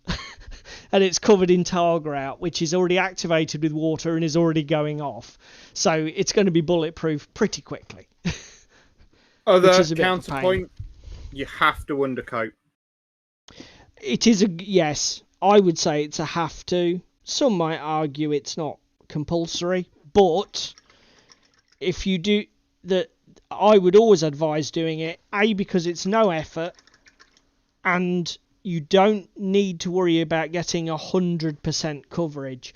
and it's covered in tile grout, which is already activated with water and is already going off. So it's going to be bulletproof pretty quickly. Other counterpoint, you have to undercoat. It is yes. I would say it's a have to. Some might argue it's not compulsory, but if you do that, I would always advise doing it. Because it's no effort, and you don't need to worry about getting 100% coverage.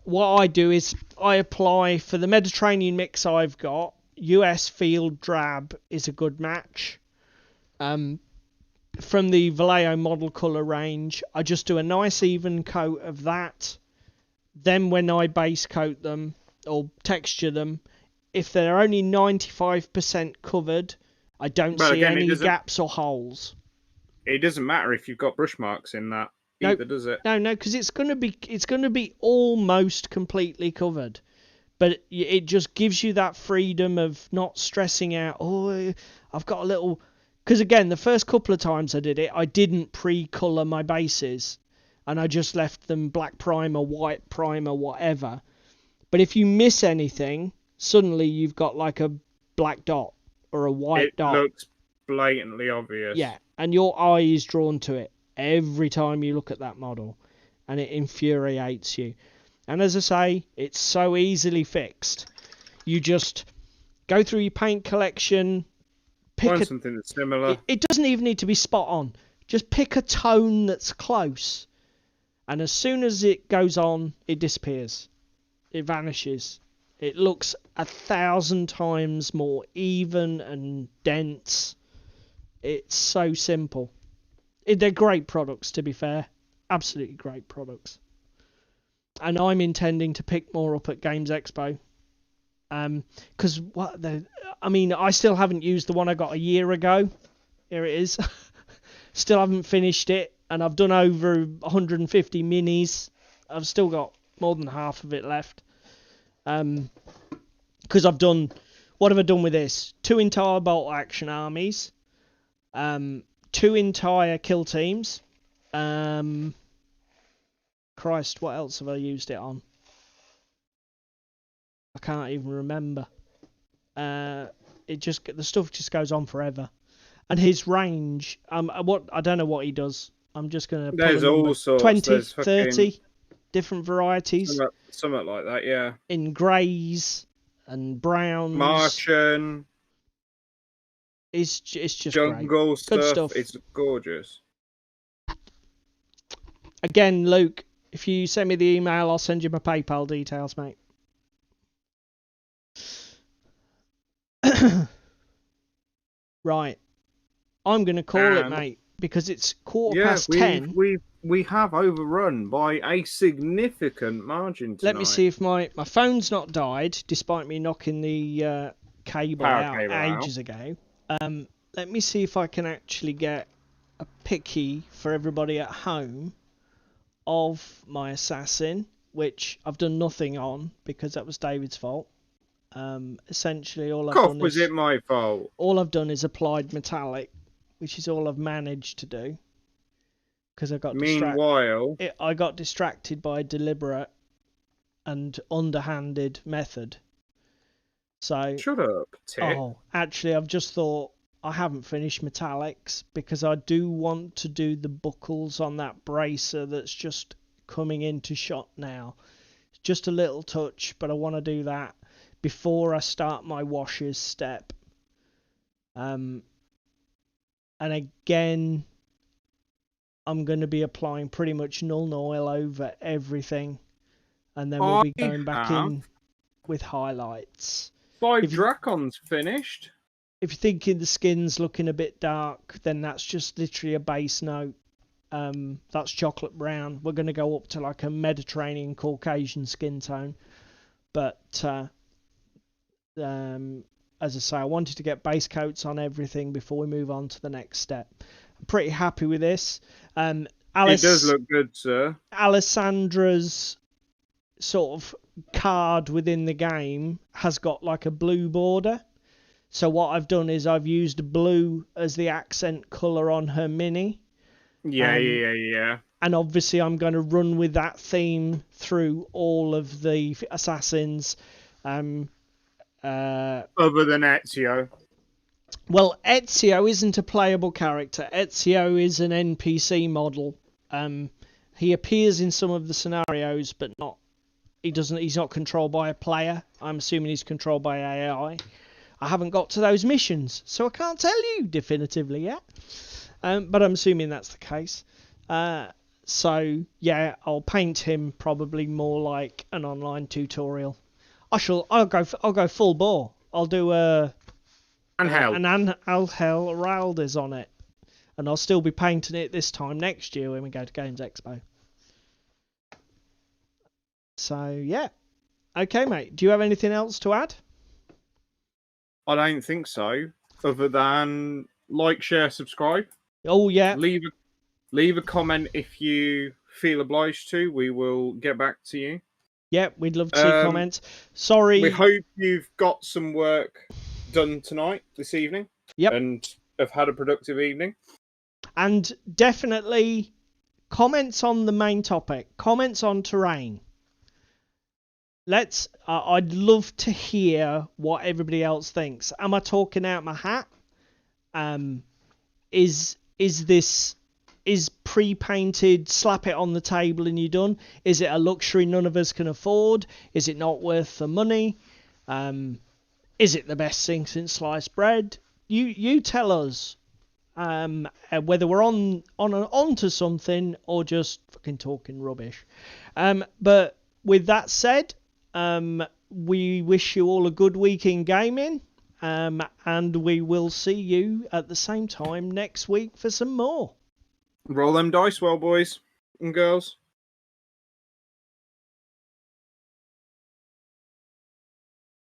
What I do is I apply for the Mediterranean mix I've got. US Field Drab is a good match. From the Vallejo model colour range, I just do a nice even coat of that. Then when I base coat them or texture them, if they're only 95% covered, I don't see any gaps or holes. It doesn't matter if you've got brush marks in that either, does it? No, because it's gonna be almost completely covered. But it just gives you that freedom of not stressing out. Oh, I've got a little. Because again, the first couple of times I did it, I didn't pre-colour my bases. And I just left them black primer, white primer, whatever. But if you miss anything, suddenly you've got like a black dot or a white dot. It looks blatantly obvious. Yeah, and your eye is drawn to it every time you look at that model. And it infuriates you. And as I say, it's so easily fixed. You just go through your paint collection, find something that's similar. It doesn't even need to be spot on. Just pick a tone that's close. And as soon as it goes on, it disappears. It vanishes. It looks 1,000 times more even and dense. It's so simple. They're great products, to be fair. Absolutely great products. And I'm intending to pick more up at Games Expo. Because I still haven't used the one I got a year ago. Here it is. Still haven't finished it, and I've done over 150 minis. I've still got more than half of it left. Because what have I done with this? 2 entire bolt action armies, 2 entire kill teams. Christ, what else have I used it on? I can't even remember. The stuff just goes on forever. And his range, I don't know what he does. I'm just gonna. There's all sorts. 20, 30 different varieties. Something like that, yeah. In greys and browns. Martian. It's just jungle great. Stuff. Good stuff. It's gorgeous. Again, Luke, if you send me the email, I'll send you my PayPal details, mate. Right. I'm going to call it, mate, because it's 10:15. We have overrun by a significant margin tonight. Let me see if my phone's not died, despite me knocking the cable out ages ago. Let me see if I can actually get a picky for everybody at home of my assassin, which I've done nothing on because that was David's fault. Essentially, all I've done was it my fault? All I've done is applied metallic, which is all I've managed to do. Because I got I got distracted by a deliberate and underhanded method. So shut up, tit. Oh, actually, I've just thought I haven't finished metallics because I do want to do the buckles on that bracer that's just coming into shot now. It's just a little touch, but I want to do that before I start my washes step. And again, I'm going to be applying pretty much Nuln Oil over everything, and then we'll be going back in with highlights. 5 Dracons finished. If you're thinking the skin's looking a bit dark, then that's just literally a base note. That's chocolate brown. We're going to go up to like a Mediterranean Caucasian skin tone. But as I say, I wanted to get base coats on everything before we move on to the next step. I'm pretty happy with this. It does look good, sir. Alessandra's sort of card within the game has got like a blue border. So what I've done is I've used blue as the accent colour on her mini. Yeah. And obviously I'm going to run with that theme through all of the assassins. Other than Ezio. Well, Ezio isn't a playable character. Ezio is an NPC model. He appears in some of the scenarios, but not. He's not controlled by a player. I'm assuming he's controlled by AI. I haven't got to those missions, so I can't tell you definitively yet. But I'm assuming that's the case. So yeah, I'll paint him probably more like an online tutorial. I'll go full bore. I'll do an Angel Raldez on it, and I'll still be painting it this time next year when we go to Games Expo. So yeah, okay, mate. Do you have anything else to add? I don't think so. Other than like, share, subscribe. Oh yeah. Leave a comment if you feel obliged to. We will get back to you. Yeah, we'd love to see comments. Sorry. We hope you've got some work done this evening. Yep. And have had a productive evening. And definitely comments on the main topic. Comments on terrain. I'd love to hear what everybody else thinks. Am I talking out my hat? Is pre-painted, slap it on the table and you're done? Is it a luxury none of us can afford? Is it not worth the money? Is it the best thing since sliced bread? You tell us whether we're onto something or just fucking talking rubbish. But with that said, we wish you all a good week in gaming. And we will see you at the same time next week for some more. Roll them dice well, boys and girls.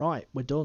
Right, we're done.